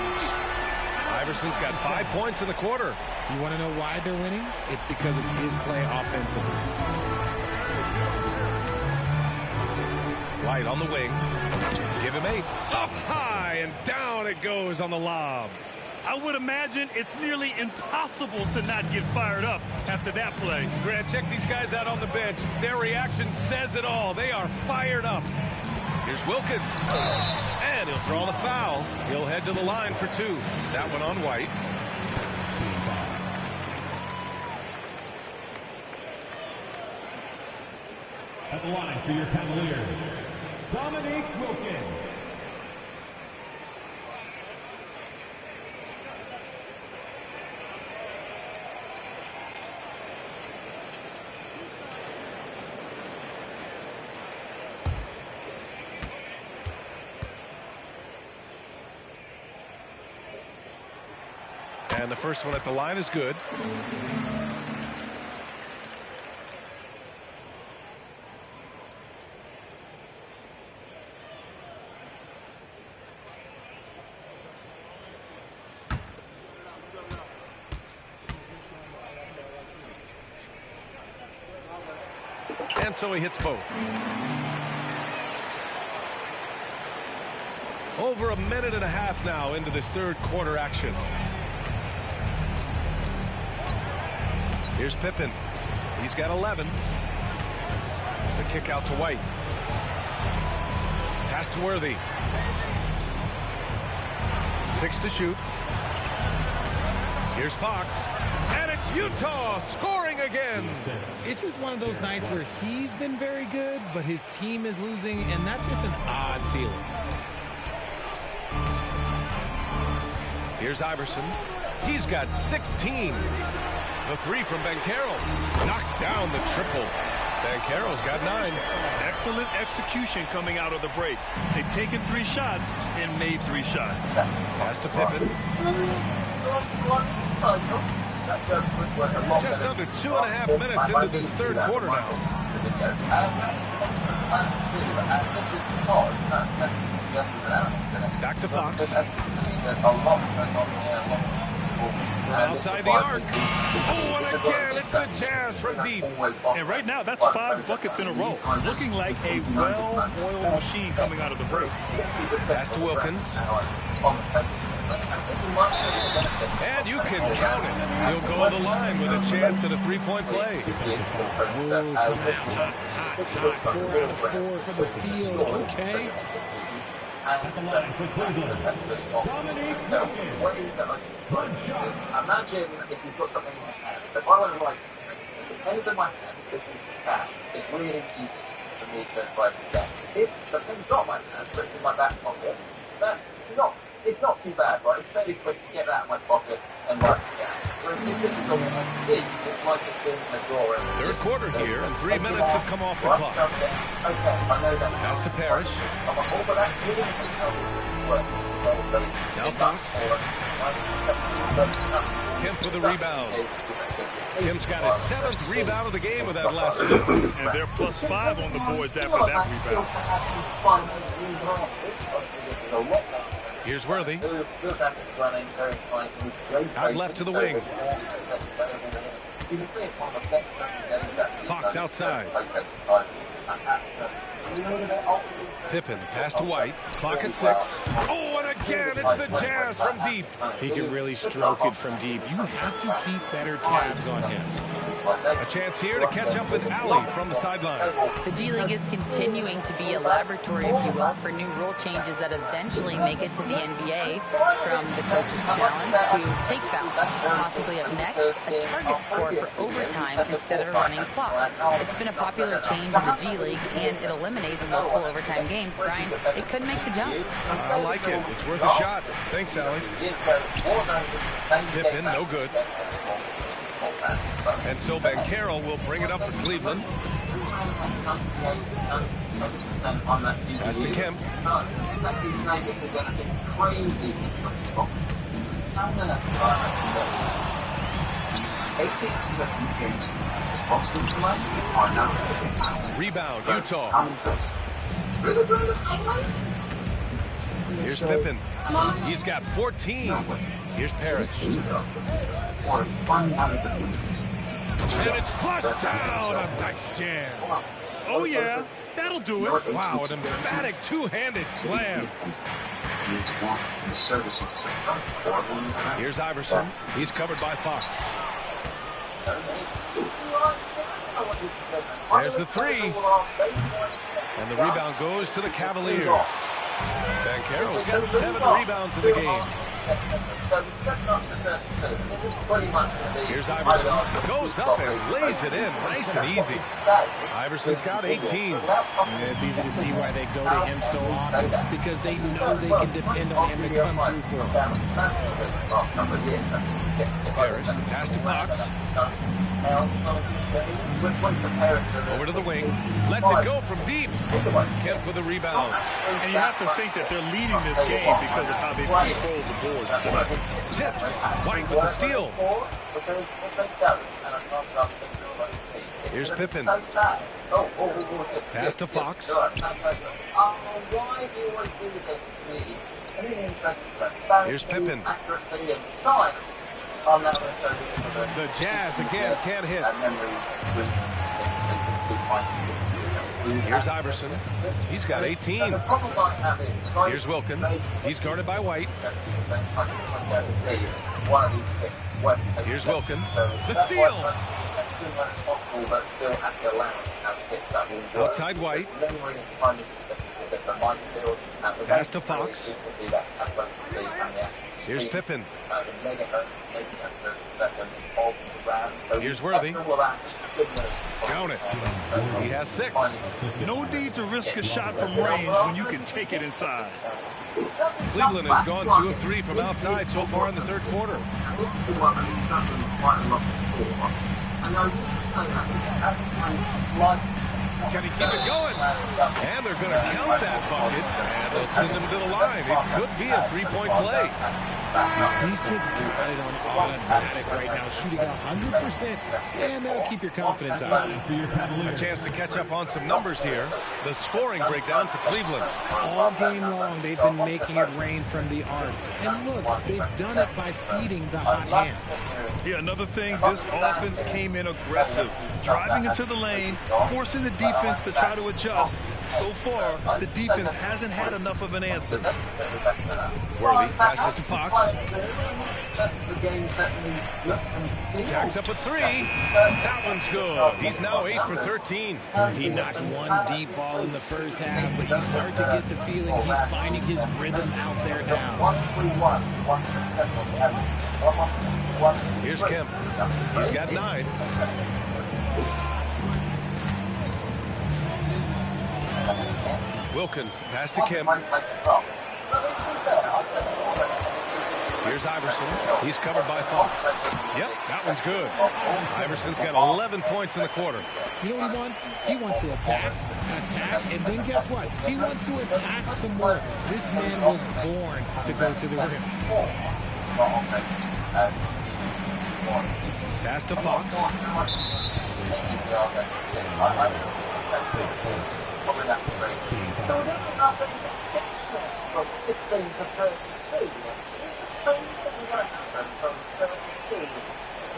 Iverson's got 5 points in the quarter. You want to know why they're winning? It's because of his play offensively. White on the wing. Give him 8. Up high and down it goes on the lob. I would imagine it's nearly impossible to not get fired up after that play. Grant, check these guys out on the bench. Their reaction says it all. They are fired up. Here's Wilkins. And he'll draw the foul. He'll head to the line for 2. That one on White. At the line for your Cavaliers, Dominique Wilkins. And the first one at the line is good. And so he hits both. Over a minute and a half now into this third quarter action. Here's Pippen. He's got 11. The kick out to White. Pass to Worthy. 6 to shoot. Here's Fox. And it's Utah scoring again. It's just one of those nights where he's been very good, but his team is losing, and that's just an odd feeling. Here's Iverson. He's got 16. The 3 from Banchero knocks down the triple. Banchero's got 9. Excellent execution coming out of the break. They've taken 3 shots and made 3 shots. Pass to Pippen. Just under 2.5 minutes into this third quarter now. Back to Fox. Outside the arc. Oh, and again, it's the Jazz from deep. And right now, that's 5 buckets in a row. Looking like a well-oiled machine coming out of the break. Pass to Wilkins. And you can count it. He'll go to the line with a chance at a 3-point play. Whoa, hot. 4 out of 4 for the field. Okay. At the line for Cleveland, Dominique Wilkins. One shot. Imagine if you've got something in your hands. So if I want to write something, the pen's in my hands, this is fast. It's really easy for me to write it down. If the pen's not in my hand, but it's in my back pocket, it's not too bad, right? It's fairly quick to get that out of my pocket and write it down. Whereas if this is almost big, it's like it's in a drawer. Third quarter here, and 3 minutes have come off the clock. Okay, I know that. Pass to Parrish. Now Fox. Kemp with a rebound. Kemp's got his 7th rebound of the game with that last one. And they're +5 on the boards after that rebound. Here's Worthy. Out left to the wing. Fox outside. Pippen, pass to White. Clock at 6. Oh, and again, it's the Jazz from deep. He can really stroke it from deep. You have to keep better tabs on him. A chance here to catch up with Ali from the sideline. The G League is continuing to be a laboratory, if you will, for new rule changes that eventually make it to the NBA, from the coach's challenge to take foul. Possibly up next, a target score for overtime instead of a running clock. It's been a popular change in the G League, and it eliminates multiple overtime games. Brian, it could make the jump. I like it. It's worth a shot. Thanks, Ali. Tip in, no good. And so Banchero will bring it up for Cleveland. Pass to Kemp. Rebound, Utah. Here's Pippen. He's got 14. Here's Parrish. And it's flushed down. A nice jam. Oh, yeah. That'll do it. Wow, an emphatic two-handed slam. Here's Iverson. He's covered by Fox. There's the three. And the rebound goes to the Cavaliers. Banchero's got 7 rebounds in the game. Here's Iverson. Goes up and lays it in nice and easy. Iverson's got 18. Yeah, it's easy to see why they go to him so often, because they know they can depend on him to come through for them. Parrish, the pass to Fox. Over to the wing. Lets it go from deep. Kemp with a rebound. And you have to think that they're leading this game because of how they control the boards tonight. Tipped. White with the steal. Here's Pippen. Pass to Fox. Here's Pippen. The Jazz again can't hit. Here's Iverson. He's got 18. Here's Wilkins. He's guarded by White. Here's Wilkins. The steal. Outside White. Pass to Fox. Here's Pippen. Here's Worthy. Count it. He has 6. No need to risk a shot from range when you can take it inside. Cleveland has gone 2 of 3 from outside so far in the third quarter. Can he keep it going? And they're going to count that bucket, and they'll send him to the line. It could be a 3-point play. He's just got it on automatic right now, shooting 100%, and that'll keep your confidence up. A chance to catch up on some numbers here. The scoring breakdown for Cleveland. All game long, they've been making it rain from the arc. And look, they've done it by feeding the hot hands. Yeah, another thing, this offense came in aggressive, driving into the lane, forcing the defense to try to adjust. So far, the defense hasn't had enough of an answer. Worthy passes to Fox. Jacks up a 3. That one's good. He's now 8 for 13. He knocked one deep ball in the first half, but you start to get the feeling he's finding his rhythm out there now. Here's Kemp. He's got 9. Wilkins, pass to Kemp. Here's Iverson. He's covered by Fox. Yep, that one's good. Iverson's got 11 points in the quarter. You know what he wants? He wants to attack, and then guess what? He wants to attack some more. This man was born to go to the rim. Pass to Fox. So we're going to step from 16 to 32. Is the same thing going to happen from 32 to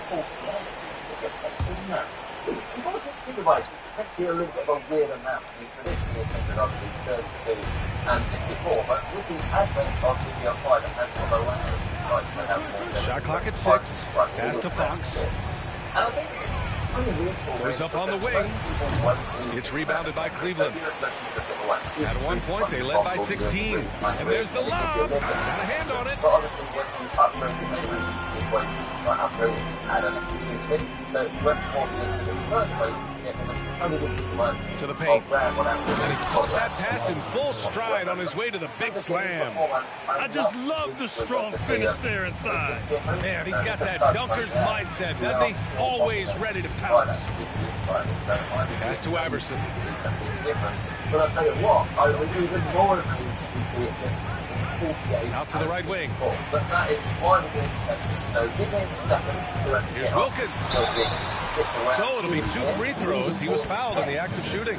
48? No. You've got to think about it. It's actually a little bit of a weird amount. You traditionally think that I'd be 32 and 64, but with the advent of DDR5, that's what allowed us to have more. Shot clock at 6. Pass to Fox. And I think Goes up on the wing. It's rebounded by Cleveland. At one point, they led by 16. And there's the lob. Got a hand on it. To the paint. And he caught that pass in full stride on his way to the big slam. I just love the strong finish there inside. Man, he's got that dunker's mindset, doesn't he? Always ready to pounce. Pass to Iverson. But I'll tell you what, I was even more out to the right wing. But that is widely contested. So give me a second to here's Wilkins. So it'll be 2 free throws. He was fouled in the act of shooting.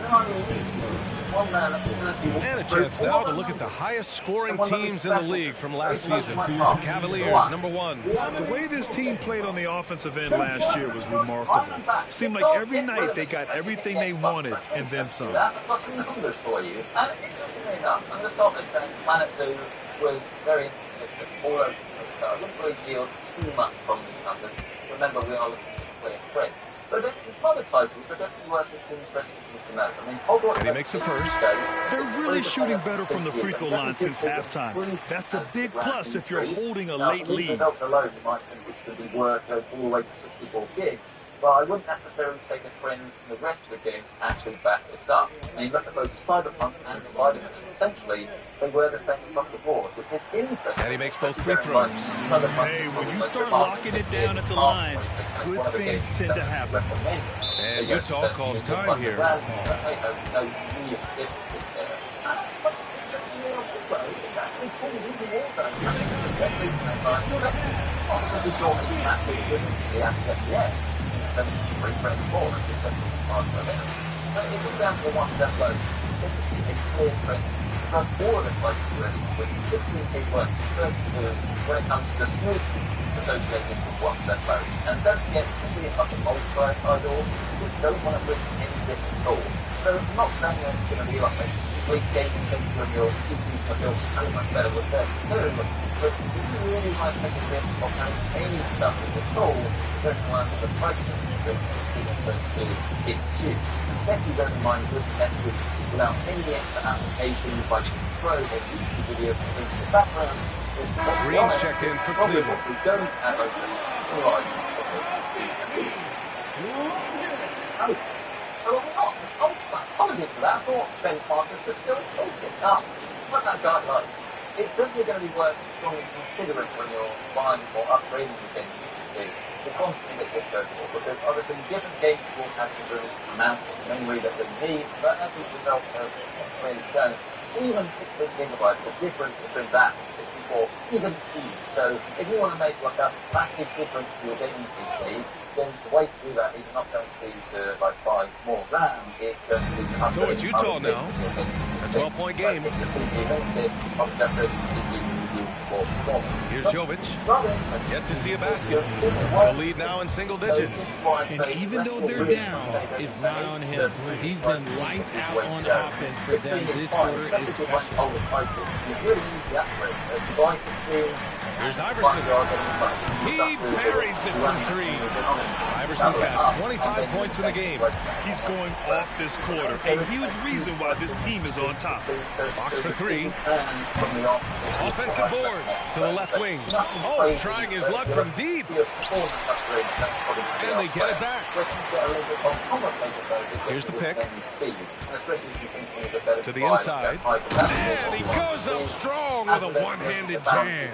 And a chance now to look at the highest scoring teams in the league from last season. Cavaliers, #1. The way this team played on the offensive end last year was remarkable. Seemed like every night they got everything they wanted and then some. I've got some numbers for you. And interestingly enough, I'm going to start by saying Planet 2 was very inconsistent all over the place. So I wouldn't really deal too much from these numbers. Remember, we are looking to play friends. But in some other titles, they're definitely worse with things for Mr. Mel. I mean, Hogwarts. And he makes the first. They're really shooting better from the free throw line since halftime. That's a big plus if you're holding a late lead. Results alone, you might think it's going to be worth all the way to 64 gig. But I wouldn't necessarily say the trends in the rest of the games actually back this up. I mean, look at both Cyberpunk and Spider-Man. Essentially, they were the same across the board, which is interesting. And he makes both free throws. Hey, when you start locking it down at the line, good things tend to happen. And Utah calls time here. It's all down to one step low. This is a clear trend. Because all of the places really, with 16 people when it comes to the smooth associated with one step low. And don't forget, especially if like a multi-side idol, you don't want to risk any bits at all. So I'm not saying that it's going to be like a complete game changer when your PC's going to feel so much better with that. No, but if you really want to take a risk of having any stuff with at all, then one of the pricing is cheap. Especially bearing in mind this tested without any extra applications like Pro or YouTube video in the background. Green's checked in for Cleveland. We don't have open apologies for that. I thought Ben Parker was still talking. What that guy like. It's definitely going to be worth considering when you're buying or upgrading the game you can see. The quantity that you go for, because obviously different games will have different amounts of memory that they need, but as a result of really don't. Even 16 gigabytes, the difference between that and 64 isn't huge. So if you want to make like a massive difference to your gaming PC, then the way to do that is not going to be to like buy more RAM, it's going to be to so it's Utah now. A 12-point game. Here's Jovic. Yet to see a basket. The lead now in single digits. And even though they're down, it's not on him. He's been lights out on offense for them this quarter especially. Here's Iverson. He buries it from 3. Iverson's got 25 points in the game. He's going off this quarter. A huge reason why this team is on top. Box for 3. Offensive board to the left wing. Oh, trying his luck from deep. And they get it back. Here's the pick. To the inside. And he goes up strong with a one-handed jam.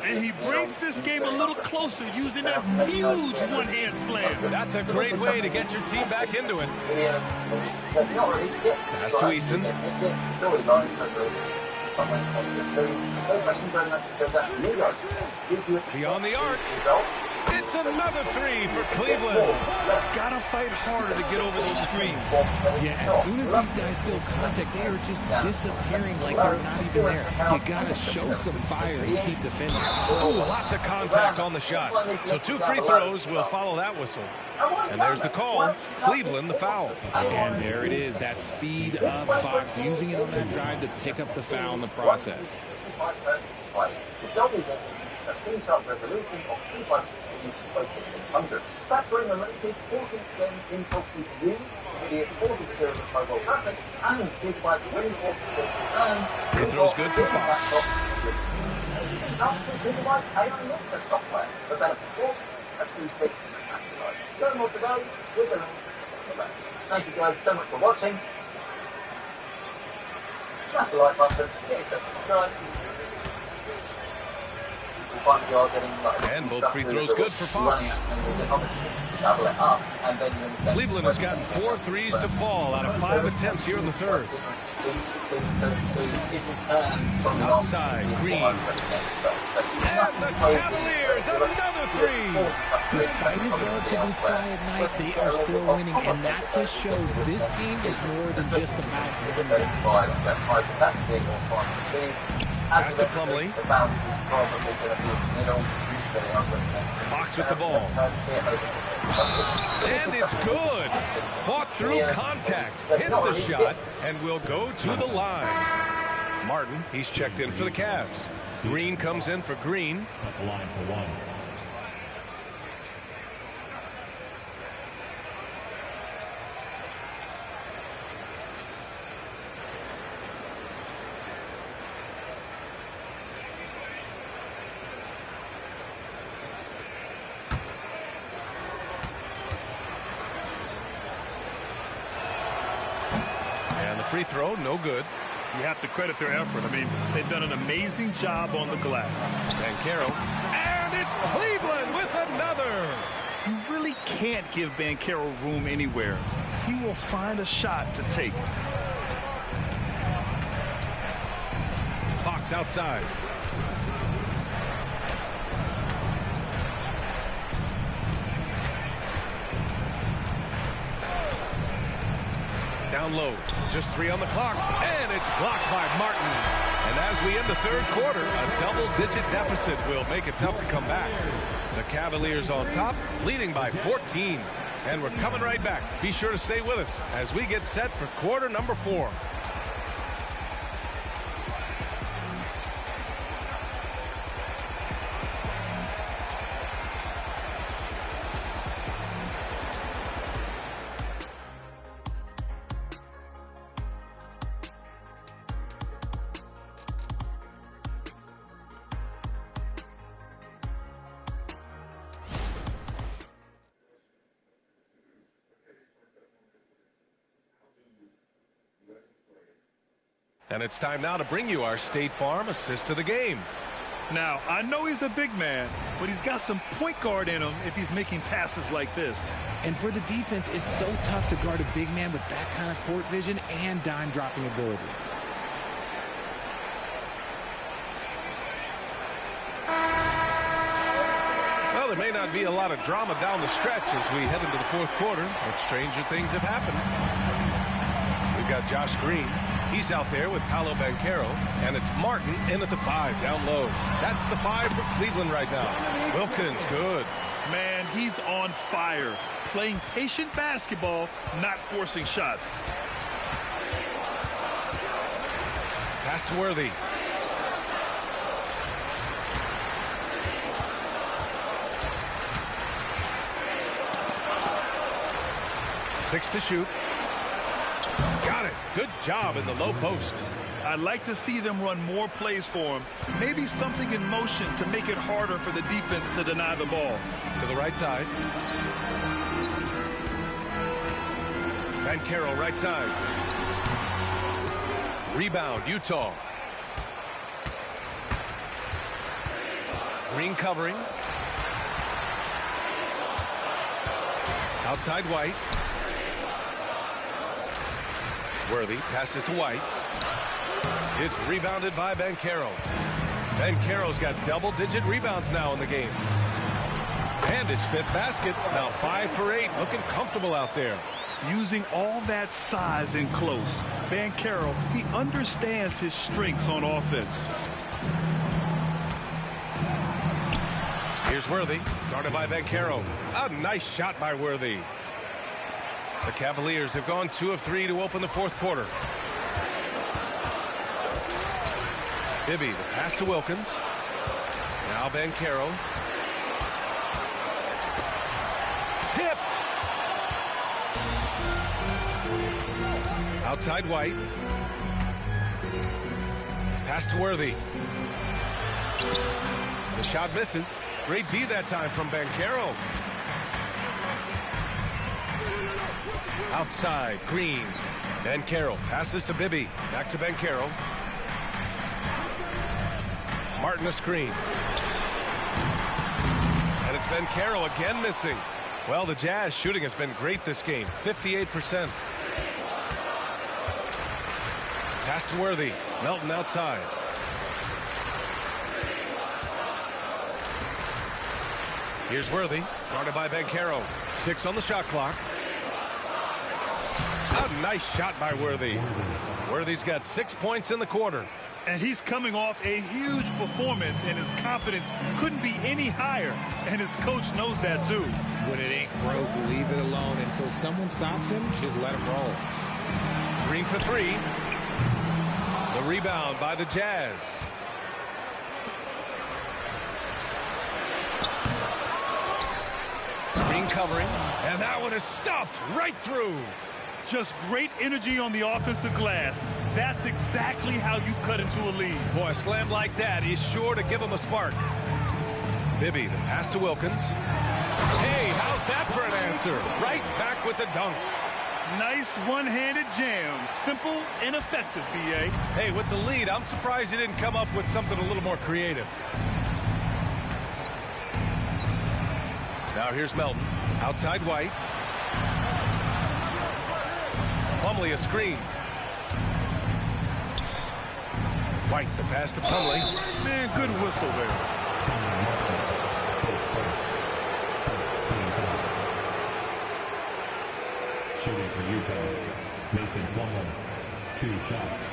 And he brings this game a little closer using that huge one-hand slam. That's a great way to get your team back into it. Pass to Eason. Beyond the arc. It's another 3 for Cleveland. Gotta fight harder to get over those screens. Yeah, as soon as these guys feel contact, they are just disappearing like they're not even there. You gotta show some fire and keep defending. Oh, lots of contact on the shot. So 2 free throws will follow that whistle. And there's the call. Cleveland, the foul. And there it is, that speed of Fox, using it on that drive to pick up the foul in the process. a clean-sharp resolution of 2x16 Factoring the latest 14th-gen Intel CPUs, NVIDIA's 40 series of mobile graphics, and Gigabyte reinforcement fans. Free throw's good for Fox. Up to Gigabyte's AI Nexus software for better performance, acoustics, and afterlife. Learn more today with the link on the left. Thank you guys so much for watching. Smash the like button, get yourself subscribed. And both free throws good for Fox. Cleveland has gotten 4 threes to fall out of 5 attempts here in the third. Outside, Green. And the Cavaliers, another three. Despite his relatively quiet night, they are still winning, and that just shows this team is more than just about one guy. Pass to Plumlee. Fox with the ball. And it's good. Fought through contact. Hit the shot and will go to the line. Martin, he's checked in for the Cavs. Green comes in for Green. At the line for one. Free throw, no good. You have to credit their effort. I mean, they've done an amazing job on the glass. Banchero. And it's Cleveland with another. You really can't give Banchero room anywhere. He will find a shot to take. Fox outside. Down low, just 3 on the clock, and it's blocked by Martin. And as we end the third quarter, a double-digit deficit will make it tough to come back. The Cavaliers on top, leading by 14. And we're coming right back. Be sure to stay with us as we get set for quarter number 4. And it's time now to bring you our State Farm assist to the game. Now, I know he's a big man, but he's got some point guard in him if he's making passes like this. And for the defense, it's so tough to guard a big man with that kind of court vision and dime dropping ability. Well, there may not be a lot of drama down the stretch as we head into the fourth quarter, but stranger things have happened. We've got Josh Green. He's out there with Paolo Banchero, and it's Martin in at the 5 down low. That's the 5 for Cleveland right now. Wilkins, good. Man, he's on fire. Playing patient basketball, not forcing shots. Pass to Worthy. Six to shoot. Got it. Good job in the low post. I'd like to see them run more plays for him. Maybe something in motion to make it harder for the defense to deny the ball. To the right side. Banchero right side. Rebound, Utah. Green covering. Outside White. Worthy passes to White. It's rebounded by Banchero. Banchero's got double-digit rebounds now in the game. And his 5th basket. Now 5 for 8. Looking comfortable out there. Using all that size and close. Banchero, he understands his strengths on offense. Here's Worthy. Guarded by Banchero. A nice shot by Worthy. The Cavaliers have gone 2 of 3 to open the fourth quarter. Bibby, the pass to Wilkins. Now Banchero. Tipped. Outside White. Pass to Worthy. The shot misses. Great D that time from Banchero. Outside, Green. Banchero passes to Bibby. Back to Banchero. Martin a screen. And it's Banchero again missing. Well, the Jazz shooting has been great this game. 58%. Pass to Worthy. Melton outside. Here's Worthy. Guarded by Banchero. 6 on the shot clock. A nice shot by Worthy. Worthy's got 6 points in the quarter. And he's coming off a huge performance, and his confidence couldn't be any higher. And his coach knows that, too. When it ain't broke, leave it alone. Until someone stops him, just let him roll. Green for 3. The rebound by the Jazz. Green covering, and that one is stuffed right through. Just great energy on the offensive glass. That's exactly how you cut into a lead. Boy, a slam like that is sure to give him a spark. Bibby, the pass to Wilkins. Hey, how's that for an answer? Right back with the dunk. Nice one-handed jam. Simple and effective, B.A. Hey, with the lead, I'm surprised he didn't come up with something a little more creative. Now here's Melton. Outside White. Plumlee a screen. White, the pass to Plumlee. Man, good whistle there. Shooting for Utah, Mason Plumlee, 2 shots.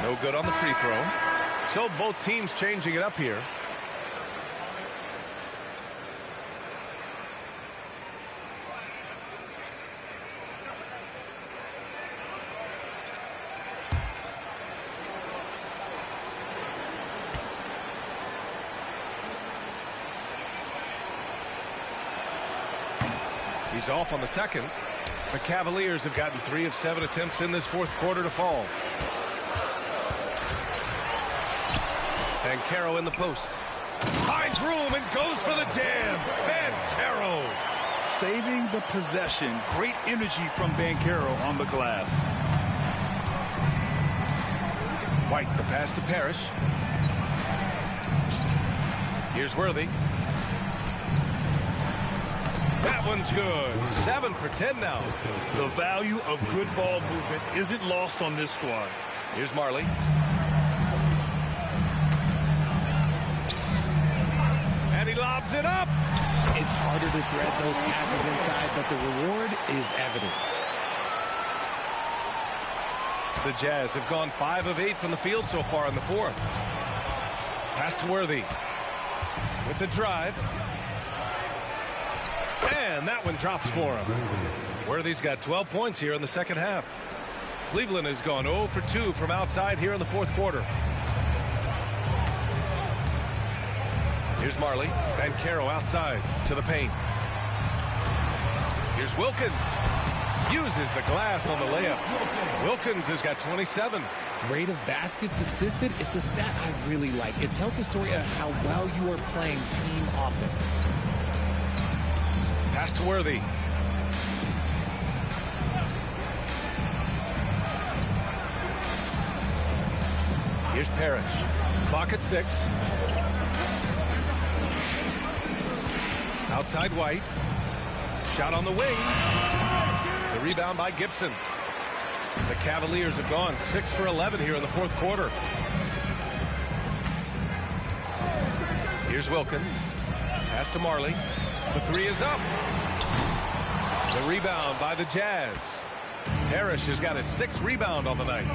No good on the free throw. So both teams changing it up here. He's off on the second. The Cavaliers have gotten 3 of 7 attempts in this fourth quarter to fall. Banchero in the post. Finds room and goes for the jam. Banchero. Saving the possession. Great energy from Banchero on the glass. White, the pass to Parrish. Here's Worthy. That one's good. 7 for 10 now. The value of good ball movement isn't lost on this squad. Here's Marley. And he lobs it up. It's harder to thread those passes inside, but the reward is evident. The Jazz have gone 5 of 8 from the field so far in the fourth. Pass to Worthy. With the drive. And that one drops for him. Worthy's got 12 points here in the second half. Cleveland has gone 0 for 2 from outside here in the fourth quarter. Here's Marley. Banchero outside to the paint. Here's Wilkins. Uses the glass on the layup. Wilkins has got 27. Rate of baskets assisted, it's a stat I really like. It tells a story of how well you are playing team offense. Pass to Worthy. Here's Parrish. Clock at 6. Outside White. Shot on the wing. The rebound by Gibson. The Cavaliers have gone 6 for 11 here in the fourth quarter. Here's Wilkins. Pass to Marley. The 3 is up. The rebound by the Jazz. Parrish has got his 6th rebound on the night.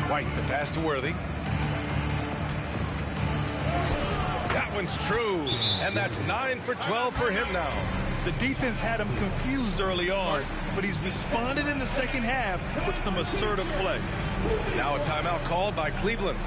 White, the pass to Worthy. That one's true, and that's 9 for 12 for him now. The defense had him confused early on, but he's responded in the second half with some assertive play. Now a timeout called by Cleveland.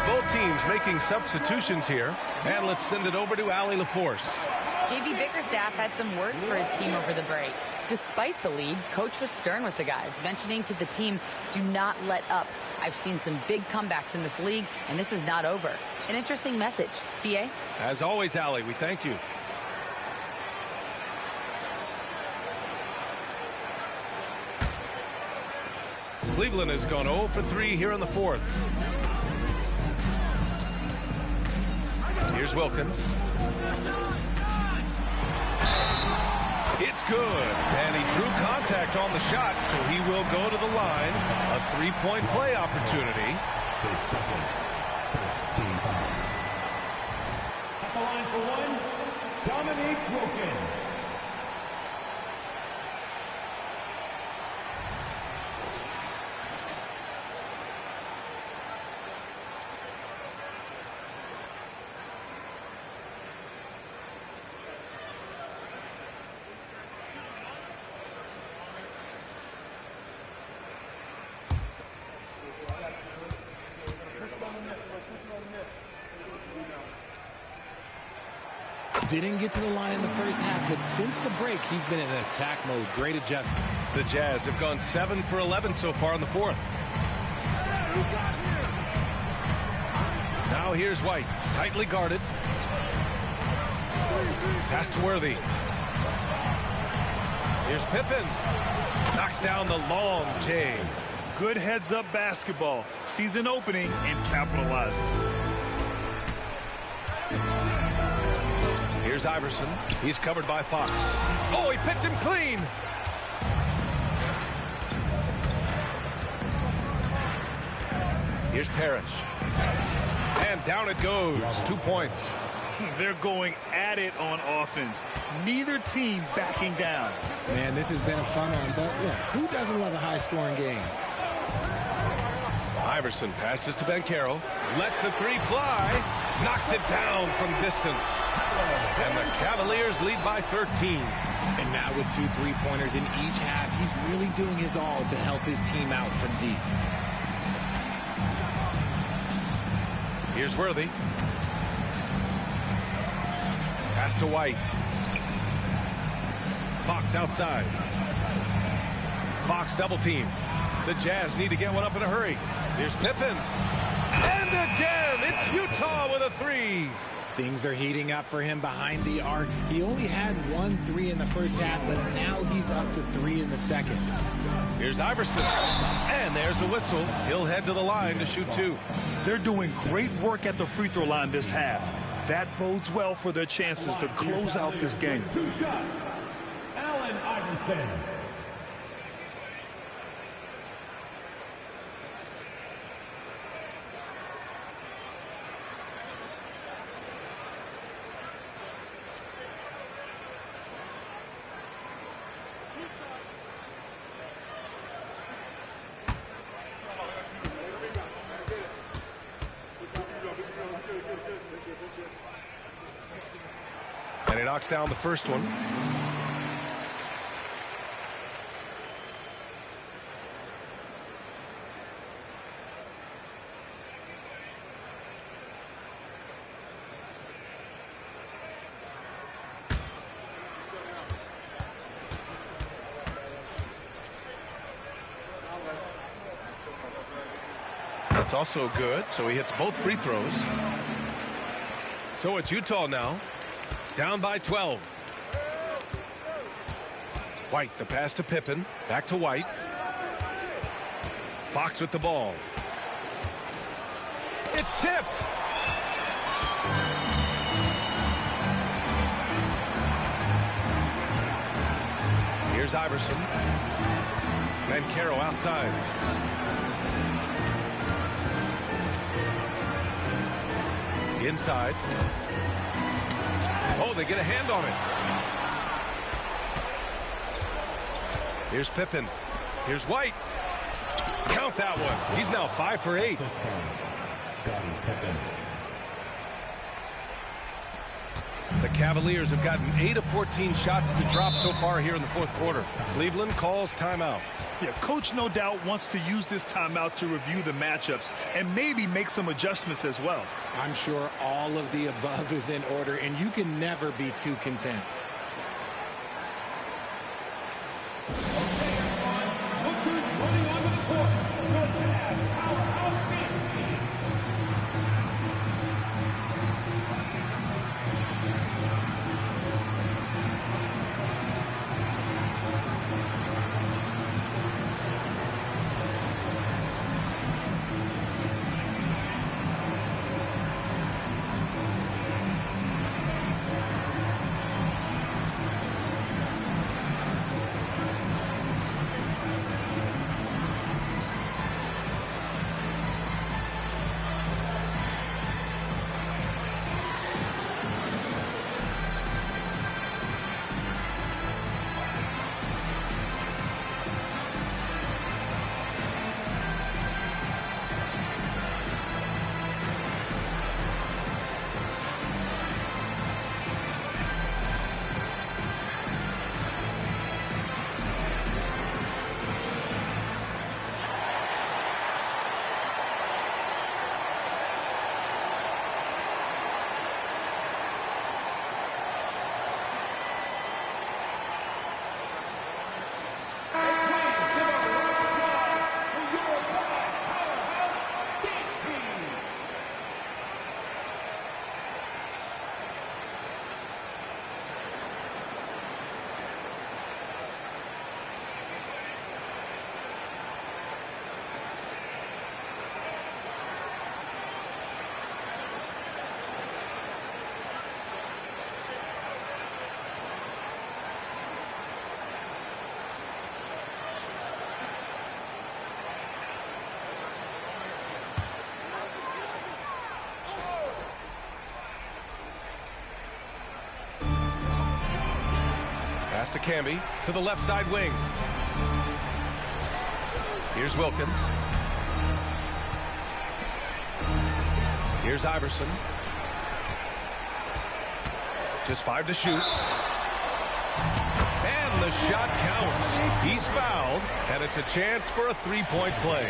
Both teams making substitutions here. And let's send it over to Allie LaForce. JB Bickerstaff had some words for his team over the break. Despite the lead, coach was stern with the guys, mentioning to the team, do not let up. I've seen some big comebacks in this league, and this is not over. An interesting message. BA? As always, Allie, we thank you. Cleveland has gone 0 for 3 here in the 4th. Here's Wilkins. It's good. And he drew contact on the shot, so he will go to the line. A 3-point play opportunity. At the line for one, Dominique Wilkins. Didn't get to the line in the first half, but since the break, he's been in attack mode. Great adjustment. The Jazz have gone 7 for 11 so far in the 4th. Now here's White, tightly guarded. Pass to Worthy. Here's Pippen. Knocks down the long J. Good heads-up basketball. Sees an opening and capitalizes. Here's Iverson. He's covered by Fox. Oh, he picked him clean. Here's Parrish. And down it goes. 2 points. They're going at it on offense. Neither team backing down. Man, this has been a fun one, but look, who doesn't love a high-scoring game? Iverson passes to Banchero. Lets the 3 fly. Knocks it down from distance. And the Cavaliers lead by 13. And now with 2 3-pointers in each half, he's really doing his all to help his team out from deep. Here's Worthy. Pass to White. Fox outside. Fox double team. The Jazz need to get one up in a hurry. Here's Pippen. And again, it's Utah with a 3. Things are heating up for him behind the arc. He only had 1 3 in the first half, but now he's up to 3 in the second. Here's Iverson. And there's a whistle. He'll head to the line to shoot 2. They're doing great work at the free throw line this half. That bodes well for their chances to close out this game. 2 shots. Allen Iverson. And he knocks down the first one. That's also good, so he hits both free throws. So it's Utah now, down by 12. White, the pass to Pippen, back to White. Fox with the ball. It's tipped. Here's Iverson. Banchero outside. Inside. Oh, they get a hand on it. Here's Pippen. Here's White. Count that one. He's now 5 for 8. The Cavaliers have gotten 8 of 14 shots to drop so far here in the fourth quarter. Cleveland calls timeout. Yeah, coach no doubt wants to use this timeout to review the matchups and maybe make some adjustments as well. I'm sure all of the above is in order, and you can never be too content. Pass to Camby to the left side wing. Here's Wilkins. Here's Iverson. Just 5 to shoot. And the shot counts. He's fouled, and it's a chance for a three-point play.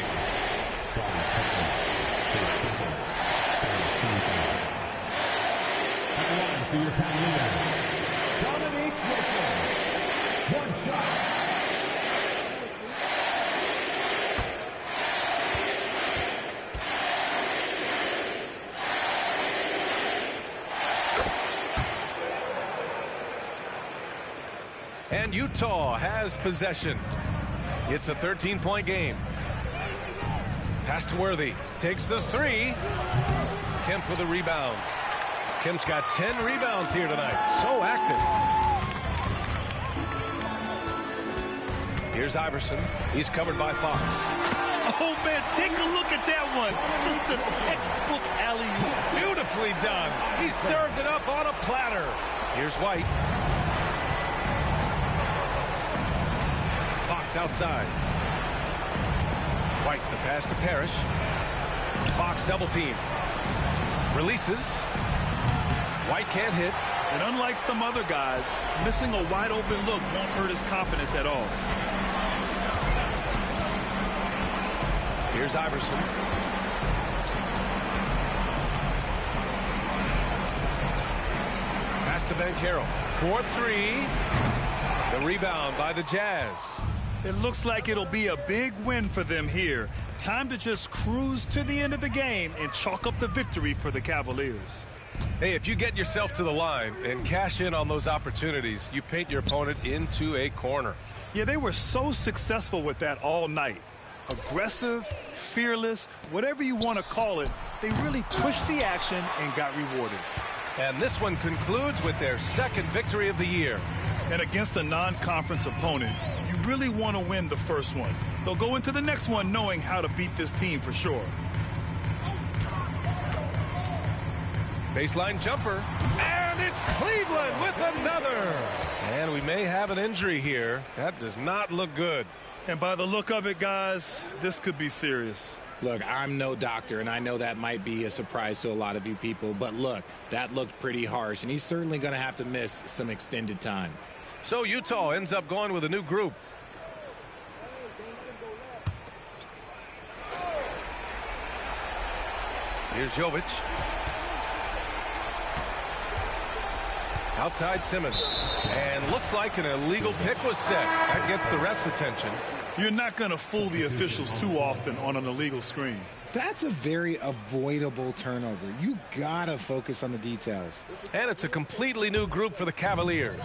One shot. And Utah has possession. It's a 13-point game. Pass to Worthy. Takes the three. Kemp with a rebound. Kemp's got 10 rebounds here tonight. So active. Here's Iverson. He's covered by Fox. Oh, man, take a look at that one. Just a textbook alley-oop. Beautifully done. He served it up on a platter. Here's White. Fox outside. White, the pass to Parrish. Fox double team. Releases. White can't hit. And unlike some other guys, missing a wide open look won't hurt his confidence at all. Here's Iverson. Pass to Banchero. 4-3. The rebound by the Jazz. It looks like it'll be a big win for them here. Time to just cruise to the end of the game and chalk up the victory for the Cavaliers. Hey, if you get yourself to the line and cash in on those opportunities, you paint your opponent into a corner. Yeah, they were so successful with that all night. Aggressive, fearless, whatever you want to call it, they really pushed the action and got rewarded. And this one concludes with their second victory of the year. And against a non-conference opponent, you really want to win the first one. They'll go into the next one knowing how to beat this team for sure. Baseline jumper. And it's Cleveland with another. And we may have an injury here. That does not look good. And by the look of it, guys, this could be serious. Look, I'm no doctor, and I know that might be a surprise to a lot of you people. But look, that looked pretty harsh, and he's certainly going to have to miss some extended time. So Utah ends up going with a new group. Here's Jovic. Outside Simmons. And looks like an illegal pick was set. That gets the ref's attention. You're not going to fool the officials too often on an illegal screen. That's a very avoidable turnover. You got to focus on the details. And it's a completely new group for the Cavaliers.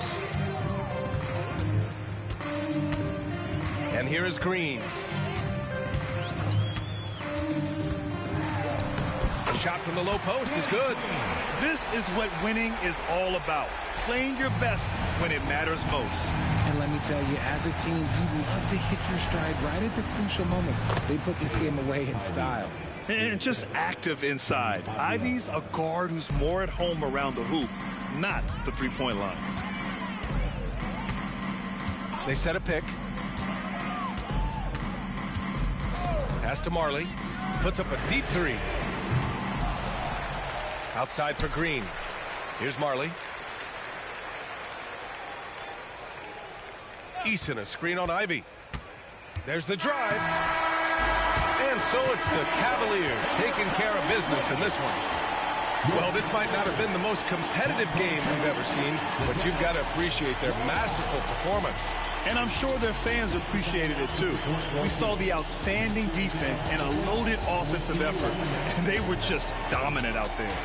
And here is Green. The shot from the low post is good. This is what winning is all about. Playing your best when it matters most. And let me tell you, as a team, you love to hit your stride right at the crucial moments. They put this game away in style. And just active inside. Ivy's a guard who's more at home around the hoop, not the three-point line. They set a pick. Pass to Marley. Puts up a deep three. Outside for Green. Here's Marley. Eason, a screen on Ivy. There's the drive. And so it's the Cavaliers taking care of business in this one. Well, this might not have been the most competitive game we've ever seen, but you've got to appreciate their masterful performance. And I'm sure their fans appreciated it too. We saw the outstanding defense and a loaded offensive effort, and they were just dominant out there.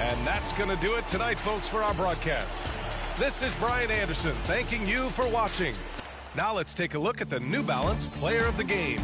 And that's going to do it tonight, folks, for our broadcast. This is Brian Anderson thanking you for watching. Now let's take a look at the New Balance Player of the Game.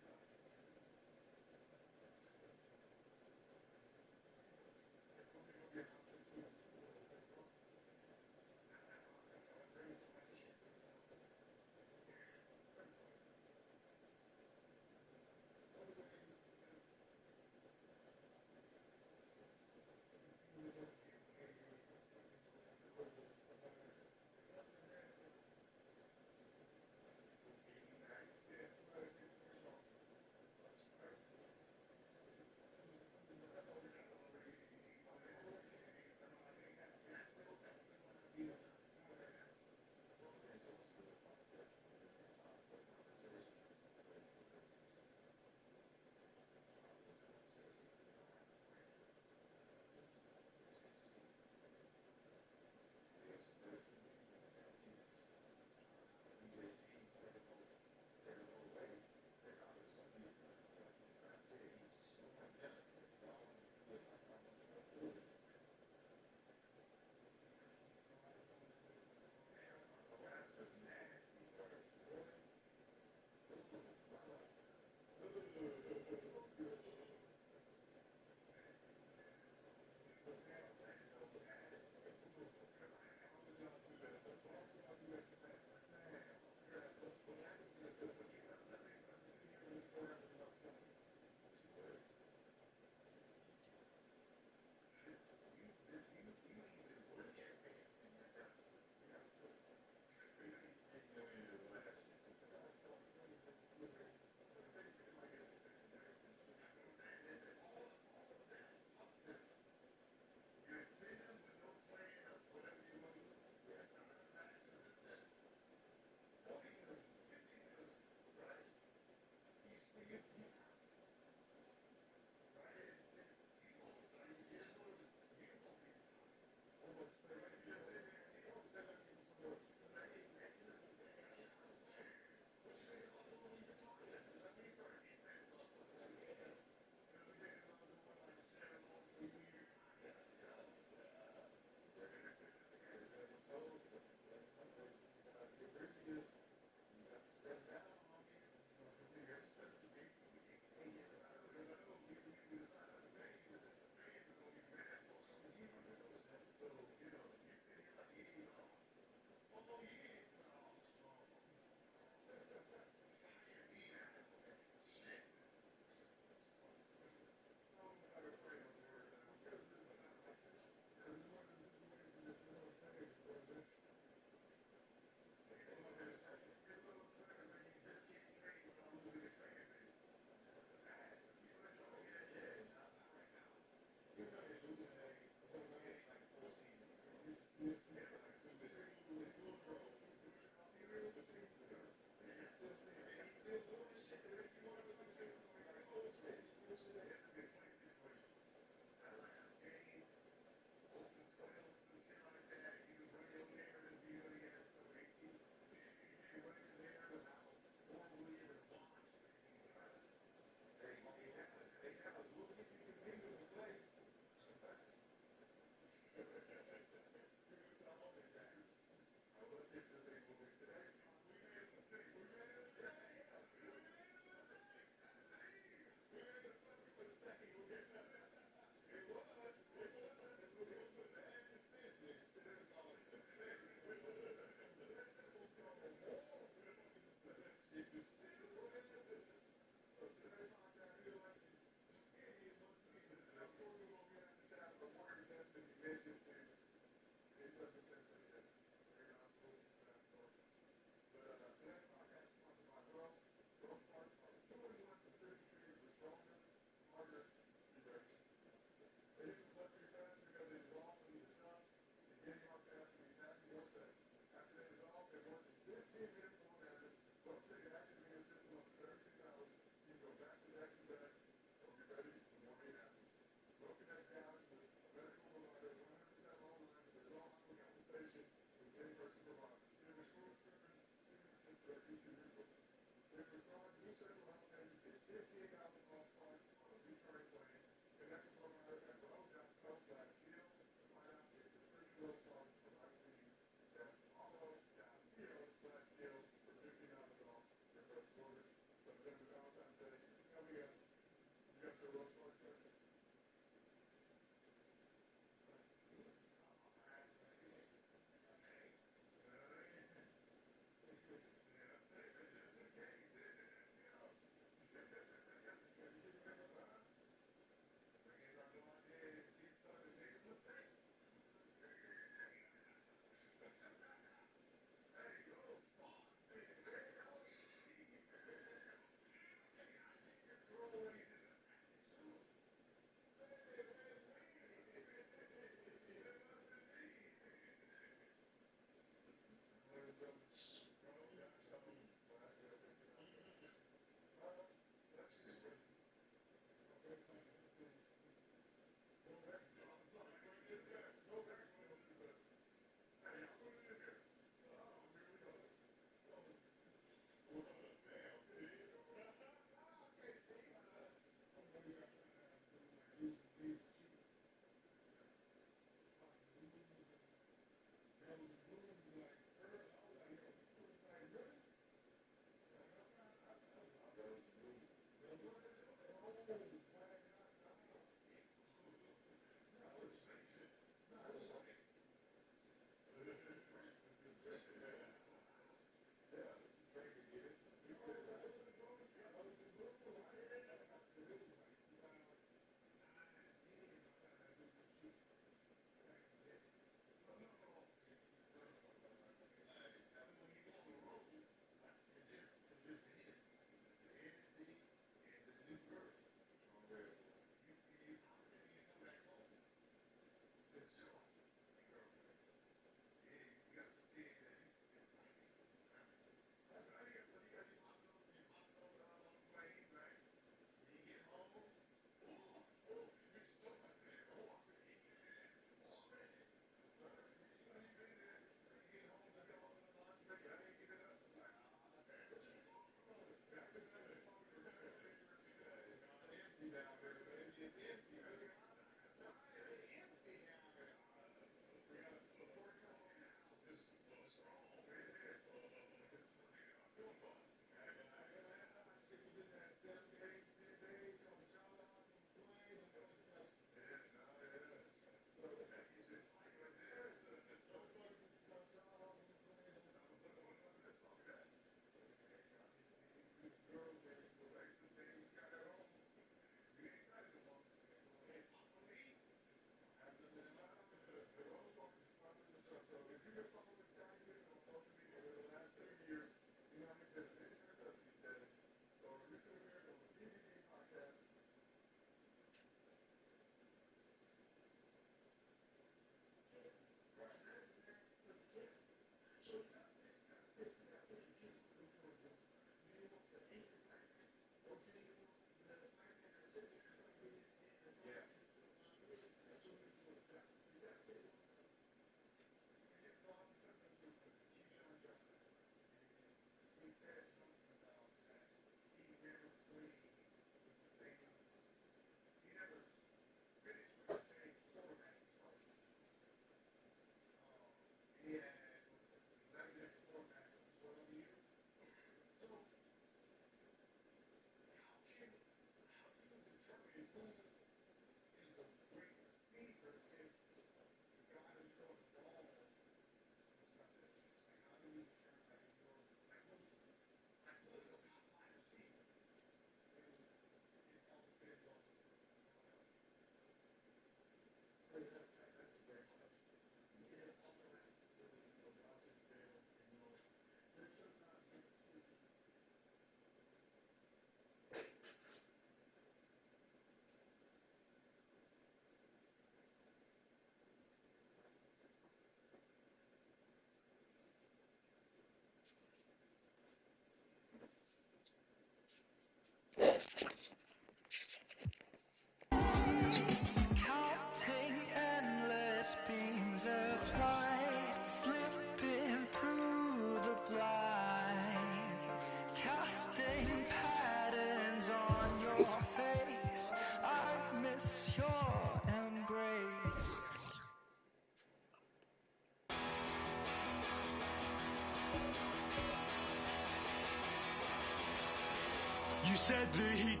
You said the heat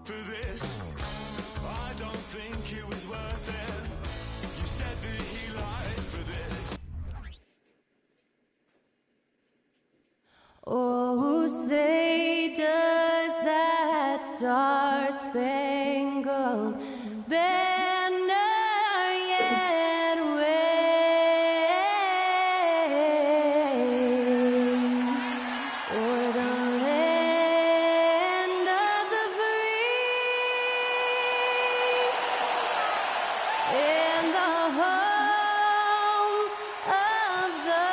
for this. I don't think it was worth it. You said the heat lied for this. Oh, say does that star-spangled banner yet wave o'er the land of the free and the home of the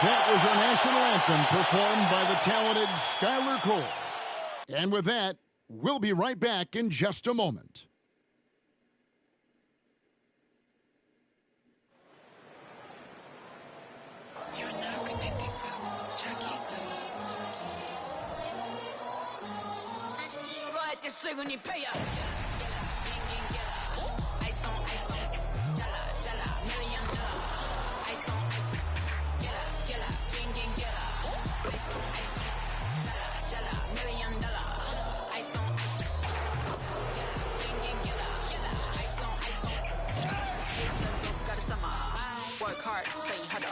That was our national anthem performed by the talented Skylar Cole. And with that, we'll be right back in just a moment. You're now connected to Jackie Zulu. Work hard, play harder.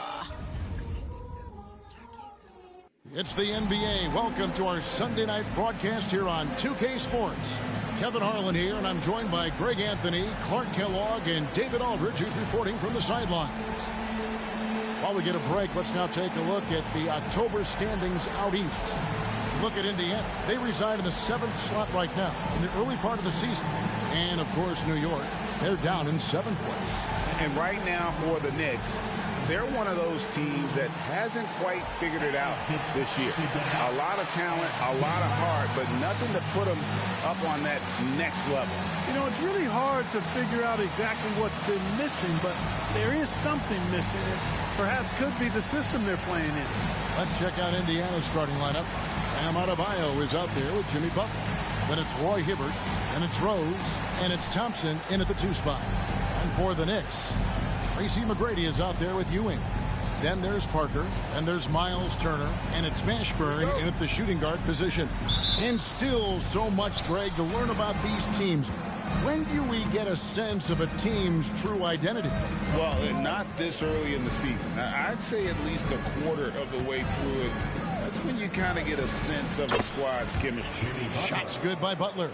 It's the NBA. Welcome to our Sunday night broadcast here on 2K Sports. Kevin Harlan here, and I'm joined by Greg Anthony, Clark Kellogg, and David Aldridge, who's reporting from the sidelines. While we get a break, let's now take a look at the October standings out east. Look at Indiana. They reside in the 7th slot right now in the early part of the season. And, of course, New York, they're down in 7th place. And right now for the Knicks, they're one of those teams that hasn't quite figured it out this year. A lot of talent, a lot of heart, but nothing to put them up on that next level. You know, it's really hard to figure out exactly what's been missing, but there is something missing. It perhaps could be the system they're playing in. Let's check out Indiana's starting lineup. Bam Adebayo is out there with Jimmy Butler. Then it's Roy Hibbert, and it's Rose, and it's Thompson in at the 2 spot. And for the Knicks, Tracy McGrady is out there with Ewing. Then there's Parker, and there's Miles Turner, and it's Mashburn in at the shooting guard position. And still so much, Greg, to learn about these teams. When do we get a sense of a team's true identity? Well, not this early in the season. I'd say at least a quarter of the way through it. That's when you kind of get a sense of a squad's chemistry. Shots good by Butler.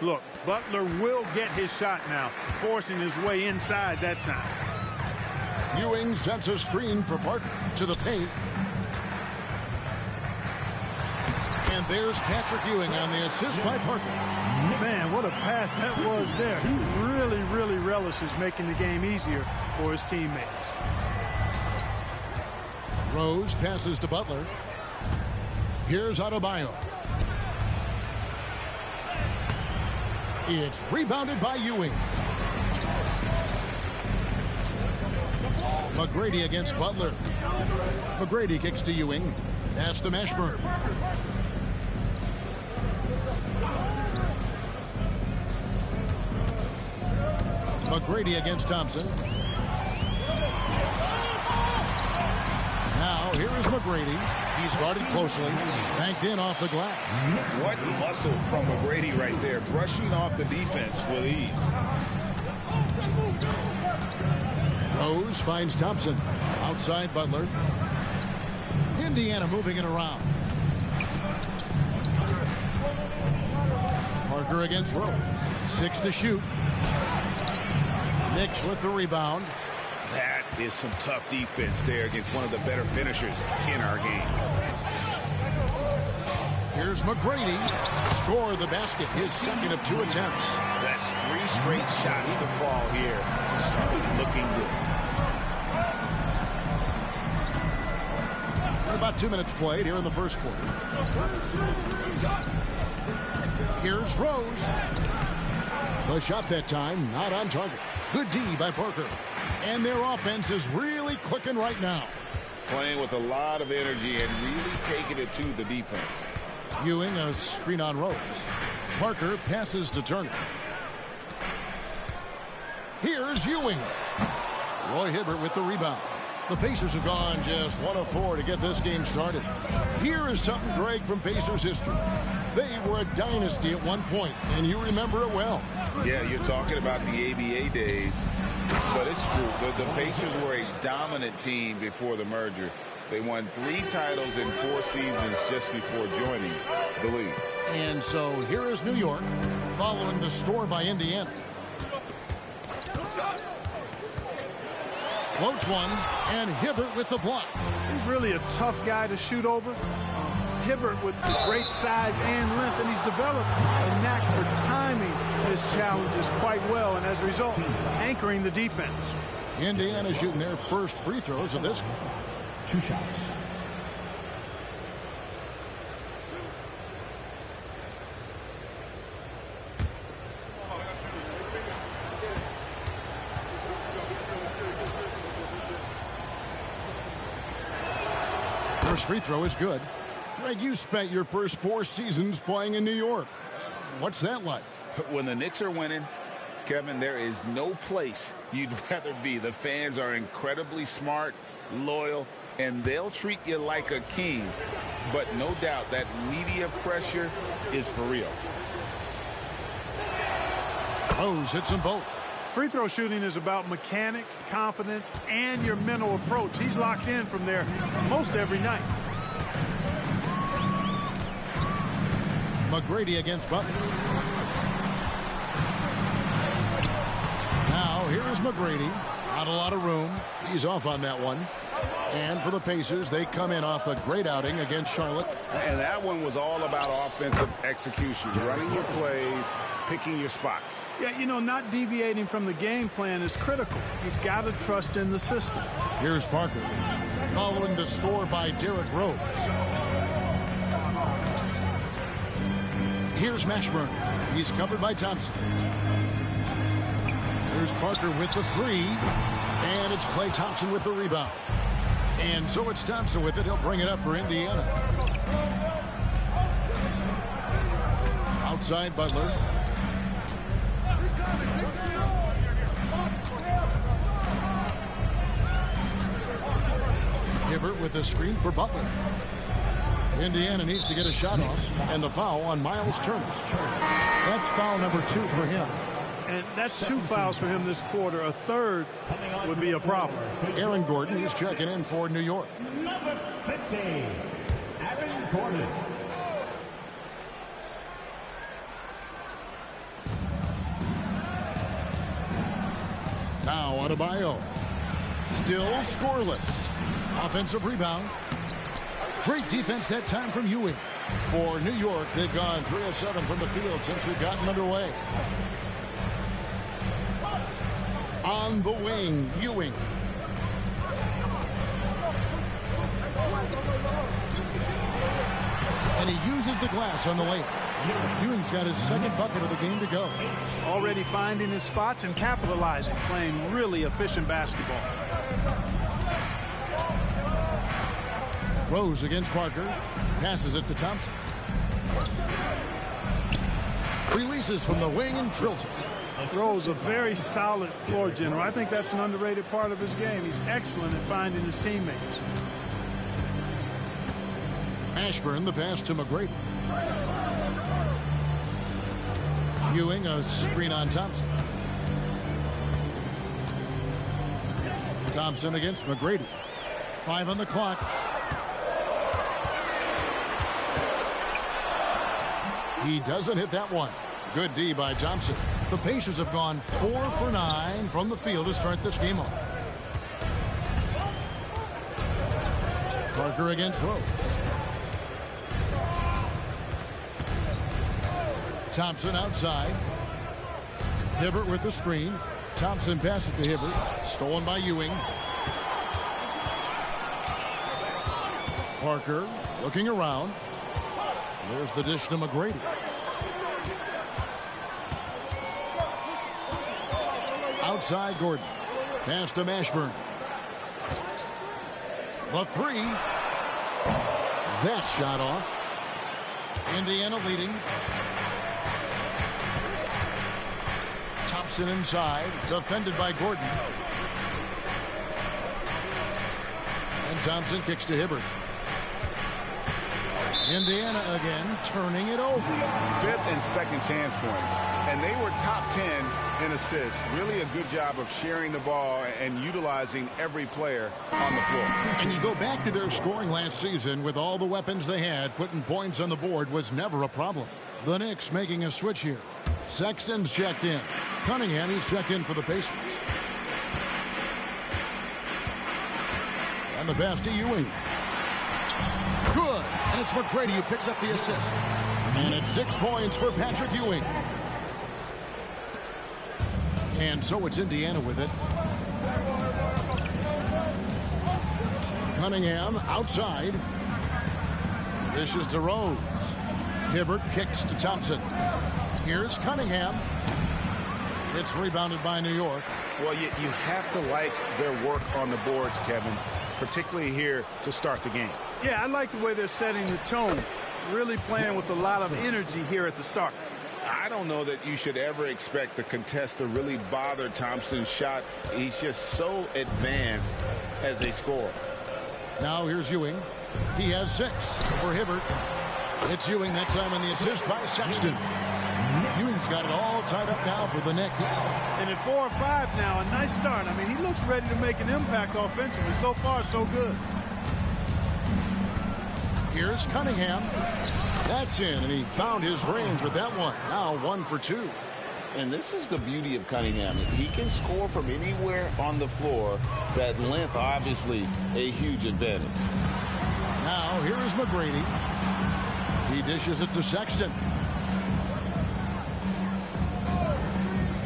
Look, Butler will get his shot now, forcing his way inside that time. Ewing sets a screen for Parker to the paint. And there's Patrick Ewing on the assist by Parker. Man, what a pass that was there. He really relishes making the game easier for his teammates. Rose passes to Butler. Here's Adebayo. It's rebounded by Ewing. McGrady against Butler. McGrady kicks to Ewing. Pass to Mashburn. McGrady against Thompson. Now here is McGrady. He's guarded closely. Banked in off the glass. What muscle from McGrady right there. Brushing off the defense with ease. Rose finds Thompson. Outside Butler. Indiana moving it around. Parker against Rose. 6 to shoot. Knicks with the rebound. That is some tough defense there against one of the better finishers in our game. Here's McGrady. Score the basket. His second of 2 attempts. That's 3 straight shots to fall here to start looking good. About 2 minutes played here in the first quarter. Here's Rose. The shot that time, not on target. Good D by Parker. And their offense is really clicking right now. Playing with a lot of energy and really taking it to the defense. Ewing, a screen on Rose. Parker passes to Turner. Here's Ewing. Roy Hibbert with the rebound. The Pacers have gone just 1 of 4 to get this game started. Here is something, Greg, from Pacers history. They were a dynasty at one point, and you remember it well. Yeah, you're talking about the ABA days, but it's true. The Pacers were a dominant team before the merger. They won 3 titles in 4 seasons just before joining the league. And so here is New York following the score by Indiana. Floats one, and Hibbert with the block. He's really a tough guy to shoot over. Hibbert with great size and length, and he's developed a knack for timing his challenges quite well, and as a result, anchoring the defense. Indiana shooting their first free throws of this game. 2 shots. First free throw is good. Greg, you spent your first 4 seasons playing in New York. What's that like? When the Knicks are winning, Kevin, there is no place you'd rather be. The fans are incredibly smart, loyal, and they'll treat you like a king. But no doubt that media pressure is for real. Rose hits them both. Free throw shooting is about mechanics, confidence, and your mental approach. He's locked in from there most every night. McGrady against Butler. Now here is McGrady. Not a lot of room. He's off on that one. And for the Pacers, they come in off a great outing against Charlotte. And that one was all about offensive execution, running your plays, picking your spots. Yeah, you know, not deviating from the game plan is critical. You've got to trust in the system. Here's Parker following the score by Derrick Rose. Here's Mashburn. He's covered by Thompson. Here's Parker with the 3. And it's Klay Thompson with the rebound. And so it's Thompson with it. He'll bring it up for Indiana. Outside Butler. Hibbert with a screen for Butler. Indiana needs to get a shot off. And the foul on Miles Turner. That's foul number 2 for him. And that's 2 fouls for him this quarter. A third would be a problem. Aaron Gordon is checking in for New York. Number 50, Aaron Gordon. Now Adebayo. Still scoreless. Offensive rebound. Great defense that time from Ewing. For New York, they've gone 3 of 7 from the field since we've gotten underway. On the wing, Ewing. And he uses the glass on the layup. Ewing's got his second bucket of the game to go. Already finding his spots and capitalizing, playing really efficient basketball. Rose against Parker. Passes it to Thompson. Releases from the wing and drills it. Rose, a very solid floor general. I think that's an underrated part of his game. He's excellent at finding his teammates. Ashburn, the pass to McGrady. Ewing, a screen on Thompson. Thompson against McGrady. 5 on the clock. He doesn't hit that one. Good D by Thompson. The Pacers have gone 4 for 9 from the field to start this game off. Parker against Rose. Thompson outside. Hibbert with the screen. Thompson passes to Hibbert. Stolen by Ewing. Parker looking around. There's the dish to McGrady. Outside Gordon. Pass to Mashburn. The 3. That shot off. Indiana leading. Thompson inside. Defended by Gordon. Thompson kicks to Hibbert. Indiana again, turning it over. Fifth and second chance points. And they were top 10 in assists. Really a good job of sharing the ball and utilizing every player on the floor. And you go back to their scoring last season with all the weapons they had, putting points on the board was never a problem. The Knicks making a switch here. Sexton's checked in. Cunningham, he's checked in for the Pacers. And the pass to Ewing. Good. And it's McGrady who picks up the assist. And it's 6 points for Patrick Ewing. And so it's Indiana with it. Cunningham outside. Dishes to Rose. Hibbert kicks to Thompson. Here's Cunningham. It's rebounded by New York. Well, you have to like their work on the boards, Kevin, particularly here to start the game. Yeah, I like the way they're setting the tone. Really playing with a lot of energy here at the start. I don't know that you should ever expect the contest to really bother Thompson's shot. He's just so advanced as a scorer. Now here's Ewing. He has 6 for Hibbert. It's Ewing that time on the assist by Sexton. Ewing's got it all tied up now for the Knicks. And at 4 or 5 now, a nice start. I mean, he looks ready to make an impact offensively. So far, so good. Here's Cunningham. That's in, and he found his range with that one. Now 1 for 2. And this is the beauty of Cunningham. He can score from anywhere on the floor. That length, obviously, a huge advantage. Now here is McGrady. He dishes it to Sexton.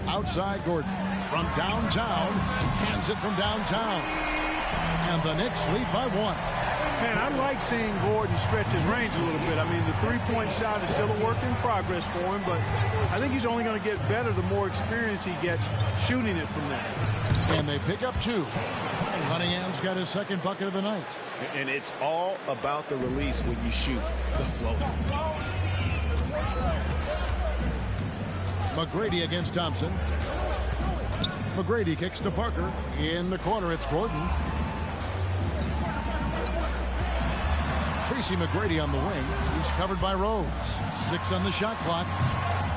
Outside Gordon. From downtown. Hands it from downtown. And the Knicks lead by 1. Man, I like seeing Gordon stretch his range a little bit. I mean, the three-point shot is still a work in progress for him, but I think he's only going to get better the more experience he gets shooting it from there. And they pick up 2. Cunningham's got his second bucket of the night. And it's all about the release when you shoot the floater. McGrady against Thompson. McGrady kicks to Parker. In the corner, it's Gordon. Tracy McGrady on the wing. He's covered by Rose. 6 on the shot clock.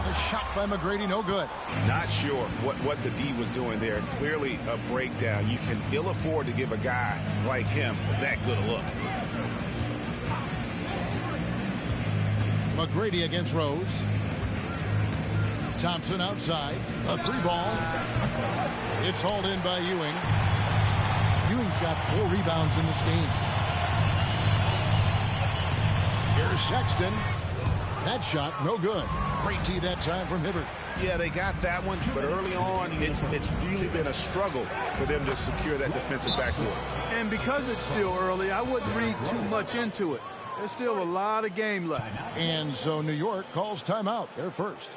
The shot by McGrady, no good. Not sure what the D was doing there. Clearly a breakdown. You can ill afford to give a guy like him that good a look. McGrady against Rose. Thompson outside. A 3-ball. It's hauled in by Ewing. Ewing's got 4 rebounds in this game. Here's Sexton. That shot, no good. Great tee that time from Hibbert. Yeah, they got that one, but early on, it's really been a struggle for them to secure that defensive backboard. And because it's still early, I wouldn't read too much into it. There's still a lot of game left. And so New York calls timeout. They're first.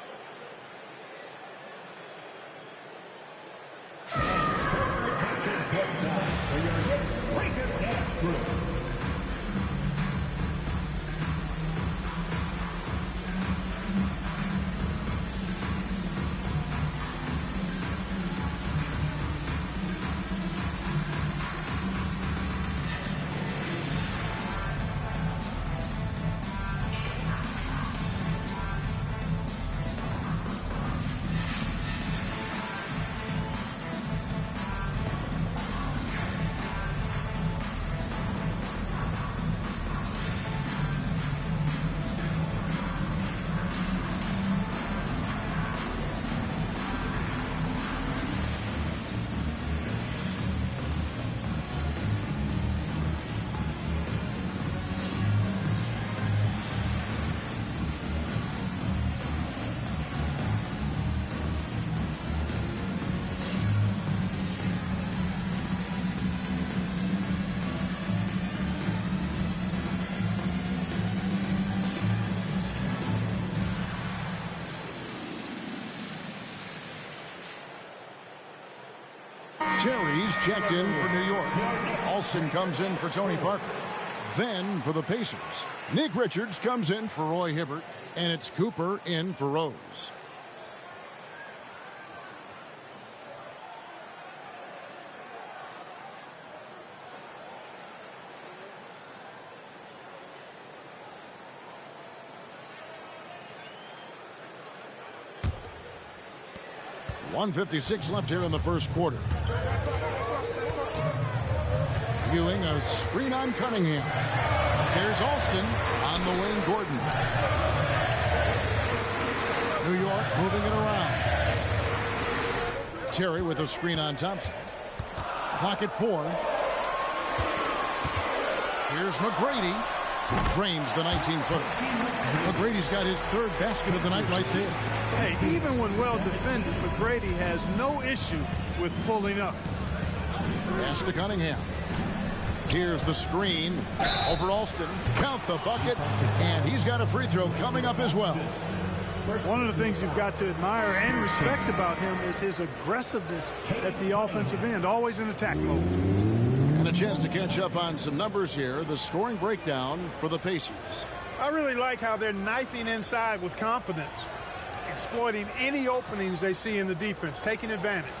Terry's checked in for New York. Alston comes in for Tony Parker. Then for the Pacers, Nick Richards comes in for Roy Hibbert, and it's Cooper in for Rose. 1:56 left here in the first quarter. Ewing, a screen on Cunningham. Here's Alston on the wing, Gordon. New York moving it around. Terry with a screen on Thompson. Clock at 4. Here's McGrady. Drains the 19-footer. McGrady's got his third basket of the night right there. Hey, even when well defended, McGrady has no issue with pulling up. Pass to Cunningham. Here's the screen over Alston. Count the bucket, and he's got a free throw coming up as well. One of the things you've got to admire and respect about him is his aggressiveness at the offensive end, always in attack mode. And a chance to catch up on some numbers here. The scoring breakdown for the Pacers. I really like how they're knifing inside with confidence, exploiting any openings they see in the defense, taking advantage.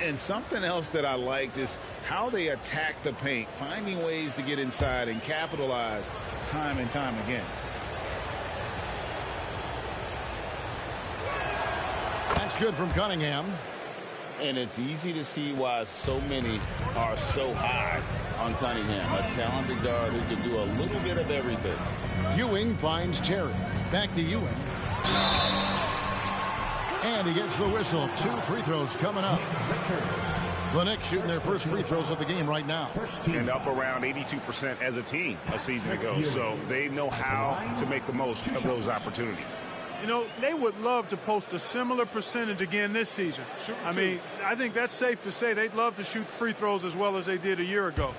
And something else that I liked is how they attack the paint, finding ways to get inside and capitalize time and time again. That's good from Cunningham. And it's easy to see why so many are so high on Cunningham, a talented guard who can do a little bit of everything. Ewing finds Terry. Back to Ewing. And he gets the whistle. 2 free throws coming up. The Knicks shooting their first free throws of the game right now. And up around 82% as a team a season ago. So they know how to make the most of those opportunities. You know, they would love to post a similar percentage again this season. I mean, I think that's safe to say they'd love to shoot free throws as well as they did a year ago.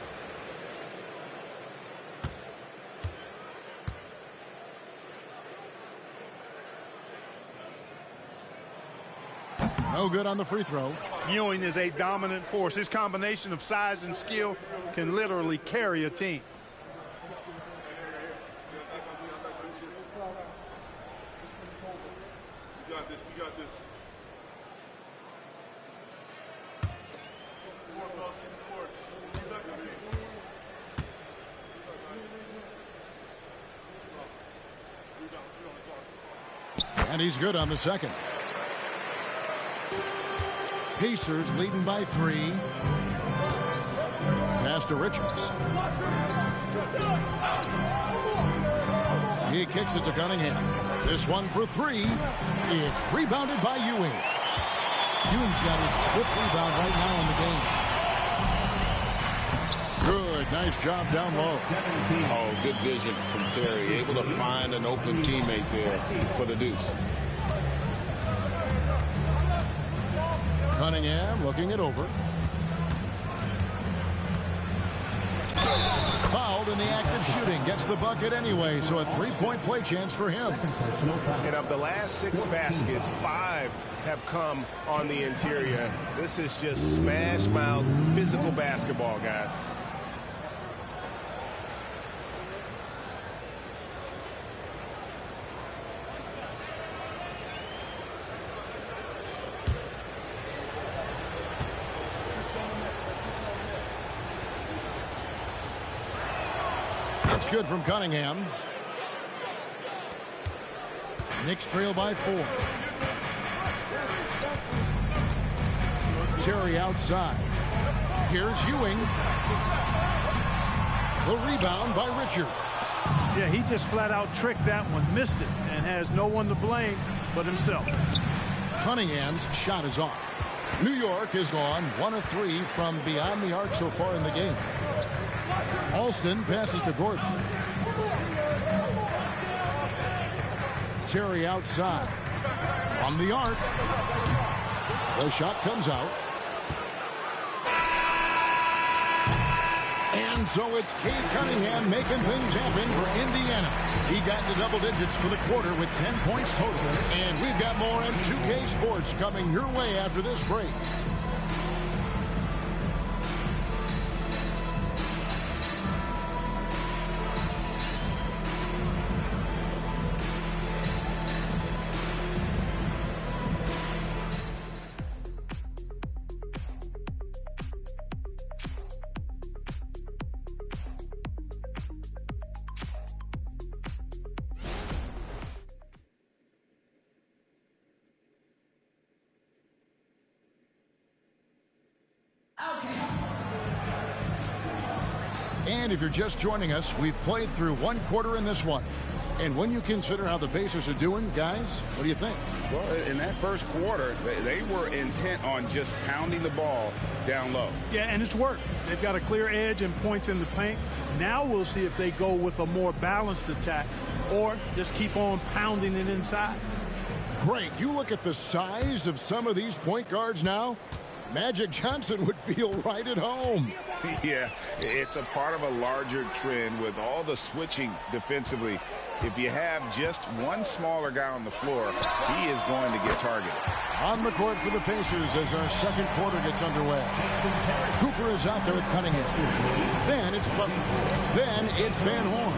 No good on the free throw. Ewing is a dominant force. His combination of size and skill can literally carry a team. And he's good on the second. Pacers leading by 3. Pass to Richards. He kicks it to Cunningham. This one for 3. It's rebounded by Ewing. Ewing's got his 5th rebound right now in the game. Good, nice job down low. Oh, good vision from Terry. Able to find an open teammate there for the deuce. Cunningham looking it over. Fouled in the act of shooting. Gets the bucket anyway, so a 3-point play chance for him. And of the last 6 baskets, 5 have come on the interior. This is just smash mouth physical basketball, guys. That's good from Cunningham. Knicks trail by 4. Terry outside. Here's Ewing. The rebound by Richards. Yeah, he just flat out tricked that one, missed it, and has no one to blame but himself. Cunningham's shot is off. New York has gone 1 of 3 from beyond the arc so far in the game. Alston passes to Gordon. Terry outside. From the arc. The shot comes out. And so it's Cade Cunningham making things happen for Indiana. He got into double digits for the quarter with 10 points total. And we've got more M2K Sports coming your way after this break. And if you're just joining us, we've played through one quarter in this one. And when you consider how the Pacers are doing, guys, what do you think? Well, in that first quarter, they were intent on just pounding the ball down low. Yeah, and it's worked. They've got a clear edge and points in the paint. Now we'll see if they go with a more balanced attack or just keep on pounding it inside. Great. You look at the size of some of these point guards now. Magic Johnson would feel right at home. Yeah, it's a part of a larger trend with all the switching defensively. If you have just one smaller guy on the floor, he is going to get targeted. On the court for the Pacers as our second quarter gets underway. Cooper is out there with Cunningham. Then it's Butler. Then it's Van Horn.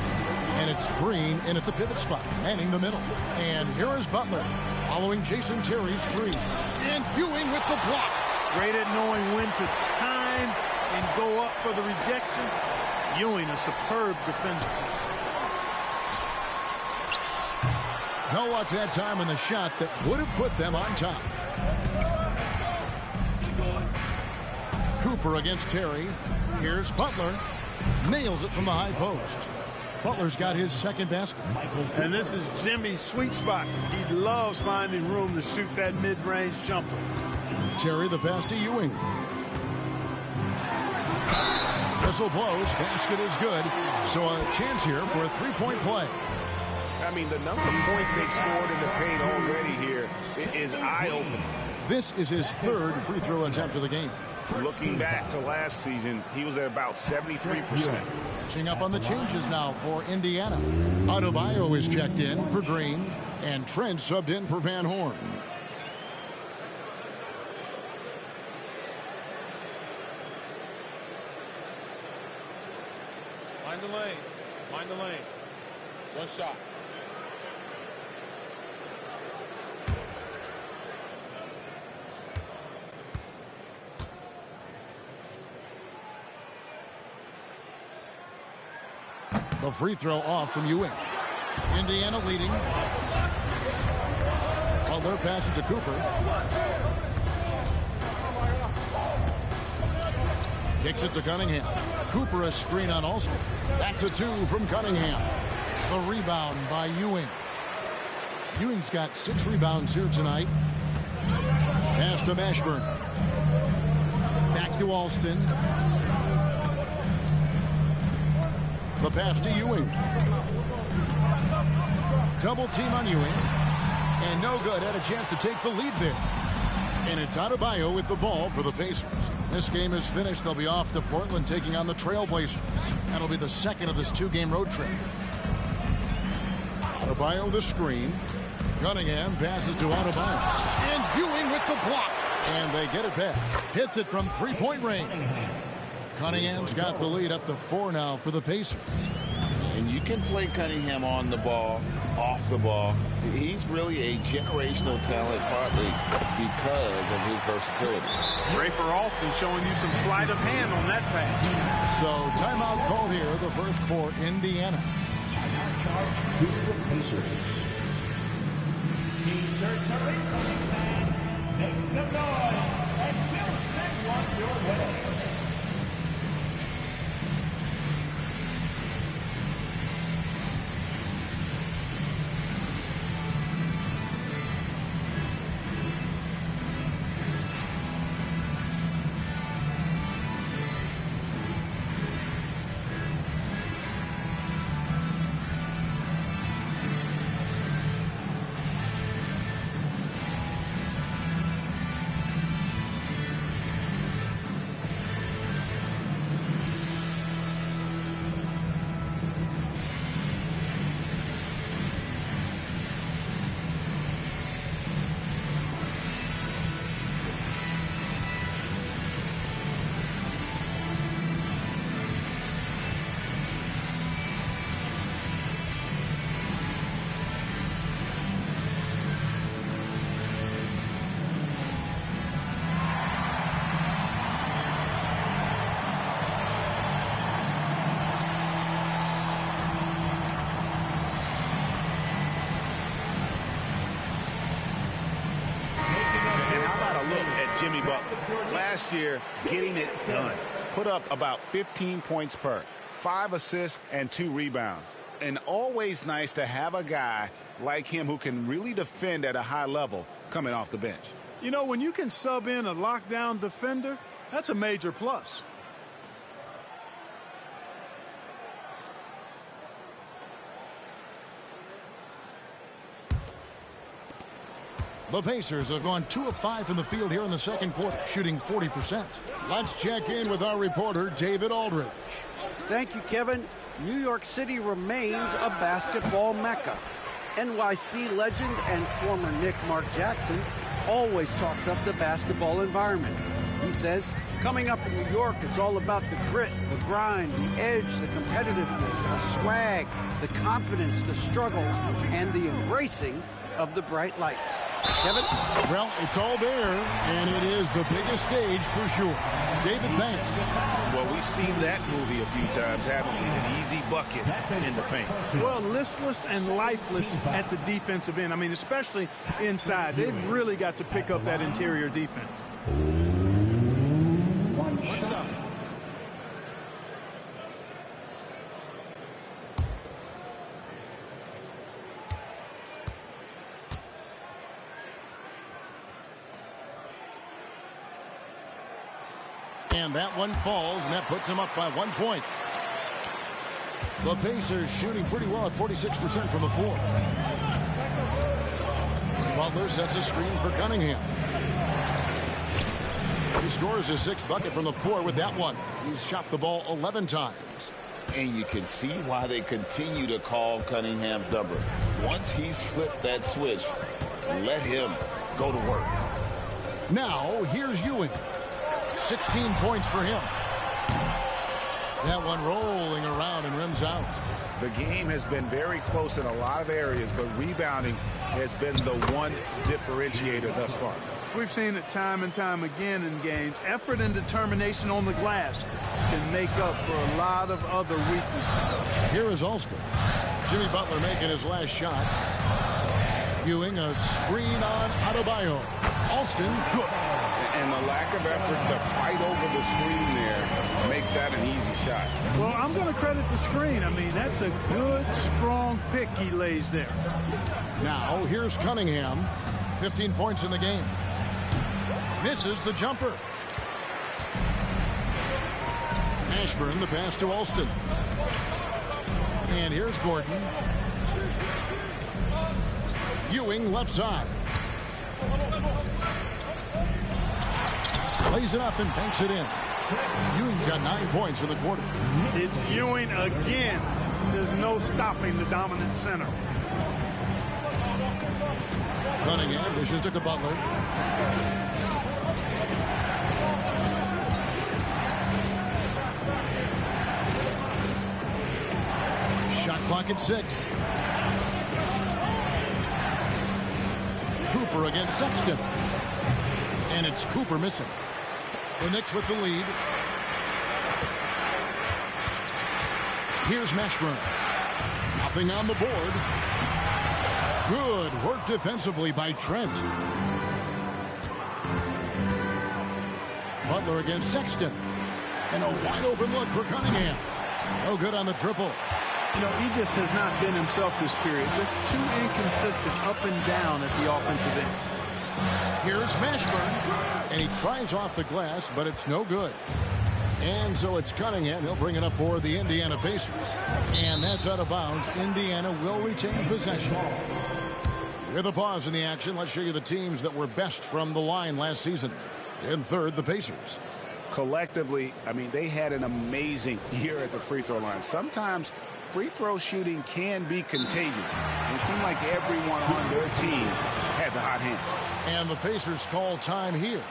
And it's Green in at the pivot spot, manning the middle. And here is Butler following Jason Terry's three. And Ewing with the block. Great at knowing when to time and go up for the rejection. Ewing, a superb defender. No luck that time in the shot that would have put them on top. Cooper against Terry. Here's Butler. Nails it from the high post. Butler's got his second basket. And this is Jimmy's sweet spot. He loves finding room to shoot that mid-range jumper. Terry the pass to Ewing. Whistle blows. Basket is good. So a chance here for a three-point play. I mean, the number of points they've scored in the paint already here is eye-opening. This is his third free throw attempt of the game. Looking back to last season, he was at about 73%. Catching up on the changes now for Indiana. Adebayo is checked in for Green, and Trent subbed in for Van Horn. Mind the lanes. Mind the lanes. One shot. The free throw off from Ewing. Indiana leading. Butler passes to Cooper. Kicks it to Cunningham. Cooper a screen on Alston. That's a two from Cunningham. The rebound by Ewing. Ewing's got 6 rebounds here tonight. Pass to Mashburn. Back to Alston. The pass to Ewing. Double team on Ewing. And no good. Had a chance to take the lead there. And it's Adebayo with the ball for the Pacers. This game is finished. They'll be off to Portland taking on the Trailblazers. That'll be the second of this 2-game road trip. Adebayo the screen. Cunningham passes to Adebayo. And Ewing with the block. And they get it back. Hits it from 3-point range. Cunningham's got the lead up to 4 now for the Pacers. And you can play Cunningham on the ball, off the ball. He's really a generational talent, partly because of his versatility. Rafer Alston showing you some sleight of hand on that pass. So timeout called here, the first for Indiana. Timeout charge to the Pacers. T-shirts are incoming, fans. Make some noise, and we'll send one your way. Jimmy Butler. Last year, getting it done. Put up about 15 points per. 5 assists and 2 rebounds. And always nice to have a guy like him who can really defend at a high level coming off the bench. You know, when you can sub in a lockdown defender, that's a major plus. The Pacers have gone 2 of 5 from the field here in the second quarter, shooting 40%. Let's check in with our reporter, David Aldridge. Thank you, Kevin. New York City remains a basketball mecca. NYC legend and former Knick Mark Jackson always talks up the basketball environment. He says, coming up in New York, it's all about the grit, the grind, the edge, the competitiveness, the swag, the confidence, the struggle, and the embracing of the bright lights. Kevin? Well, it's all there, and it is the biggest stage for sure. David, thanks. Well, we've seen that movie a few times, haven't we? An easy bucket in the paint. Well, listless and lifeless at the defensive end. I mean, especially inside. They've really got to pick up that interior defense. What's up? And that one falls, and that puts them up by 1 point. The Pacers shooting pretty well at 46% from the floor. Butler sets a screen for Cunningham. He scores his 6th bucket from the floor with that one. He's shot the ball 11 times. And you can see why they continue to call Cunningham's number. Once he's flipped that switch, let him go to work. Now, here's Ewing. 16 points for him. That one rolling around and rims out. The game has been very close in a lot of areas, but rebounding has been the one differentiator thus far. We've seen it time and time again in games. Effort and determination on the glass can make up for a lot of other weaknesses. Here is Alston. Jimmy Butler making his last shot. Ewing, a screen on Adebayo. Alston, good. And the lack of effort to fight over the screen there makes that an easy shot. Well, I'm going to credit the screen. I mean, that's a good, strong pick he lays there. Now, here's Cunningham. 15 points in the game. Misses the jumper. Ashburn, the pass to Alston. And here's Gordon. Ewing, left side. Lays it up and banks it in. Ewing's got 9 points in the quarter. It's Ewing again. There's no stopping the dominant center. Cunningham dishes it to Butler. Shot clock at 6. Cooper against Sexton. And it's Cooper missing. The Knicks with the lead. Here's Mashburn. Nothing on the board. Good work defensively by Trent. Butler against Sexton. And a wide open look for Cunningham. No good on the triple. You know, he just has not been himself this period. Just too inconsistent up and down at the offensive end. Here's Mashburn. And he tries off the glass, but it's no good. And so it's Cunningham. He'll bring it up for the Indiana Pacers. And that's out of bounds. Indiana will retain possession. With a pause in the action, let's show you the teams that were best from the line last season. In third, the Pacers. Collectively, I mean, they had an amazing year at the free throw line. Sometimes free throw shooting can be contagious. It seemed like everyone on their team had the hot hand. And the Pacers call time here.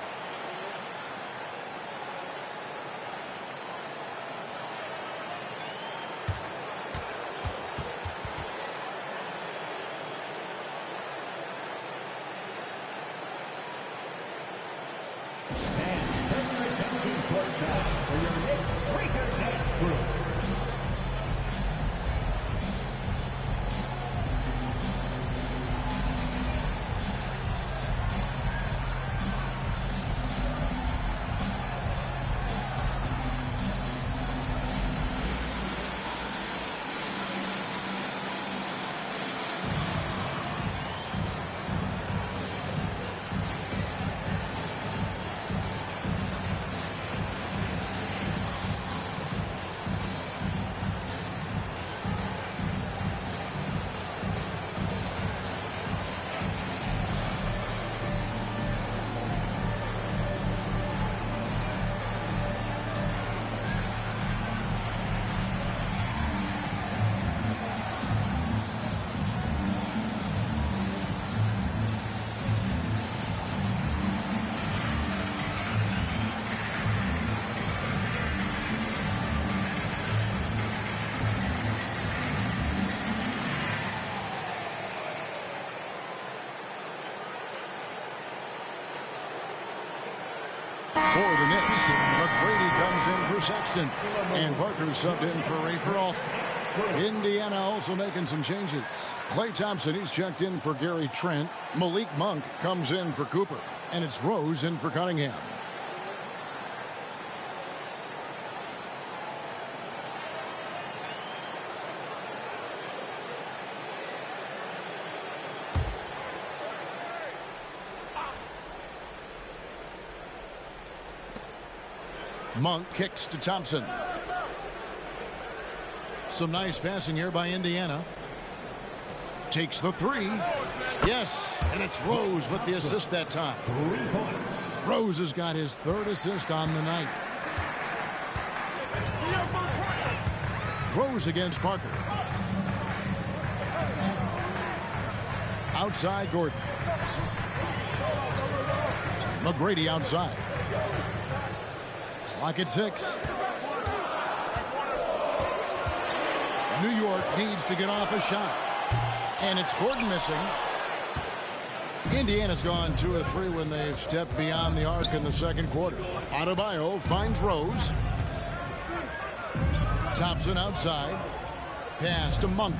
For the Knicks, McGrady comes in for Sexton. And Parker subbed in for Rafer Alston. Indiana also making some changes. Klay Thompson, he's checked in for Gary Trent. Malik Monk comes in for Cooper. And it's Rose in for Cunningham. Monk kicks to Thompson. Some nice passing here by Indiana. Takes the three. Yes, and it's Rose with the assist that time. Rose has got his third assist on the night. Rose against Parker. Outside Gordon. McGrady outside. Clock at 6. New York needs to get off a shot. And it's Gordon missing. Indiana's gone 2 of 3 when they've stepped beyond the arc in the second quarter. Adebayo finds Rose. Thompson outside. Pass to Monk.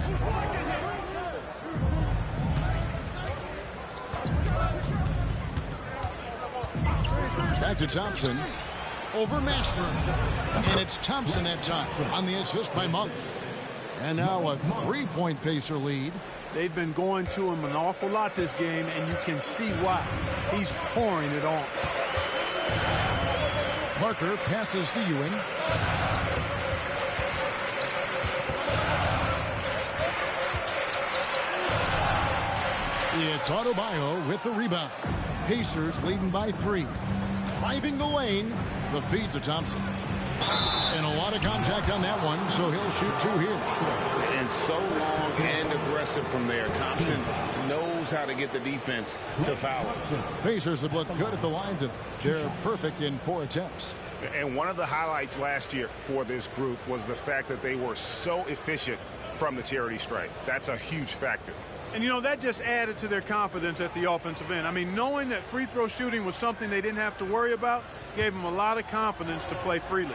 Back to Thompson. Over Mashburn. And it's Thompson that time on the assist by Monk. And now a 3-point Pacer lead. They've been going to him an awful lot this game, and you can see why. He's pouring it on. Parker passes to Ewing. It's Adebayo with the rebound. Pacers leading by 3. Driving the lane. The feed to Thompson. And a lot of contact on that one, so he'll shoot 2 here. And so long and aggressive from there. Thompson knows how to get the defense to foul him. Pacers have looked good at the line tonight. They're perfect in 4 attempts. And one of the highlights last year for this group was the fact that they were so efficient from the charity stripe. That's a huge factor. And, you know, that just added to their confidence at the offensive end. I mean, knowing that free throw shooting was something they didn't have to worry about gave them a lot of confidence to play freely.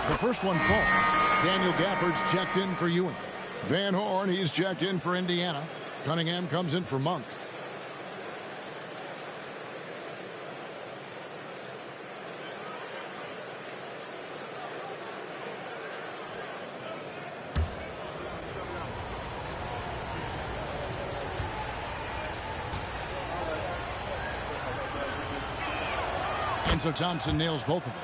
The first one falls. Daniel Gafford's checked in for Ewing. Van Horn, he's checked in for Indiana. Cunningham comes in for Monk. And so Thompson nails both of them.